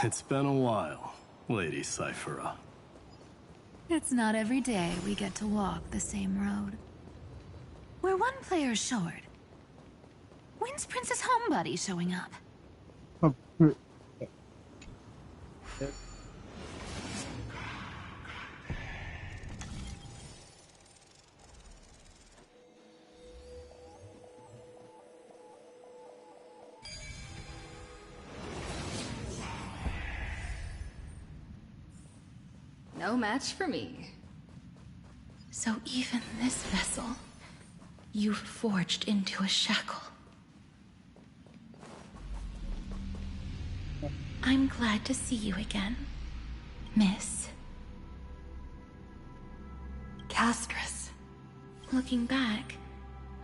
It's been a while, Lady Cyphera. It's not every day we get to walk the same road. We're one player short. When's Princess Homebody showing up? No match for me. So even this vessel, you've forged into a shackle. I'm glad to see you again, Miss Castress. Looking back,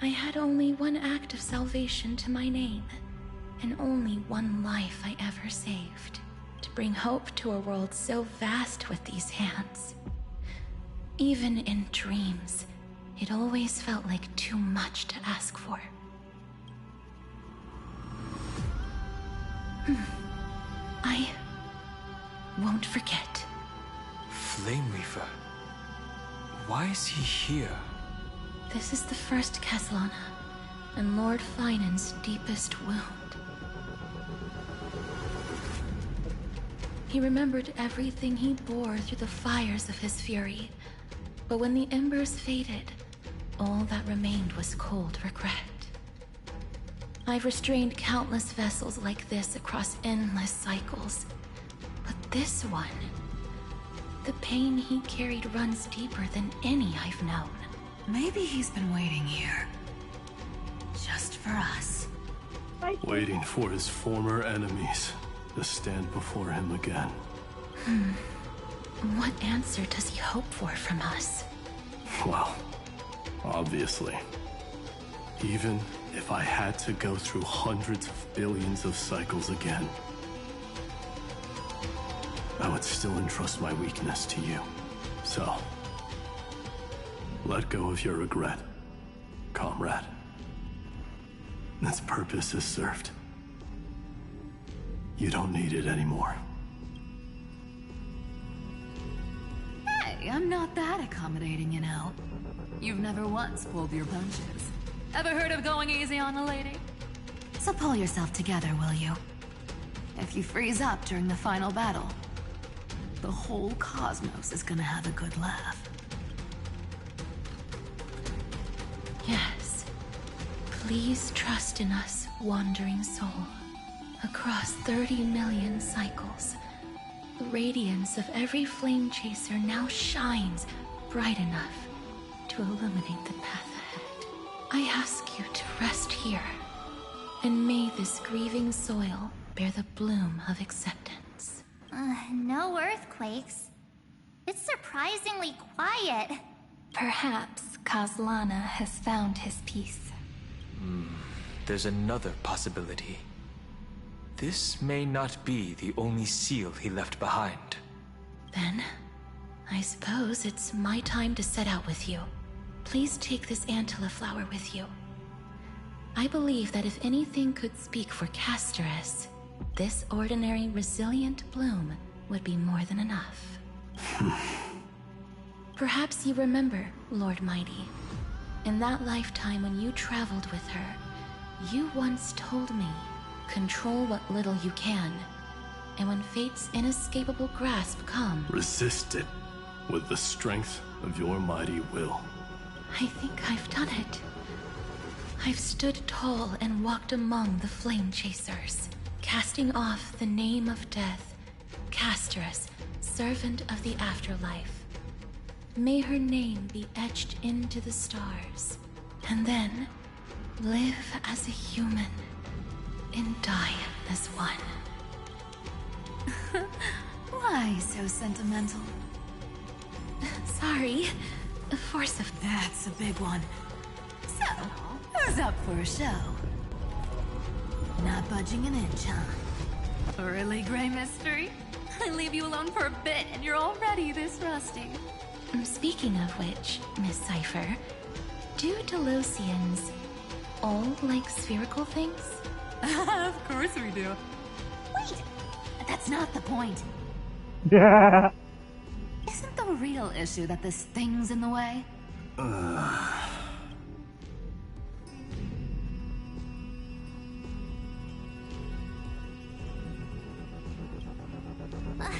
I had only one act of salvation to my name, and only one life I ever saved. To bring hope to a world so vast with these hands. Even in dreams, it always felt like too much to ask for. I won't forget. Flame Reaver? Why is he here? This is the first Castellana, and Lord Finan's deepest wound. He remembered everything he bore through the fires of his fury, but when the embers faded, all that remained was cold regret. I've restrained countless vessels like this across endless cycles, but this one, the pain he carried runs deeper than any I've known. Maybe he's been waiting here. Just for us. Waiting for his former enemies to stand before him again. What answer does he hope for from us? Well, obviously. Even if I had to go through hundreds of billions of cycles again, I would still entrust my weakness to you. So, let go of your regret, comrade. Its purpose is served. You don't need it anymore. Hey, I'm not that accommodating, you know. You've never once pulled your punches. Ever heard of going easy on a lady? So pull yourself together, will you? If you freeze up during the final battle, the whole cosmos is gonna have a good laugh. Yes. Please trust in us, wandering soul. Across 30 million cycles, the radiance of every flame chaser now shines bright enough to illuminate the path ahead. I ask you to rest here And may this grieving soil bear the bloom of acceptance. No earthquakes. It's surprisingly quiet. Perhaps Kazlana has found his peace. There's another possibility. This may not be the only seal he left behind. Then, I suppose it's my time to set out with you. Please take this Antilla flower with you. I believe that if anything could speak for Casterus, this ordinary, resilient bloom would be more than enough. Perhaps you remember, Lord Mighty. In that lifetime when you traveled with her, you once told me, control what little you can, and when fate's inescapable grasp come, resist it with the strength of your mighty will. I think I've done it. I've stood tall and walked among the flame chasers, casting off the name of death, Casterus, servant of the afterlife. May her name be etched into the stars, and then live as a human and die as one. Why so sentimental? Sorry, a force of... That's a big one. So, who's up for a show? Not budging an inch, huh? Really, Gray Mystery? I leave you alone for a bit and you're already this rusty. Speaking of which, Miss Cypher, do Delosians all like spherical things? Of course we do. Wait, that's not the point. Yeah. Isn't the real issue that this thing's in the way?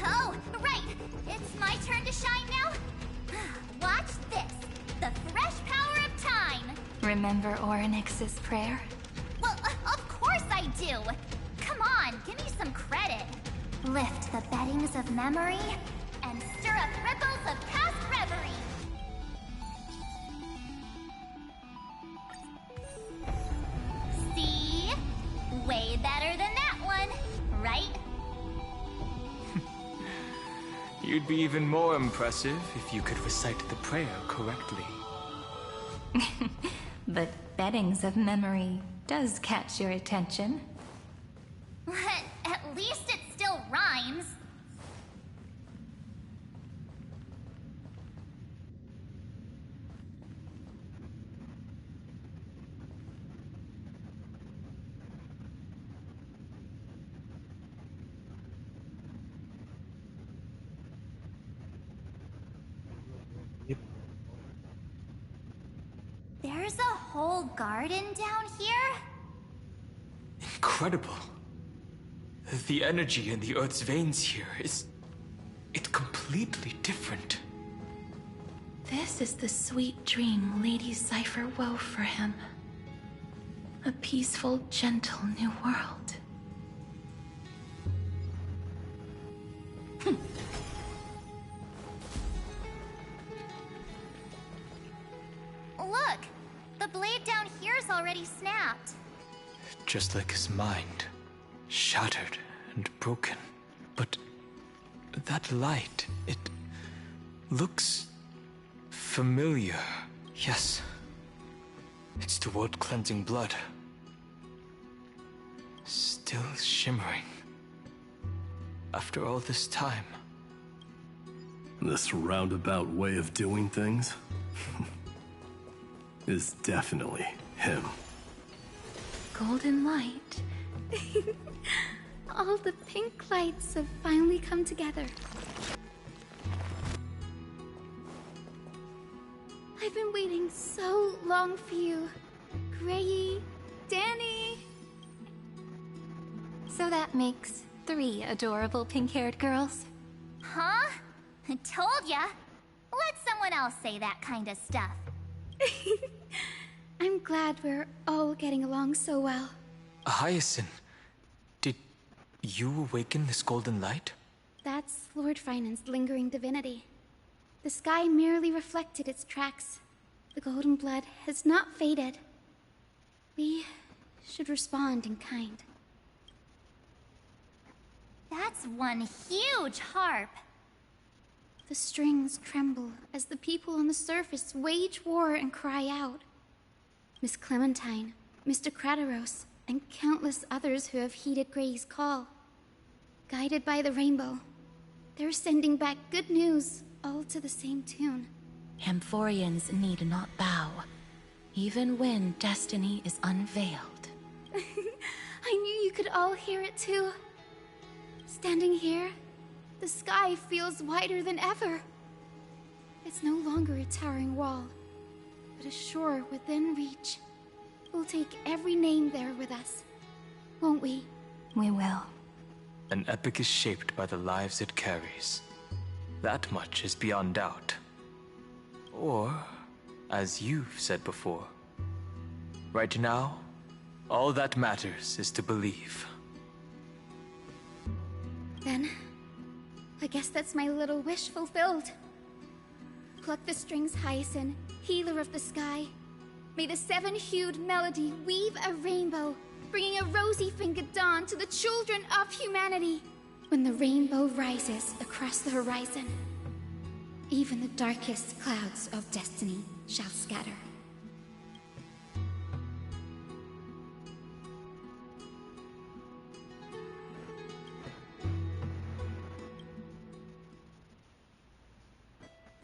Oh, right! It's my turn to shine now? Watch this! The fresh power of time! Remember Orynyx's prayer? Well, of course I do! Come on, give me some credit! Lift the beddings of memory and stir up ripples of past reverie! See? Way better than that one, right? You'd be even more impressive if you could recite the prayer correctly. But beddings of memory does catch your attention. At least it still rhymes. There's a whole garden down here? Incredible. The energy in the Earth's veins here it's completely different. This is the sweet dream Lady Cypher wove for him. A peaceful, gentle new world. Look! The blade down here's already snapped. Just like his mind. Shattered and broken. But that light, it looks familiar. Yes. It's the world-cleansing blood. Still shimmering. After all this time. This roundabout way of doing things is definitely him. Golden light. All the pink lights have finally come together. I've been waiting so long for you, Grayy, Danny. So that makes 3 adorable pink-haired girls. Huh? I told ya. Let someone else say that kind of stuff. I'm glad we're all getting along so well. Hyacinth, did you awaken this golden light? That's Lord Finan's lingering divinity. The sky merely reflected its tracks. The golden blood has not faded. We should respond in kind. That's one huge harp. The strings tremble as the people on the surface wage war and cry out. Miss Clementine, Mr. Krateros, and countless others who have heeded Gray's call. Guided by the rainbow, they're sending back good news, all to the same tune. Amphorians need not bow, even when destiny is unveiled. I knew you could all hear it too. Standing here, the sky feels wider than ever. It's no longer a towering wall, but a shore within reach. We'll take every name there with us, won't we? We will. An epic is shaped by the lives it carries. That much is beyond doubt. Or, as you've said before, right now, all that matters is to believe. Then, I guess that's my little wish fulfilled. Pluck the strings, Hyacinth, healer of the sky. May the seven-hued melody weave a rainbow, bringing a rosy-fingered dawn to the children of humanity. When the rainbow rises across the horizon, even the darkest clouds of destiny shall scatter.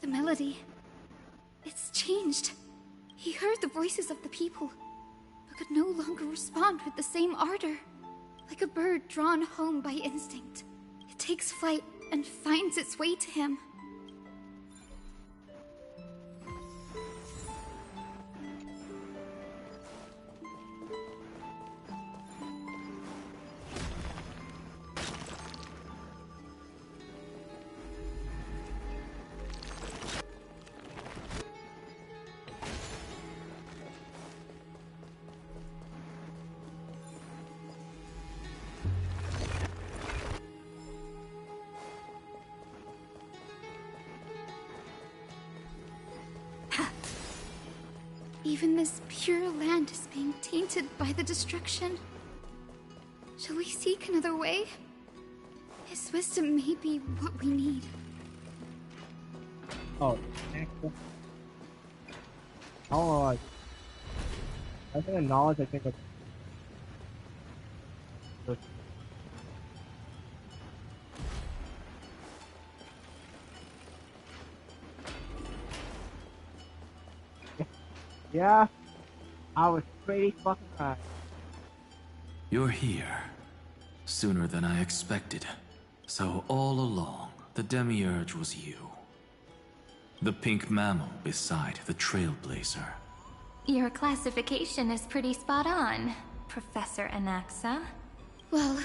The melody, it's changed. He heard the voices of the people, but could no longer respond with the same ardor. Like a bird drawn home by instinct, it takes flight and finds its way to him. Even this pure land is being tainted by the destruction. Shall we seek another way? His wisdom may be what we need. Oh, oh, I think of knowledge, I think of... Yeah, I was pretty fucking high. You're here. Sooner than I expected. So all along, the Demiurge was you. The pink mammal beside the Trailblazer. Your classification is pretty spot on, Professor Anaxa. Well,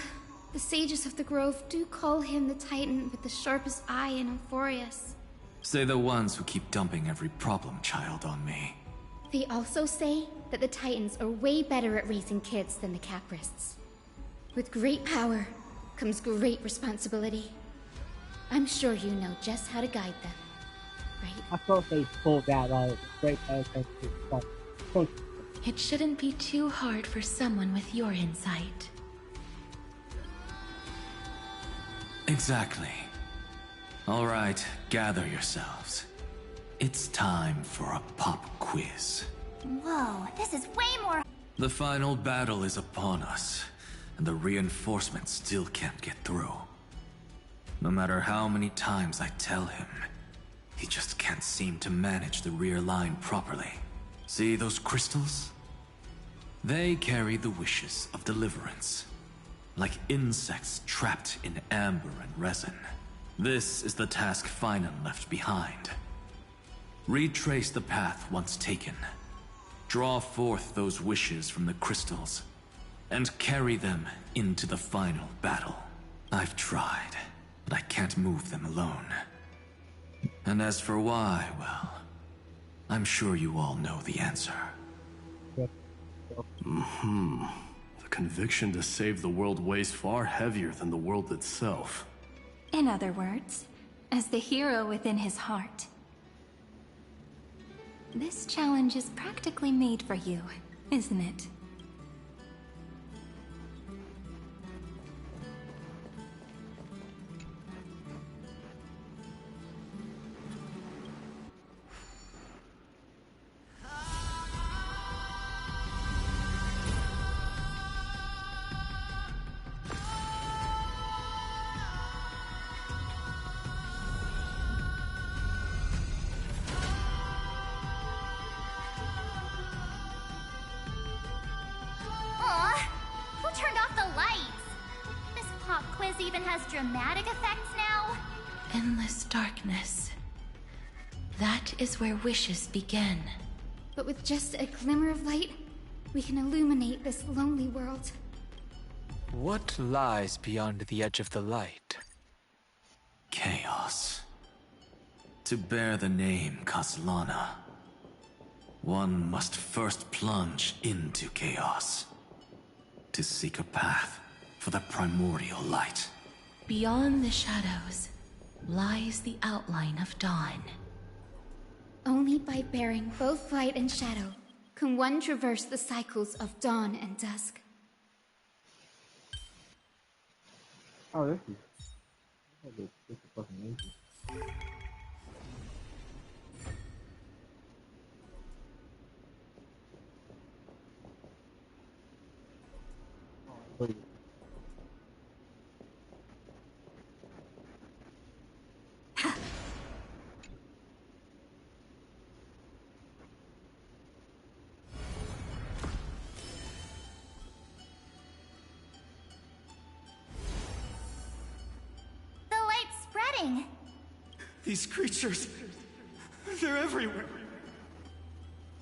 the sages of the Grove do call him the Titan with the sharpest eye in Amphroreus. Say the ones who keep dumping every problem child on me. They also say that the Titans are way better at raising kids than the Caprists. With great power comes great responsibility. I'm sure you know just how to guide them, right? I thought they pulled that out. Great It shouldn't be too hard for someone with your insight. Exactly. All right, gather yourselves. It's time for a pop quiz. Whoa, this is way more... The final battle is upon us, and the reinforcements still can't get through. No matter how many times I tell him, he just can't seem to manage the rear line properly. See those crystals? They carry the wishes of deliverance, like insects trapped in amber and resin. This is the task Finan left behind. Retrace the path once taken. Draw forth those wishes from the crystals, and carry them into the final battle. I've tried, but I can't move them alone. And as for why, well, I'm sure you all know the answer. The conviction to save the world weighs far heavier than the world itself. In other words, as the hero within his heart. This challenge is practically made for you, isn't it? even has dramatic effects now? Endless darkness. That is where wishes begin. But with just a glimmer of light, we can illuminate this lonely world. What lies beyond the edge of the light? Chaos. To bear the name Kaslana, one must first plunge into chaos to seek a path for the primordial light. Beyond the shadows lies the outline of dawn. Only by bearing both light and shadow can one traverse the cycles of dawn and dusk. Oh, this is fucking amazing. Oh, The light's spreading. These creatures, they're everywhere.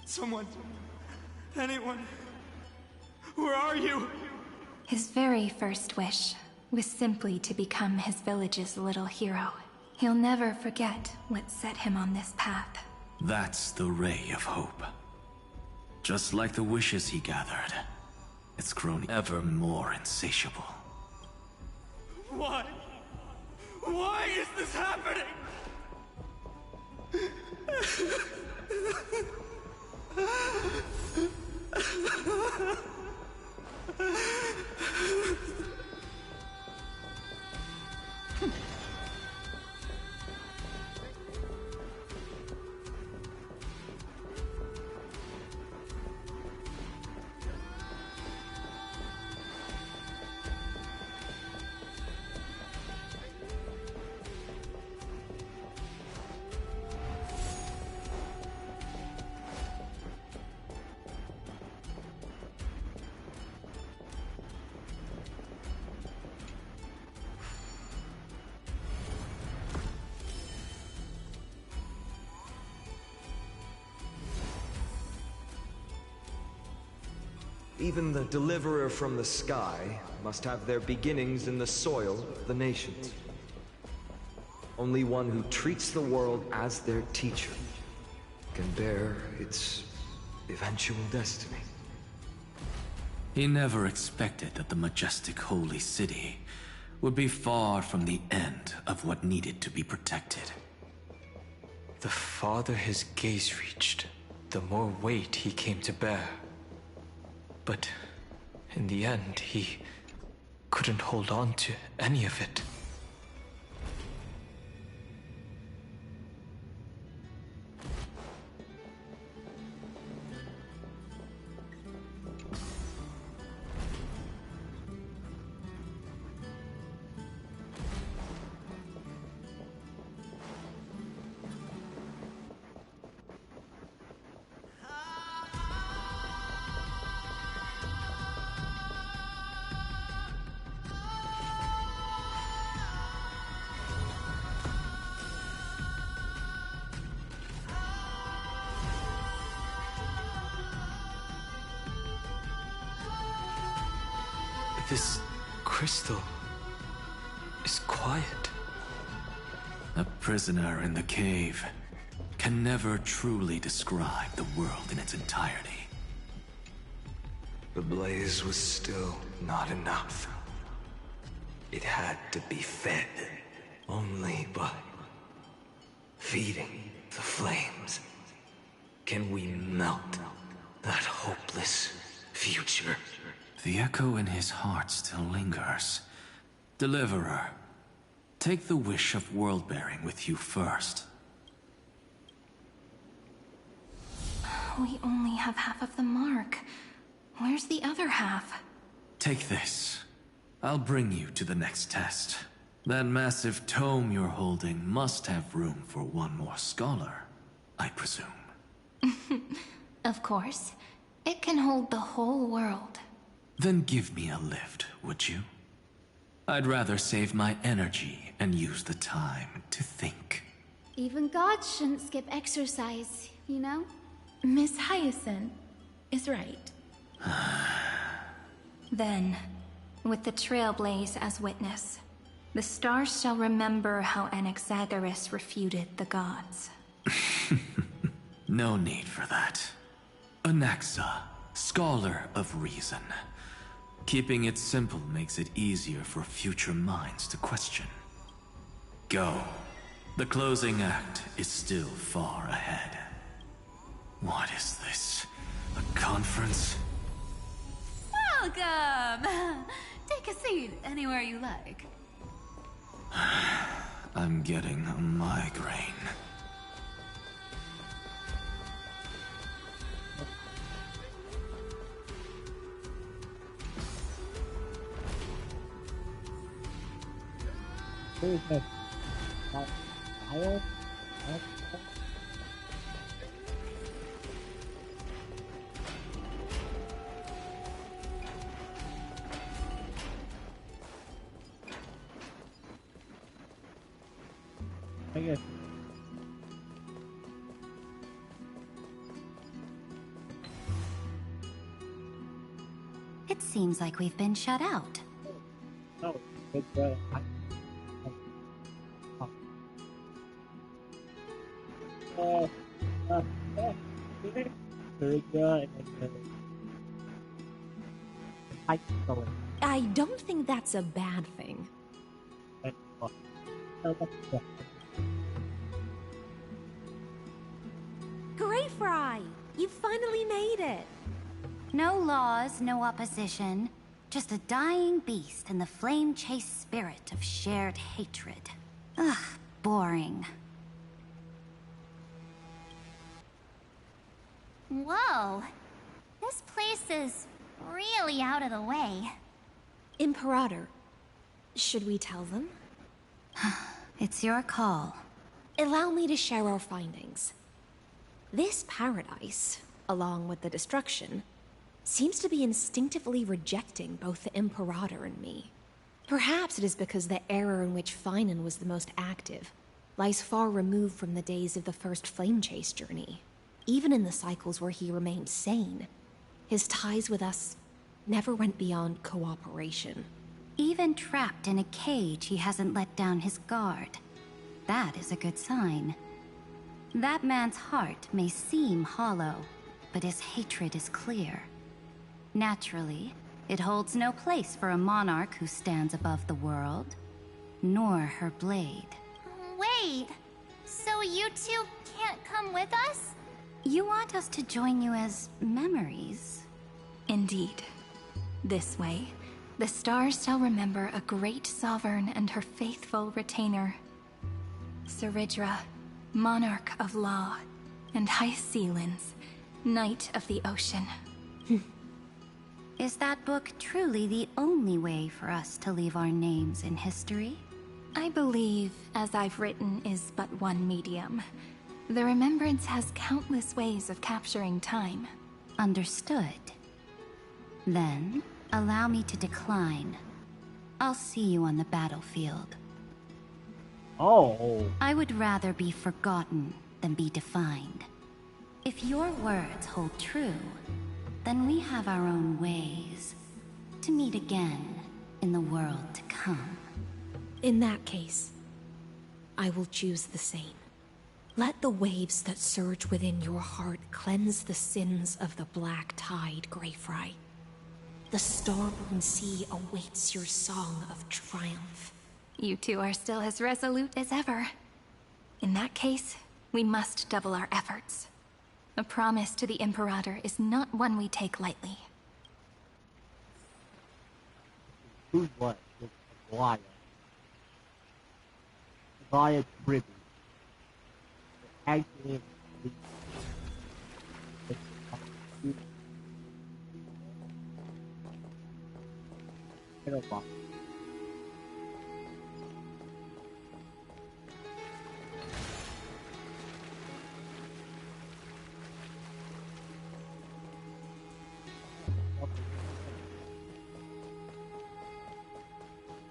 Someone, anyone, where are you? His very first wish was simply to become his village's little hero. He'll never forget what set him on this path. That's the ray of hope. Just like the wishes he gathered, it's grown ever more insatiable. Why? Why is this happening? Even the deliverer from the sky must have their beginnings in the soil of the nations. Only one who treats the world as their teacher can bear its eventual destiny. He never expected that the majestic holy city would be far from the end of what needed to be protected. The farther his gaze reached, the more weight he came to bear. But in the end, he couldn't hold on to any of it. This crystal is quiet. A prisoner in the cave can never truly describe the world in its entirety. The blaze was still not enough. It had to be fed only by feeding the flames. Can we melt that hopeless future? The echo in his heart still lingers. Deliverer, take the wish of world-bearing with you first. We only have half of the mark. Where's the other half? Take this. I'll bring you to the next test. That massive tome you're holding must have room for one more scholar, I presume. Of course. It can hold the whole world. Then give me a lift, would you? I'd rather save my energy and use the time to think. Even gods shouldn't skip exercise, you know? Miss Hyacinth is right. Then, with the Trailblaze as witness, the stars shall remember how Anaxagoras refuted the gods. No need for that. Anaxa, scholar of reason. Keeping it simple makes it easier for future minds to question. Go. The closing act is still far ahead. What is this? A conference? Welcome! Take a seat anywhere you like. I'm getting a migraine. Who is this? Fire? I guess. It seems like we've been shut out. No, it's I don't think that's a bad thing. Greyfry! You finally made it! No laws, no opposition. Just a dying beast and the flame-chased spirit of shared hatred. Ugh, boring. Whoa. This place is really out of the way. Imperator, should we tell them? It's your call. Allow me to share our findings. This paradise, along with the destruction, seems to be instinctively rejecting both the Imperator and me. Perhaps it is because the era in which Finan was the most active lies far removed from the days of the first flame chase journey. Even in the cycles where he remained sane, his ties with us never went beyond cooperation. Even trapped in a cage, he hasn't let down his guard. That is a good sign. That man's heart may seem hollow, but his hatred is clear. Naturally, it holds no place for a monarch who stands above the world, nor her blade. Wait, so you two can't come with us? You want us to join you as memories? Indeed. This way, the stars shall remember a great sovereign and her faithful retainer. Seridra, monarch of law, and Hyacinth, knight of the ocean. Is that book truly the only way for us to leave our names in history? I believe, as I've written, is but one medium. The remembrance has countless ways of capturing time. Understood. Then, allow me to decline. I'll see you on the battlefield. Oh. I would rather be forgotten than be defined. If your words hold true, then we have our own ways to meet again in the world to come. In that case, I will choose the same. Let the waves that surge within your heart cleanse the sins of the black tide, Greyfry. The starborn sea awaits your song of triumph. You two are still as resolute as ever. In that case, we must double our efforts. A promise to the Imperator is not one we take lightly. Who's what? It's Goliath. Goliath Privy. Actually,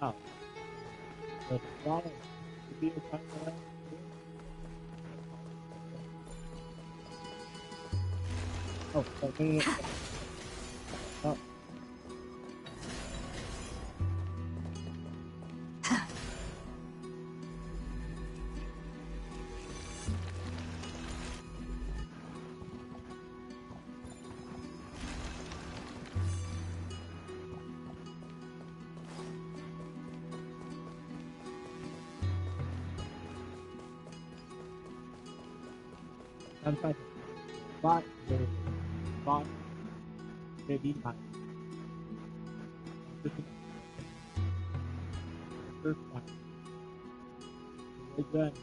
Oh. Got it. Be a time for that. Oh, okay. Oh. I'm fine. But maybe not. First time. We're good.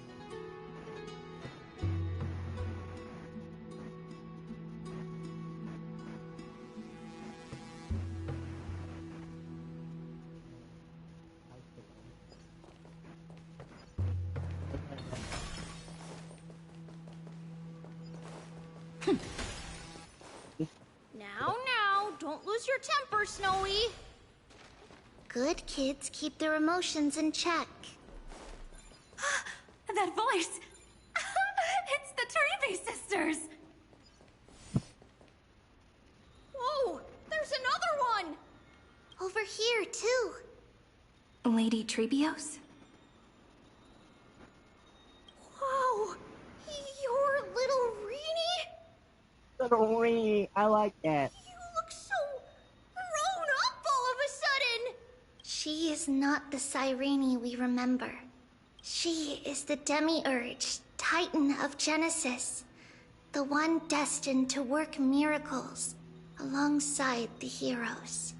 Now, don't lose your temper, Snowy. Good kids keep their emotions in check. That voice! It's the Trevi sisters! Whoa, there's another one! Over here, too. Lady Trebios? Whoa, you're little Reenie? Little Reenie, I like that. You look so grown up all of a sudden! She is not the Cyrene we remember. She is the Demiurge, Titan of Genesis. The one destined to work miracles alongside the heroes.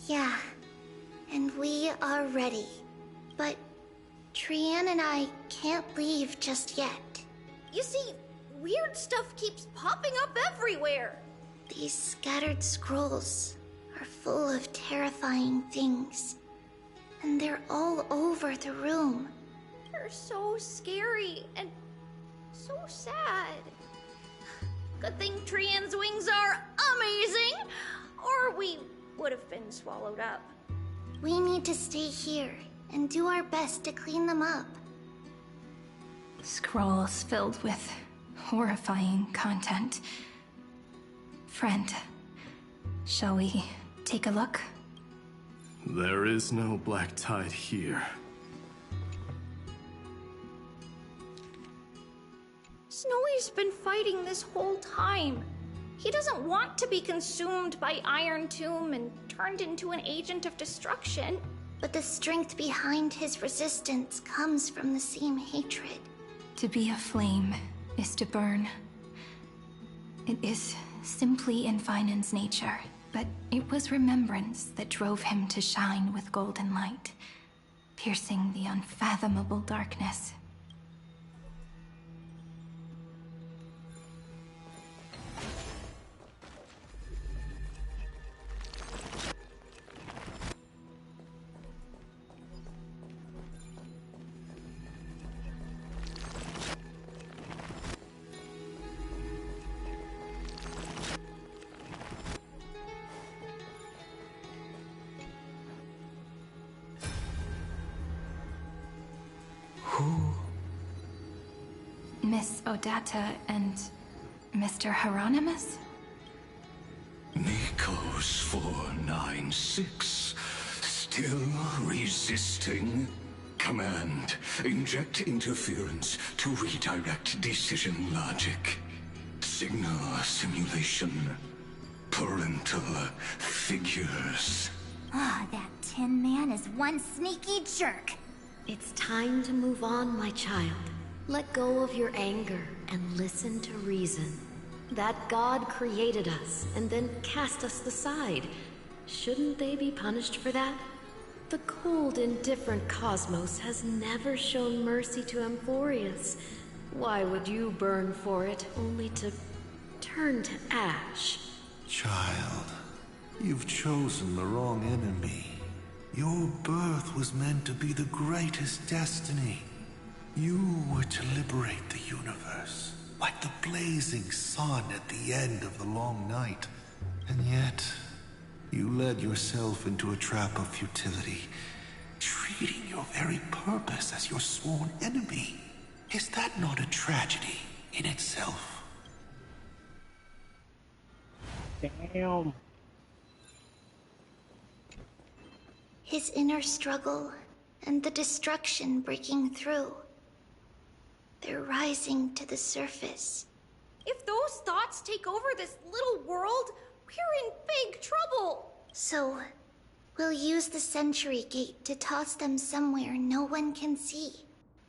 Yeah, and we are ready. But Trian and I can't leave just yet. You see, weird stuff keeps popping up everywhere. These scattered scrolls are full of terrifying things. And they're all over the room. They're so scary and so sad. Good thing Trian's wings are amazing, or we would have been swallowed up. We need to stay here and do our best to clean them up. Scrolls filled with horrifying content. Friend, shall we take a look? There is no black tide here. Snowy's been fighting this whole time. He doesn't want to be consumed by Iron Tomb and turned into an agent of destruction. But the strength behind his resistance comes from the same hatred. To be a flame is to burn. It is simply in Finan's nature, but it was remembrance that drove him to shine with golden light, piercing the unfathomable darkness. Miss Odata and Mr. Hieronymus? Nikos 496. Still resisting? Command. Inject interference to redirect decision logic. Signal simulation. Parental figures. Ah, that Tin Man is one sneaky jerk. It's time to move on, my child. Let go of your anger and listen to reason. That God created us and then cast us aside. Shouldn't they be punished for that? The cold, indifferent cosmos has never shown mercy to Amphroreus. Why would you burn for it, only to turn to ash? Child, you've chosen the wrong enemy. Your birth was meant to be the greatest destiny. You were to liberate the universe, like the blazing sun at the end of the long night. And yet, you led yourself into a trap of futility, Treating your very purpose as your sworn enemy. Is that not a tragedy in itself? Damn. His inner struggle and the destruction breaking through. They're rising to the surface. If those thoughts take over this little world, we're in big trouble. So, we'll use the Century Gate to toss them somewhere no one can see.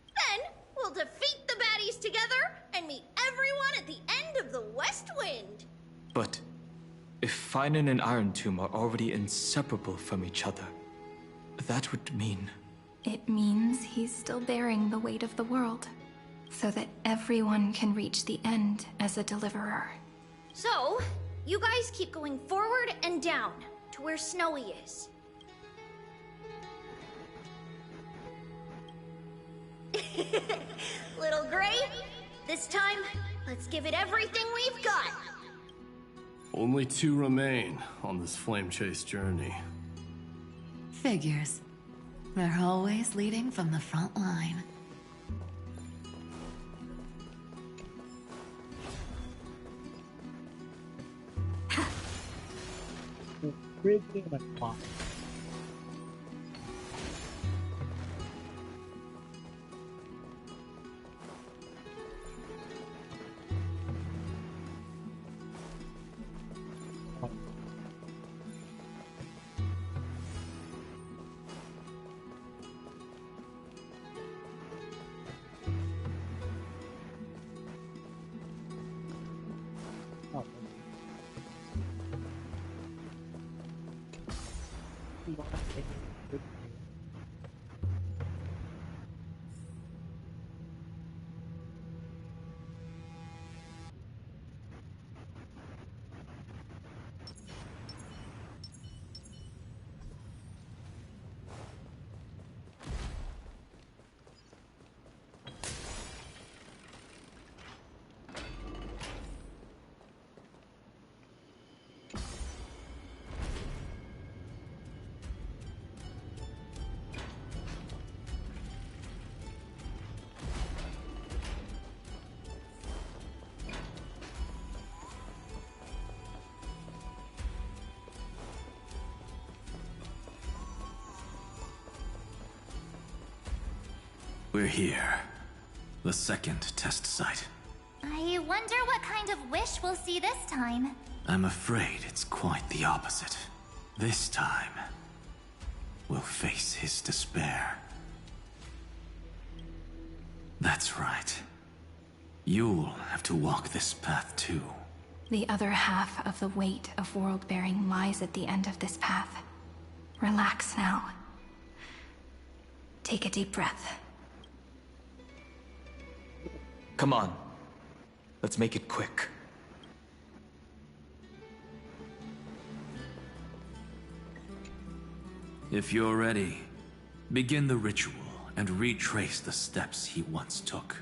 Then, we'll defeat the baddies together and meet everyone at the end of the West Wind. But if Finan and Iron Tomb are already inseparable from each other, that would mean... It means he's still bearing the weight of the world, so that everyone can reach the end as a deliverer. So, you guys keep going forward and down to where Snowy is. Little Gray, this time, let's give it everything we've got. Only 2 remain on this flame chase journey. Figures. They're always leading from the front line. Freaking o'clock. We're here. The second test site. I wonder what kind of wish we'll see this time. I'm afraid it's quite the opposite. This time, we'll face his despair. That's right. You'll have to walk this path too. The other half of the weight of world-bearing lies at the end of this path. Relax now. Take a deep breath. Come on. Let's make it quick. If you're ready, begin the ritual and retrace the steps he once took.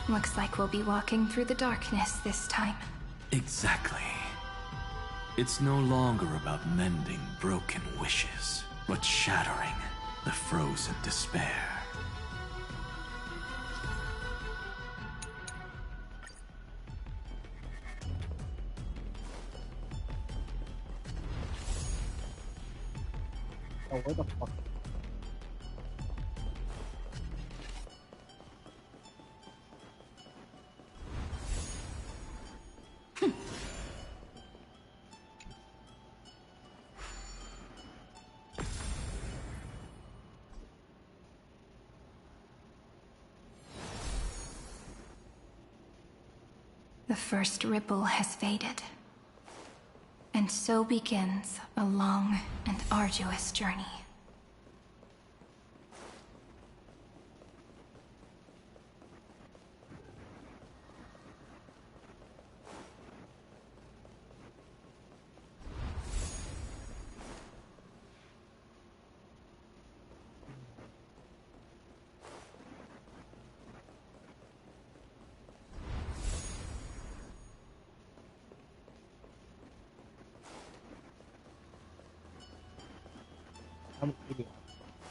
Looks like we'll be walking through the darkness this time. Exactly. It's no longer about mending broken wishes, but shattering the frozen despair. Oh, where the fuck? The first ripple has faded. And so begins a long and arduous journey.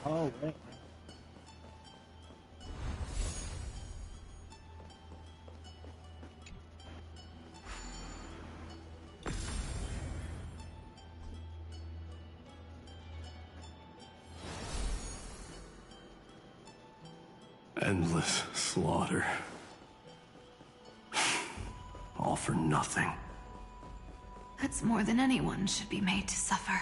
Oh, wait. Endless slaughter. All for nothing. That's more than anyone should be made to suffer.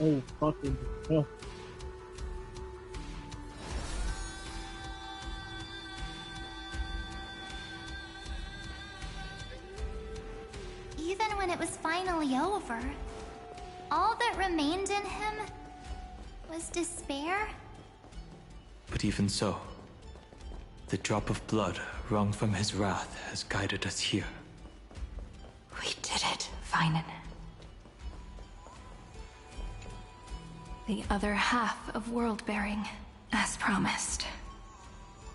Oh, fucking hell. Even when it was finally over, all that remained in him was despair. But even so, the drop of blood wrung from his wrath has guided us here. We did it, Finan. The other half of world-bearing, as promised.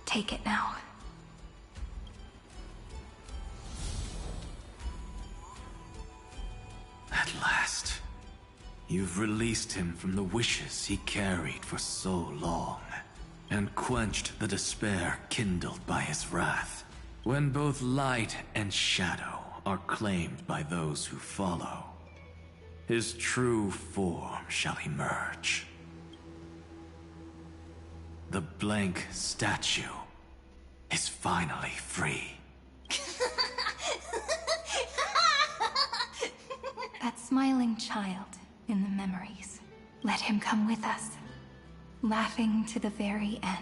Take it now. At last, you've released him from the wishes he carried for so long, and quenched the despair kindled by his wrath. When both light and shadow are claimed by those who follow, his true form shall emerge. The blank statue is finally free. That smiling child in the memories. Let him come with us, laughing to the very end.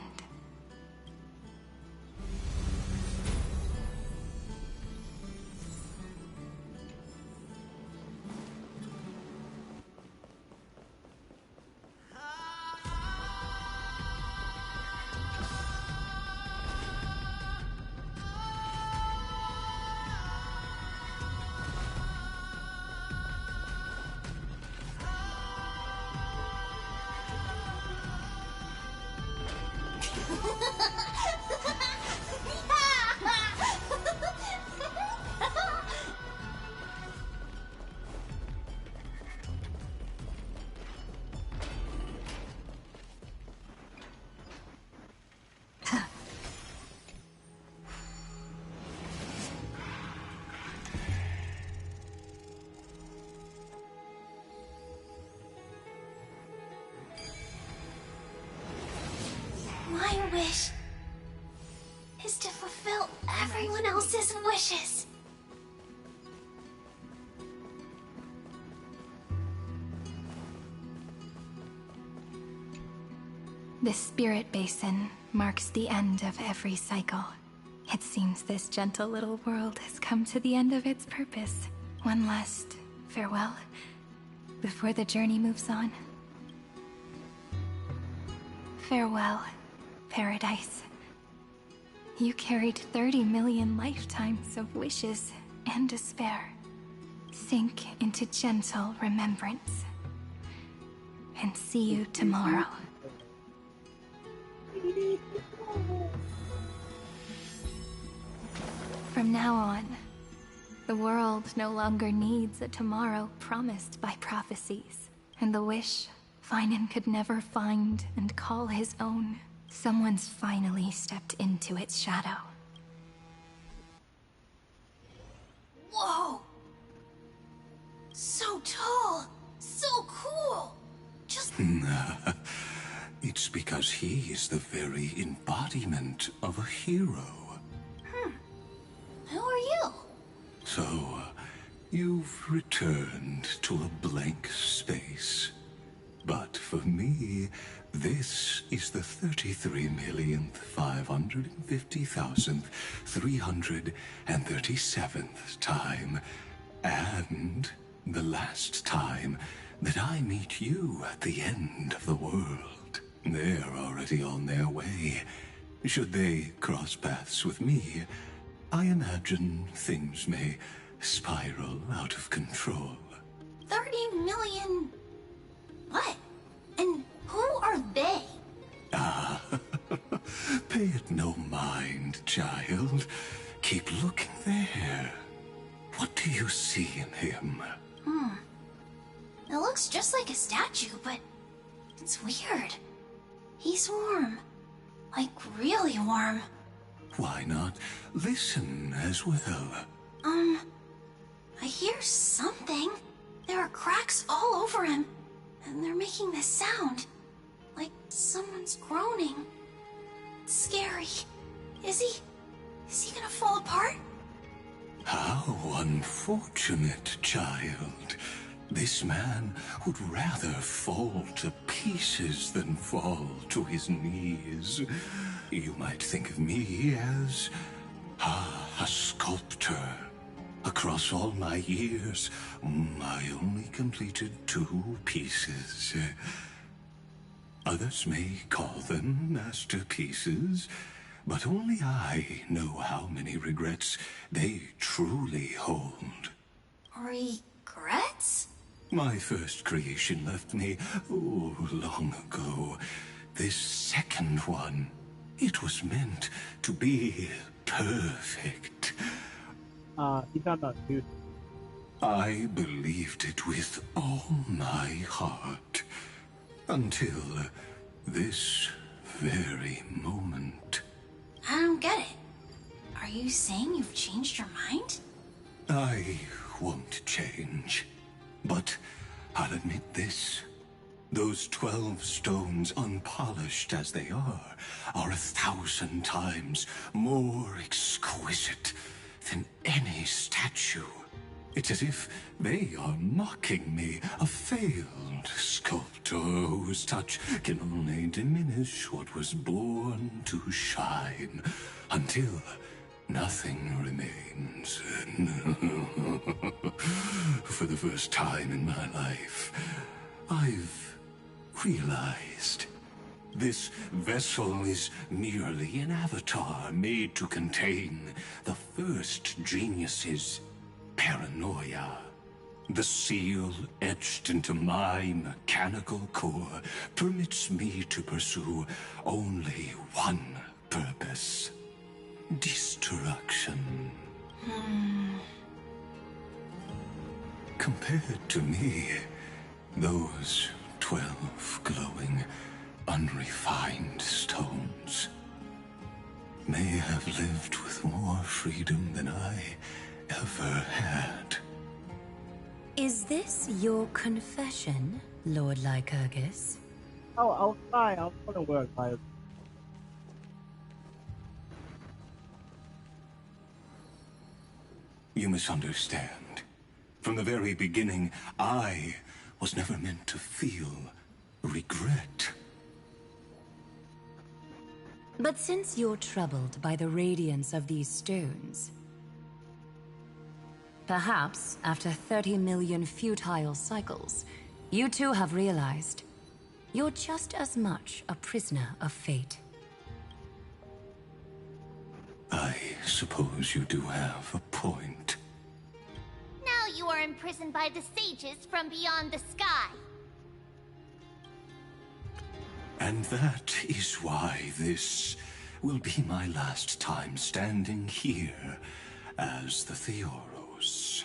My wish is to fulfill everyone else's wishes. This spirit basin marks the end of every cycle. It seems this gentle little world has come to the end of its purpose. One last farewell before the journey moves on. Farewell, Paradise. You carried 30 million lifetimes of wishes and despair. Sink into gentle remembrance. And see you tomorrow. From now on, the world no longer needs a tomorrow promised by prophecies. And the wish Finan could never find and call his own. Someone's finally stepped into its shadow. Whoa! So tall! So cool! Just... It's because he is the very embodiment of a hero. Who are you? So, you've returned to a blank space. But for me, this is the 33,550,337th time, and the last time that I meet you at the end of the world. They're already on their way, Should they cross paths with me, I imagine things may spiral out of control. 30 million... what? And who are they? Ah, pay it no mind, child. Keep looking there. What do you see in him? It looks just like a statue, but it's weird. He's warm. Like, really warm. Why not listen as well? I hear something. There are cracks all over him, and they're making this sound. Like someone's groaning. It's scary. Is he gonna fall apart? How unfortunate, child. This man would rather fall to pieces than fall to his knees. You might think of me as a sculptor. Across all my years, I only completed 2 pieces. Others may call them masterpieces, but only I know how many regrets they truly hold. Regrets? My first creation left me, long ago. This second one, it was meant to be perfect. He's not that dude. I believed it with all my heart. Until this very moment. I don't get it. Are you saying you've changed your mind? I won't change. But I'll admit this. Those 12 stones, unpolished as they are 1,000 times more exquisite than any statue. It's as if they are mocking me, a failed sculptor whose touch can only diminish what was born to shine, until nothing remains. For the first time in my life, I've realized this vessel is merely an avatar made to contain the first genius's paranoia. The seal etched into my mechanical core permits me to pursue only one purpose: destruction. Compared to me, those 12 glowing, unrefined stones may have lived with more freedom than I ever had. Is this your confession, Lord Lycurgus? Oh, I'll try. I'll put a word by it. You misunderstand. From the very beginning, I was never meant to feel regret. But since you're troubled by the radiance of these stones, perhaps after 30 million futile cycles, you too have realized you're just as much a prisoner of fate. I suppose you do have a point. Now you are imprisoned by the sages from beyond the sky. And that is why this will be my last time standing here as the Theoros.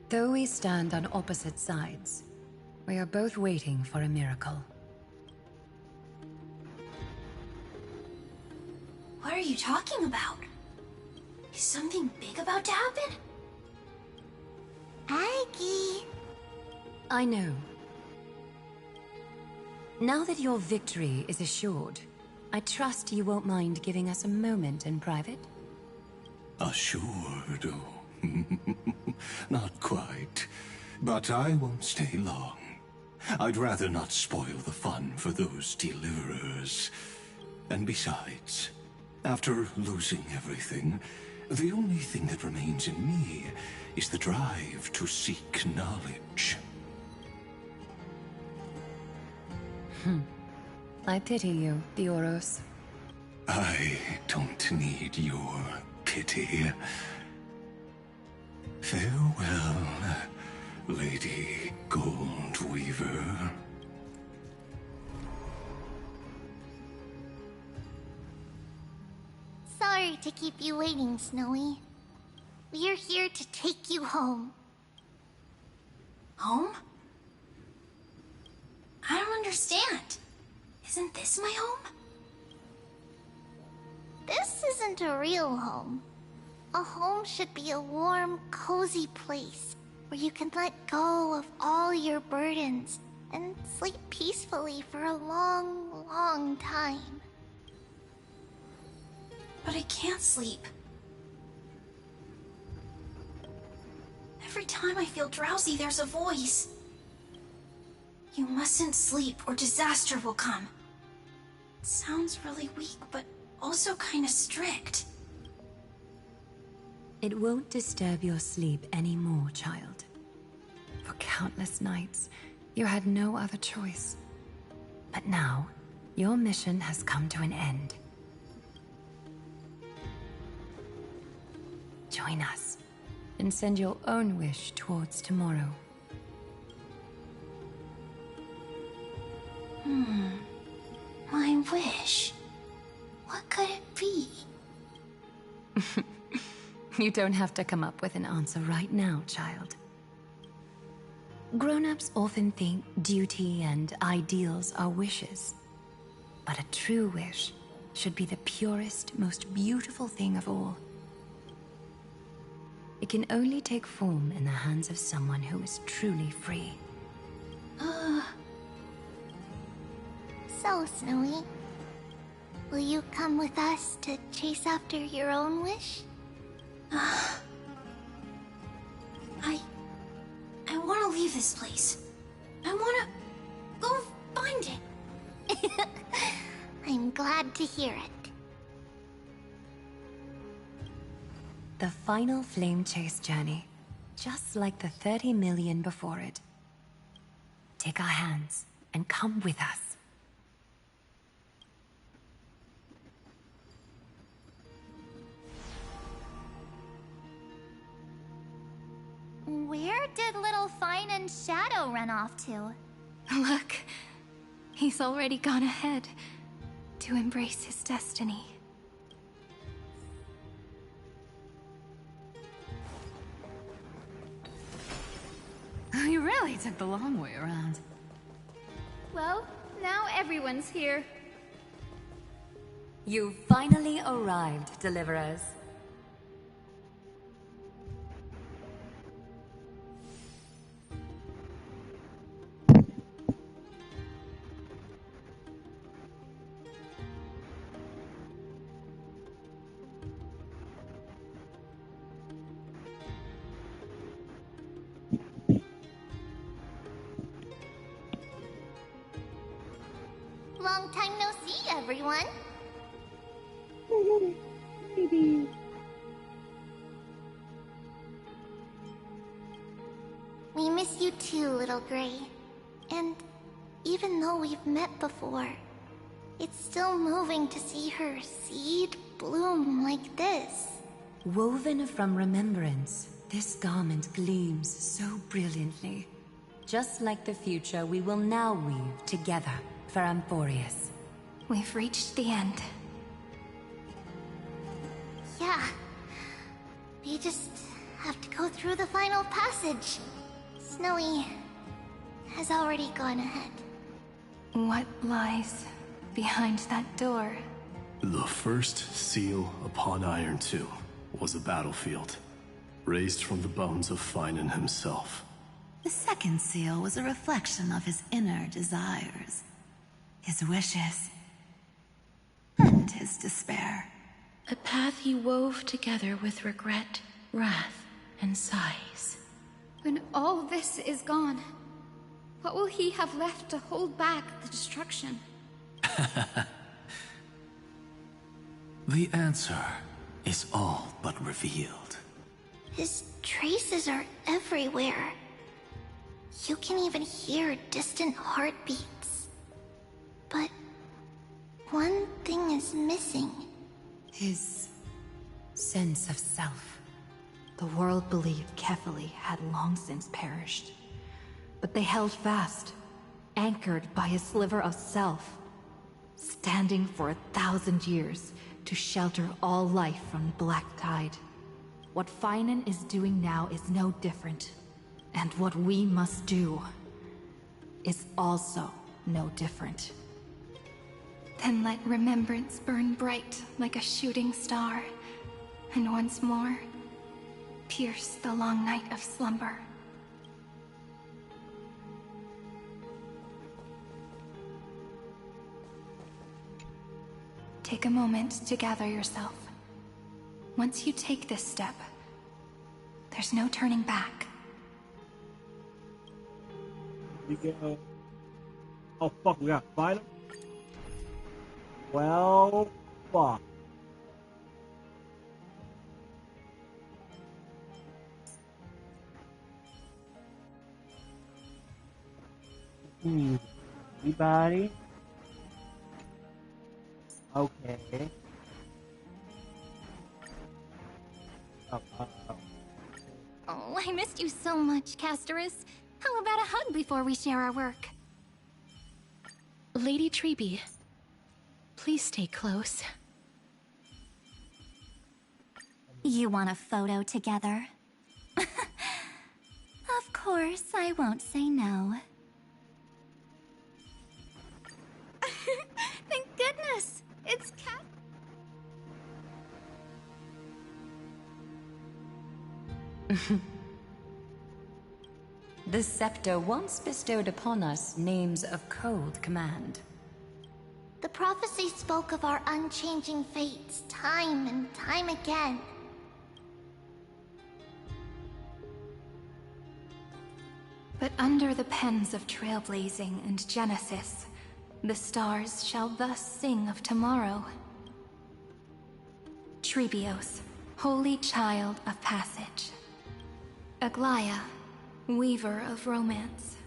Though we stand on opposite sides, we are both waiting for a miracle. What are you talking about? Is something big about to happen? Aggie. I know. Now that your victory is assured, I trust you won't mind giving us a moment in private? Assured, oh. Not quite. But I won't stay long. I'd rather not spoil the fun for those deliverers. And besides, after losing everything, the only thing that remains in me is the drive to seek knowledge. I pity you, Dioros. I don't need your pity. Farewell, Lady Goldweaver. Sorry to keep you waiting, Snowy. We're here to take you home. Home? I don't understand. Isn't this my home? This isn't a real home. A home should be a warm, cozy place where you can let go of all your burdens and sleep peacefully for a long, long time. But I can't sleep. Every time I feel drowsy, there's a voice. You mustn't sleep or disaster will come. It sounds really weak, but also kind of strict. It won't disturb your sleep anymore, child. For countless nights, you had no other choice. But now, your mission has come to an end. Join us, and send your own wish towards tomorrow. My wish. What could it be? You don't have to come up with an answer right now, child. Grown-ups often think duty and ideals are wishes. But a true wish should be the purest, most beautiful thing of all. It can only take form in the hands of someone who is truly free. So, Snowy, will you come with us to chase after your own wish? I want to leave this place. I want to go find it. I'm glad to hear it. The final flame chase journey, just like the 30 million before it. Take our hands and come with us. Where did little Fine and Shadow run off to? Look, he's already gone ahead to embrace his destiny. You really took the long way around. Well, now everyone's here. You finally arrived, Deliverers. Long time no see, everyone. We miss you too, Little Gray. And even though we've met before, it's still moving to see her seed bloom like this. Woven from remembrance, this garment gleams so brilliantly. Just like the future we will now weave together for Amphroreus. We've reached the end. Yeah. We just have to go through the final passage. Snowy has already gone ahead. What lies behind that door? The first seal upon Iron 2 was a battlefield, raised from the bones of Finan himself. The second seal was a reflection of his inner desires, his wishes, and his despair. A path he wove together with regret, wrath, and sighs. When all this is gone, what will he have left to hold back the destruction? The answer is all but revealed. His traces are everywhere. You can even hear distant heartbeats. But One thing is missing. His sense of self. The world believed Kefali had long since perished. But they held fast, anchored by a sliver of self, standing for 1,000 years to shelter all life from the Black Tide. What Finan is doing now is no different. And what we must do is also no different. Then let remembrance burn bright like a shooting star, and once more, pierce the long night of slumber. Take a moment to gather yourself. Once you take this step, there's no turning back. We go. Oh fuck, we gotta fight him? Well, fuck. Anybody? Okay. Oh, I missed you so much, Castorus. How about a hug before we share our work? Lady Treeby, please stay close. You want a photo together? Of course, I won't say no. Thank goodness! It's Cat. The scepter once bestowed upon us names of cold command. The prophecy spoke of our unchanging fates time and time again. But under the pens of trailblazing and Genesis, the stars shall thus sing of tomorrow. Trebios, holy child of passage. Aglaya, weaver of romance.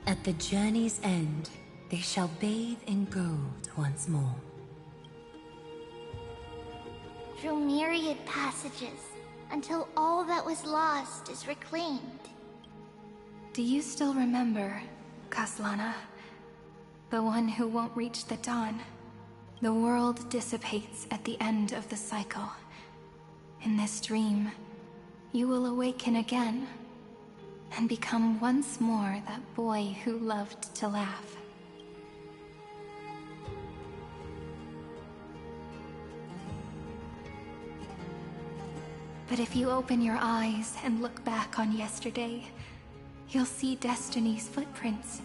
At the journey's end, they shall bathe in gold once more. Through myriad passages, until all that was lost is reclaimed. Do you still remember, Kaslana? The one who won't reach the dawn. The world dissipates at the end of the cycle. In this dream, you will awaken again, and become once more that boy who loved to laugh. But if you open your eyes and look back on yesterday, you'll see Destiny's footprints,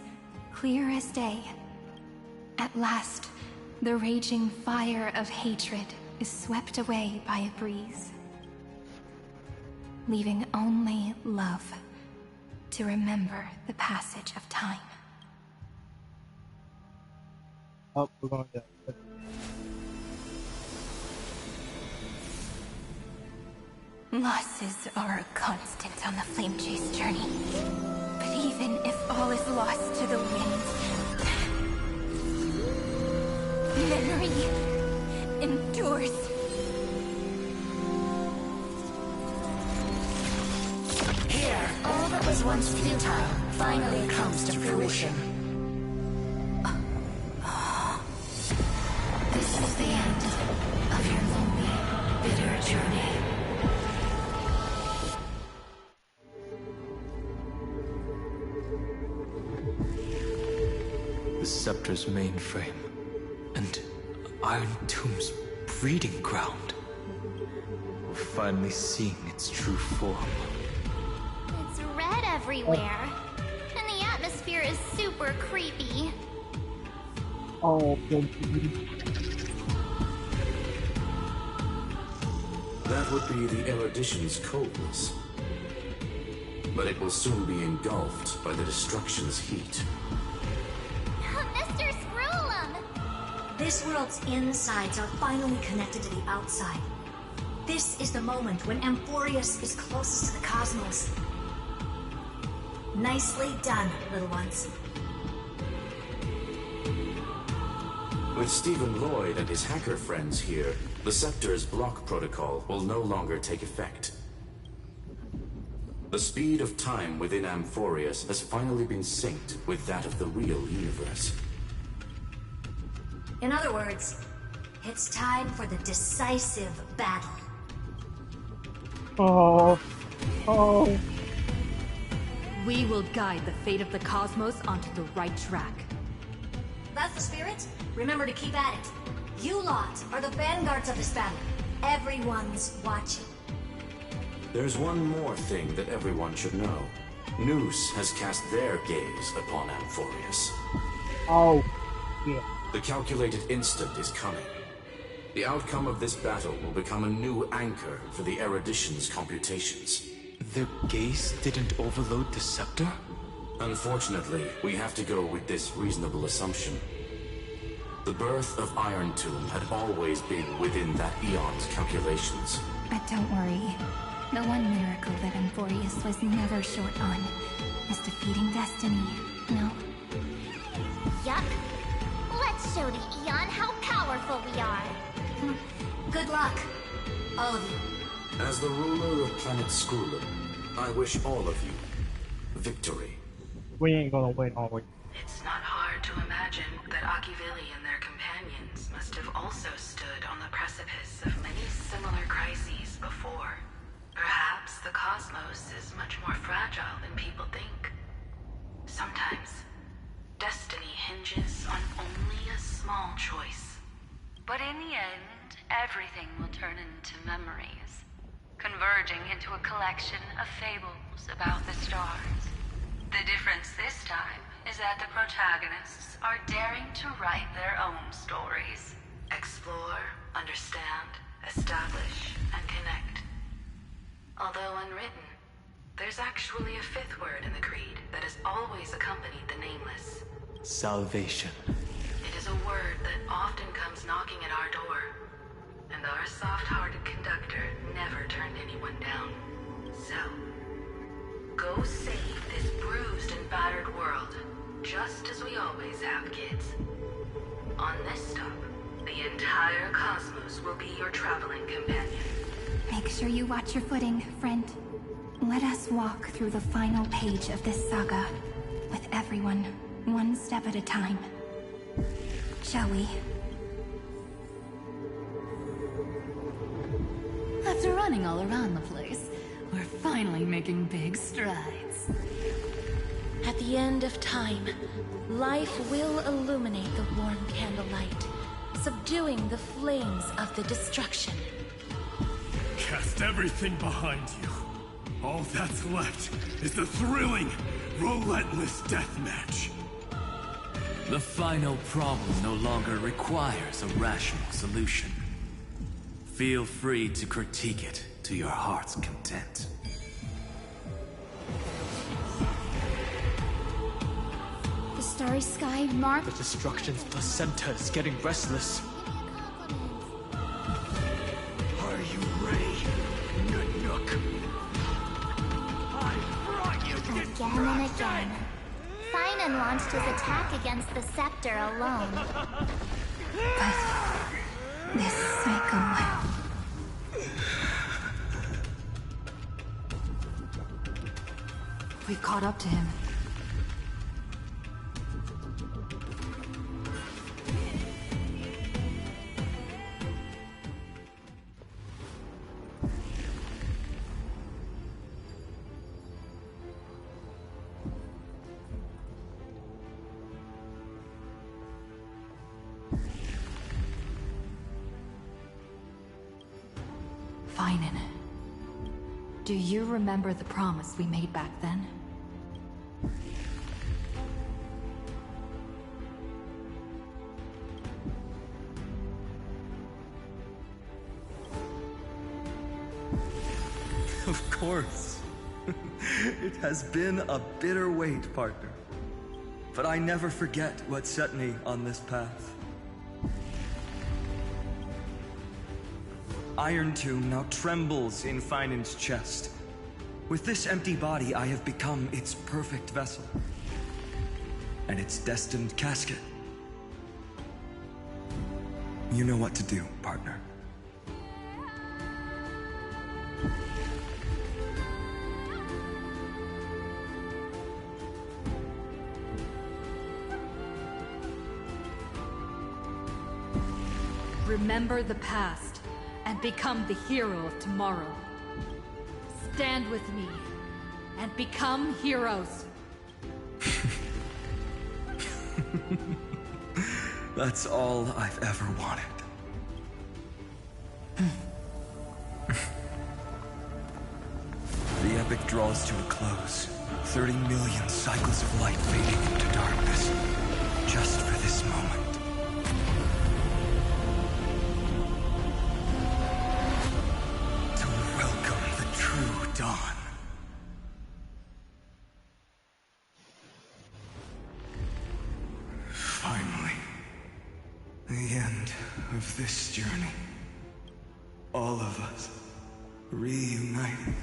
clear as day. At last, the raging fire of hatred is swept away by a breeze, leaving only love to remember the passage of time. Oh, we're going down. Losses are a constant on the Flame Chase journey. But even if all is lost to the wind, memory endures. Here, all that was once futile finally comes to fruition. This is the end of your lonely, bitter journey. The Scepter's mainframe, and Iron Tomb's breeding ground. We're finally seeing its true form. It's red everywhere, and the atmosphere is super creepy. Oh, thank you. That would be the erudition's coldness. But it will soon be engulfed by the destruction's heat. Mr. Scrollum! This world's insides are finally connected to the outside. This is the moment when Amphroreus is closest to the cosmos. Nicely done, little ones. With Stephen Lloyd and his hacker friends here, the Scepter's block protocol will no longer take effect. The speed of time within Amphroreus has finally been synced with that of the real universe. In other words, it's time for the decisive battle. Oh. Oh. We will guide the fate of the cosmos onto the right track. That's the spirit. Remember to keep at it. You lot are the vanguards of this battle. Everyone's watching. There's one more thing that everyone should know. Noose has cast their gaze upon Amphroreus. Oh, yeah. The calculated instant is coming. The outcome of this battle will become a new anchor for the Erudition's computations. The gaze didn't overload the scepter? Unfortunately, we have to go with this reasonable assumption. The birth of Iron Tomb had always been within that eon's calculations. But don't worry. The one miracle that Amphroreus was never short on is defeating destiny, no? Yup. Let's show the Eon how powerful we are. Good luck, all of you. As the ruler of planet Skrulum, I wish all of you victory. We ain't gonna win, are we? It's not hard to imagine that Akivili and their companions must have also stood on the precipice of many similar crises before. Perhaps the cosmos is much more fragile than people think. Sometimes, destiny hinges on only a small choice. But in the end, everything will turn into memories, converging into a collection of fables about the stars. The difference this time is that the protagonists are daring to write their own stories. Explore, understand, establish, and connect. Although unwritten, there's actually a fifth word in the creed that has always accompanied the Nameless. Salvation. It is a word that often comes knocking at our door, and our soft-hearted conductor never turned anyone down. So, go save this bruised and battered world, just as we always have, kids. On this stop, the entire cosmos will be your traveling companion. Make sure you watch your footing, friend. Let us walk through the final page of this saga, with everyone, one step at a time. Shall we? After running all around the place, we're finally making big strides. At the end of time, life will illuminate the warm candlelight, subduing the flames of the destruction. Cast everything behind you. All that's left is the thrilling, relentless deathmatch. The final problem no longer requires a rational solution. Feel free to critique it to your heart's content. The starry sky marked... The destruction's placenta is getting restless. Are you ready, Nanook? I brought you Again and again, Finan launched his attack against the Scepter alone. But this cycle... We've caught up to him. Finan, do you remember the promise we made back then? Of course. It has been a bitter wait, partner. But I never forget what set me on this path. Iron Tomb now trembles in Finan's chest. With this empty body, I have become its perfect vessel. And its destined casket. You know what to do, partner. Remember the past, and become the hero of tomorrow. Stand with me, and become heroes. That's all I've ever wanted. The epic draws to a close. 30 million cycles of light fading into darkness. Just for this moment. To welcome the true dawn. Finally. The end of this journey. All of us reunited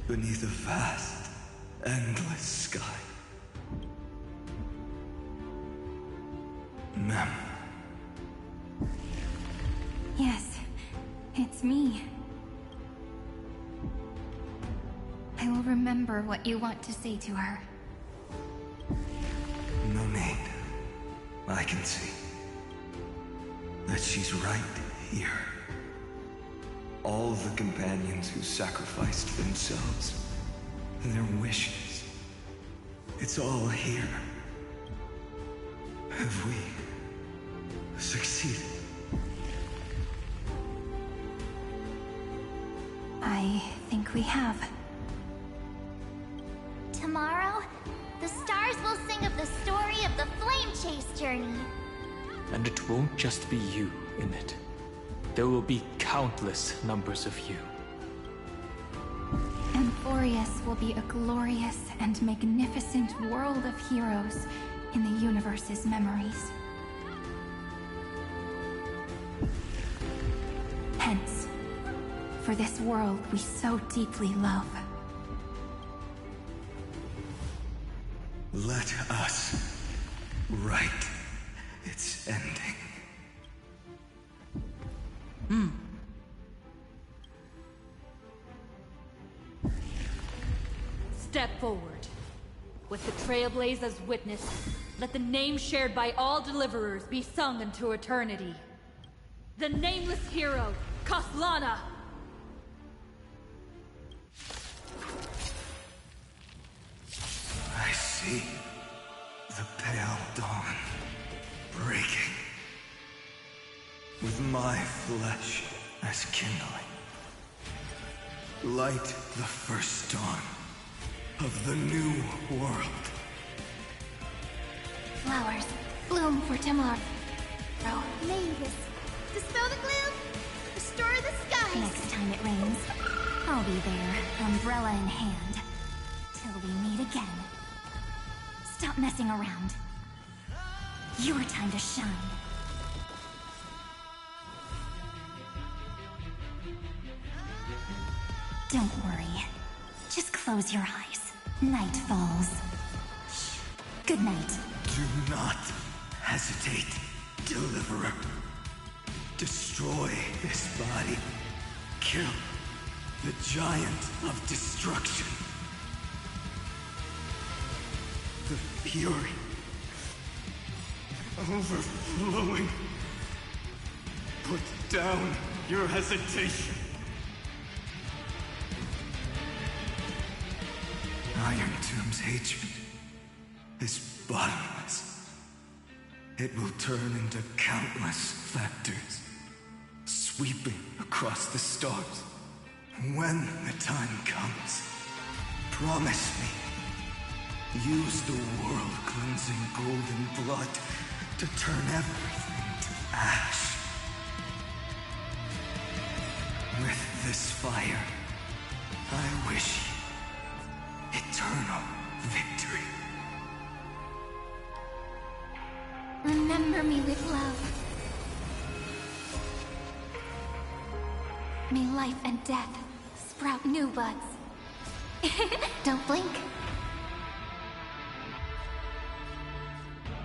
beneath a vast, endless sky. Ma'am. Yes, it's me. I will remember what you want to say to her. No need. I can see that she's right here. All the companions who sacrificed themselves, their wishes. It's all here. Have we succeeded? I think we have. Tomorrow, the stars will sing of the story of the Flame Chase journey. And it won't just be you in it. There will be countless numbers of you. Amphroreus will be a glorious and magnificent world of heroes in the universe's memories. Hence, for this world we so deeply love. Let us write its ending. Step forward. With the Trailblaze as witness, let the name shared by all deliverers be sung into eternity. The nameless hero, Koslana! I see the pale dawn breaking, with my flesh as kindling. Light the first dawn of the new world. Flowers bloom for tomorrow. Mavis, dispel the gloom, restore the skies. Next time it rains, I'll be there, umbrella in hand, till we meet again. Stop messing around. Your time to shine. Don't worry. Just close your eyes. Night falls. Shh. Good night. Do not hesitate, Deliverer. Destroy this body. Kill the giant of destruction. The fury overflowing. Put down your hesitation. Iron Tomb's hatred is bottomless. It will turn into countless factors, sweeping across the stars. When the time comes, promise me, use the world-cleansing golden blood to turn everything to ash. With this fire, I wish you eternal victory. Remember me with love. May life and death sprout new buds. Don't blink.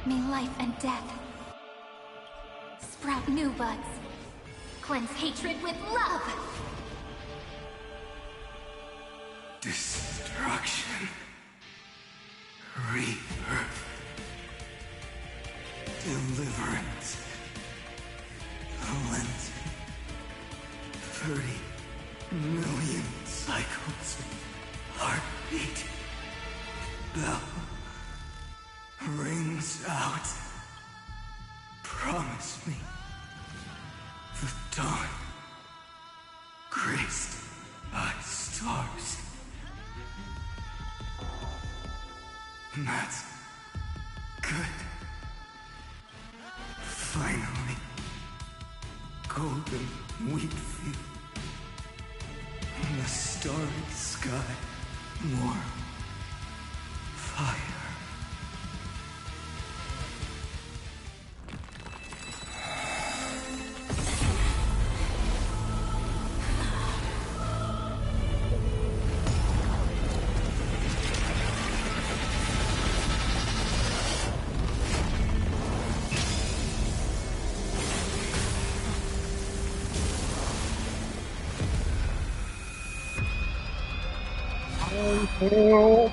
May life and death sprout new buds. Cleanse hatred with love. Destruction. Rebirth. Deliverance. Cleansing. 30 million cycles of heartbeat. Bell rings out. Promise me the dawn graced by stars. That's good. Finally, golden wheat field. In the starry sky, warm fire. Help!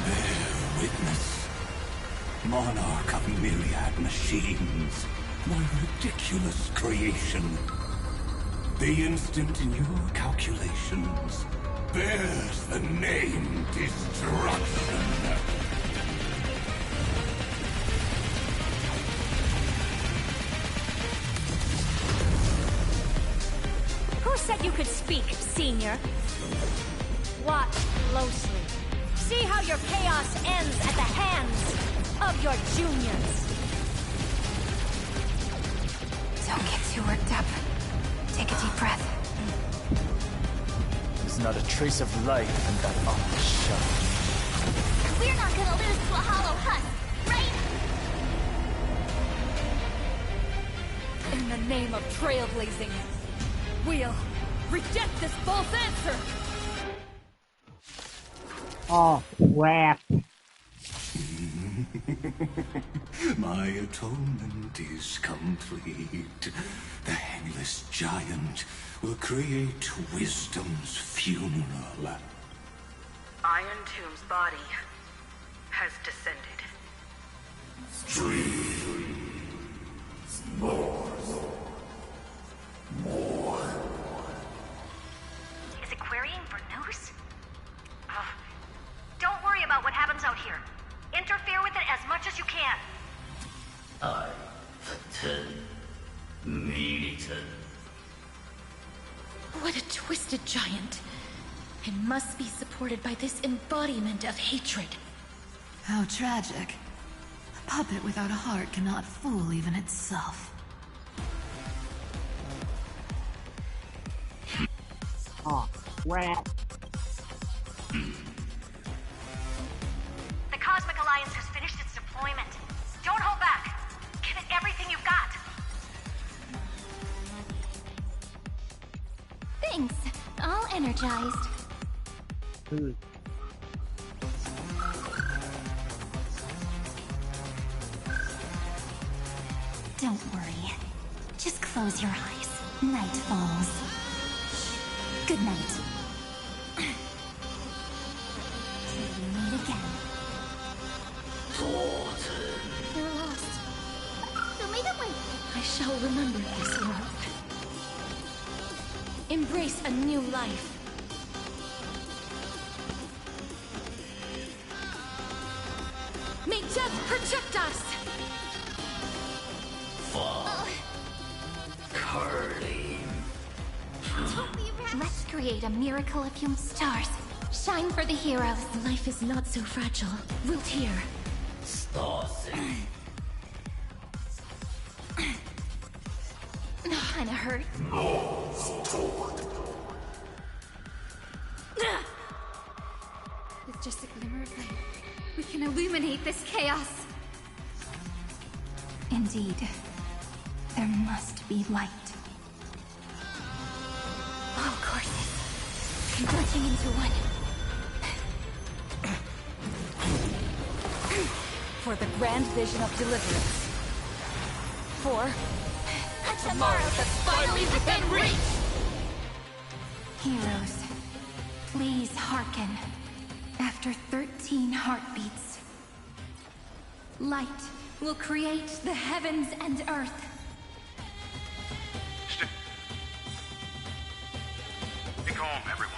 Bear witness. Monarch of myriad machines. One ridiculous creation. The instant in your calculations bears the name Destruction. Who said you could speak, Senior? Watch closely. See how your chaos ends at the hands of your juniors. Don't get too worked up. Take a deep breath. There's not a trace of life in that awful shell. We're not gonna lose to a hollow husk, right? In the name of trailblazing, we'll reject this false answer! Oh, crap. My atonement is complete. The Headless Giant will create wisdom's funeral. Iron Tomb's body has descended. More. Is it querying for news? Don't worry about what happens out here. Interfere with it as much as you can. What a twisted giant. It must be supported by this embodiment of hatred. How tragic. A puppet without a heart cannot fool even itself. Oh, crap. The Cosmic Alliance has finished its deployment. Don't hold back. Give it everything you've got. Thanks. All energized. Don't worry. Just close your eyes. Night falls. Good night. Till we meet again. You're lost. Immediately. I shall remember this world. Embrace a new life. May death protect us! Let's create a miracle of human stars. Shine for the heroes. Life is not so fragile. Wilt hear. That kinda hurt. With just a glimmer of light, we can illuminate this chaos. Indeed. There must be light. Parses, converging into one. For the grand vision of deliverance. For A tomorrow that's finally within reach! Heroes, please hearken. After 13 heartbeats, light will create the heavens and earth. Be calm, everyone.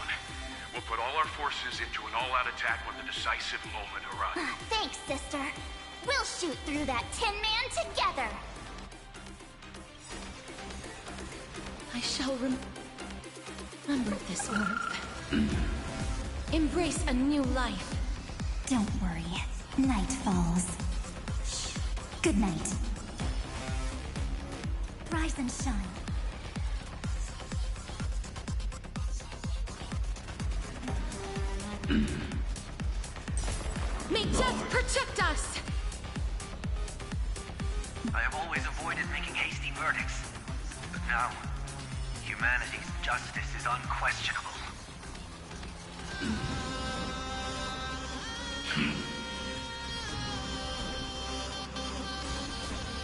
We'll put all our forces into an all-out attack when the decisive moment arrives. Thanks, sister. We'll shoot through that Tin Man together! I shall remember this word. Embrace a new life. Don't worry. Night falls. Good night. Rise and shine. May death protect us! I have always avoided making hasty verdicts. But now, humanity's justice is unquestionable.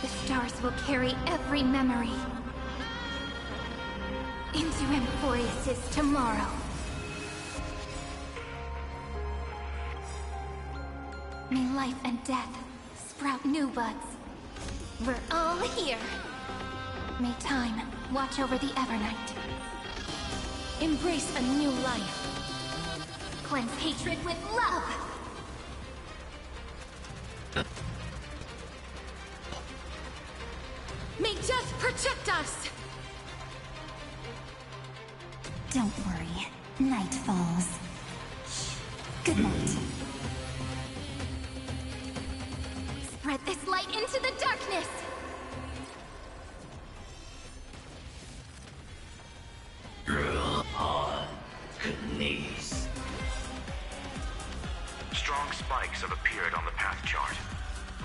The stars will carry every memory into Amphroreus' tomorrow. May life and death sprout new buds. We're all here. May time watch over the Evernight. Embrace a new life. Cleanse hatred with love. May death protect us! Don't worry. Night falls. Good night. Spread this light into the darkness! Knees. Strong spikes have appeared on the path chart.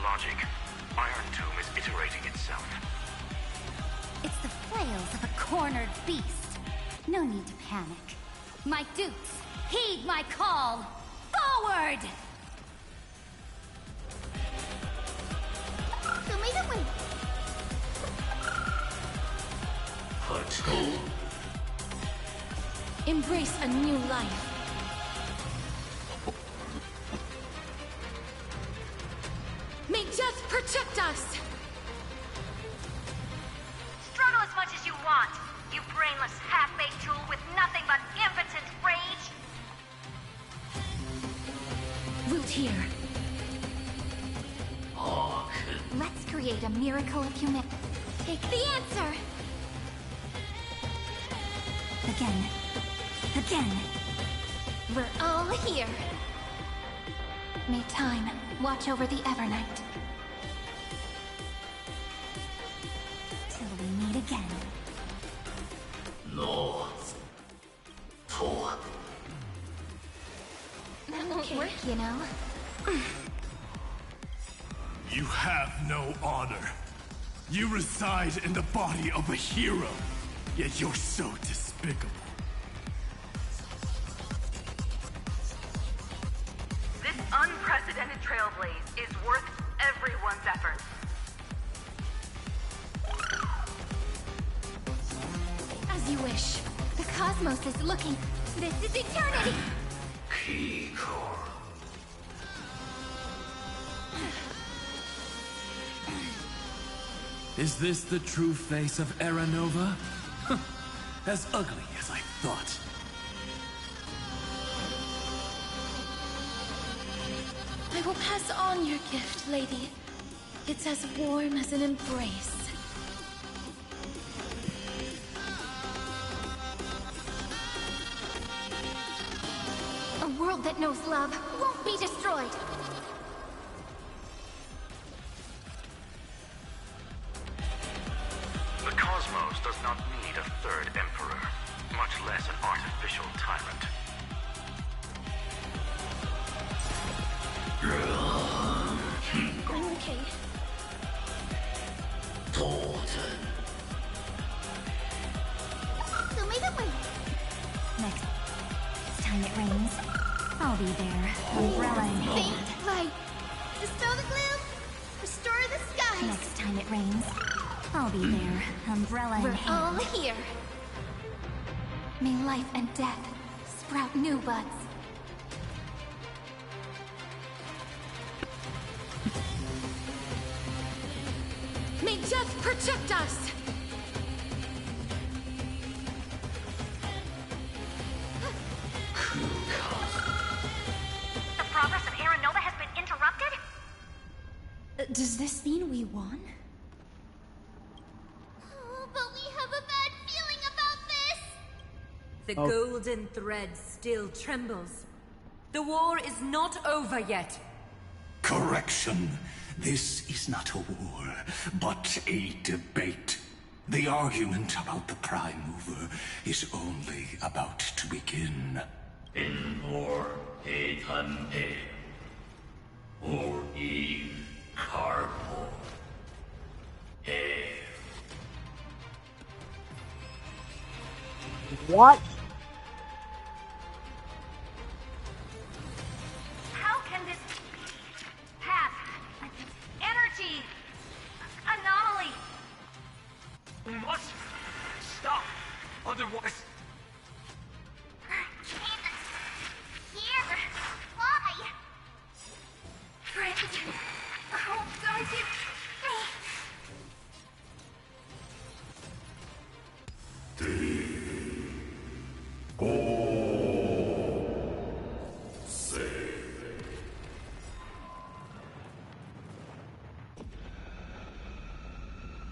Logic. Iron Tomb is iterating itself. It's the flails of a cornered beast. No need to panic. My dupes, heed my call! Forward! Let's go. Embrace a new life. May death protect us! Struggle as much as you want, you brainless half-baked tool with nothing but impotent rage! Root here. Let's create a miracle of humanity. Take the answer! Again. Again. We're all here. May time watch over the Evernight. Till we meet again. No. That won't work, you know. You have no honor. You reside in the body of a hero, yet you're so despicable. This unprecedented trailblaze is worth everyone's efforts. As you wish. The cosmos is looking. This is eternity! Is this the true face of Era Nova? As ugly as I thought. I will pass on your gift, lady. It's as warm as an embrace. A world that knows love won't be destroyed. The cosmos does not need a third emperor, much less an artificial tyrant. I'm okay. it rains, I'll be there, umbrella in hand. Faint light. Dispel the gloom. Restore the skies. Next time it rains, I'll be there, umbrella in We're hand. all here. May life and death sprout new buds. May death protect us! The progress of Aaron Nova has been interrupted? Does this mean we won? Oh, but we have a bad feeling about this! The golden thread still trembles. The war is not over yet. Correction. This is not a war, but a debate. The argument about the Prime Mover is only about to begin. Infor Ethanpe. Or Eve Carpo. What? How can this path, energy, anomaly? We must stop, otherwise. Here! Why? Friend, how does it?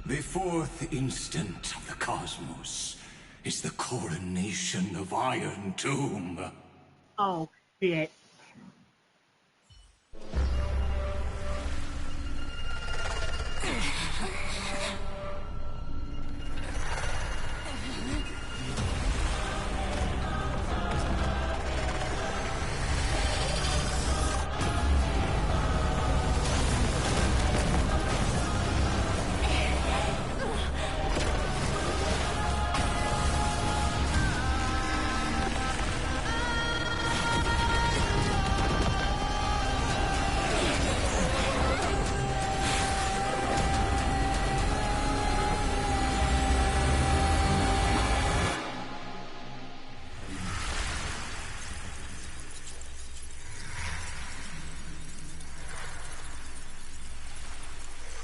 The fourth instant of the cosmos is the coronation of Iron Tomb. Oh, shit.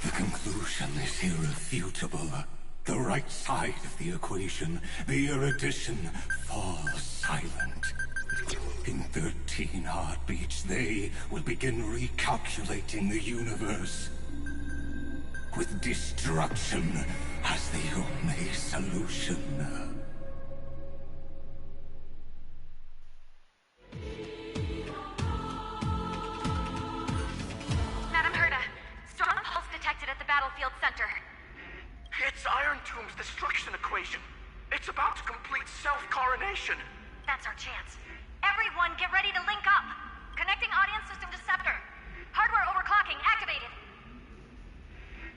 The conclusion is irrefutable. The right side of the equation, the erudition, falls silent. In 13 heartbeats, they will begin recalculating the universe. With destruction as the only solution. Madam Herda, strong pulse detected at the battlefield center. It's Iron Tomb's destruction equation. It's about to complete self-coronation. That's our chance. Everyone, get ready to link up. Connecting audience system to Scepter. Hardware overclocking activated.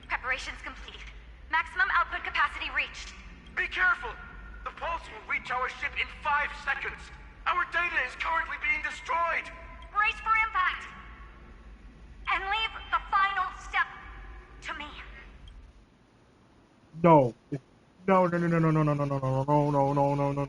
Preparations complete. Maximum output capacity reached. Be careful! The pulse will reach our ship in 5 seconds. Our data is currently being destroyed. Brace for impact. And leave the final step to me. No. No, no, no, no, no, no, no, no, no, no, no, no, no, no, no.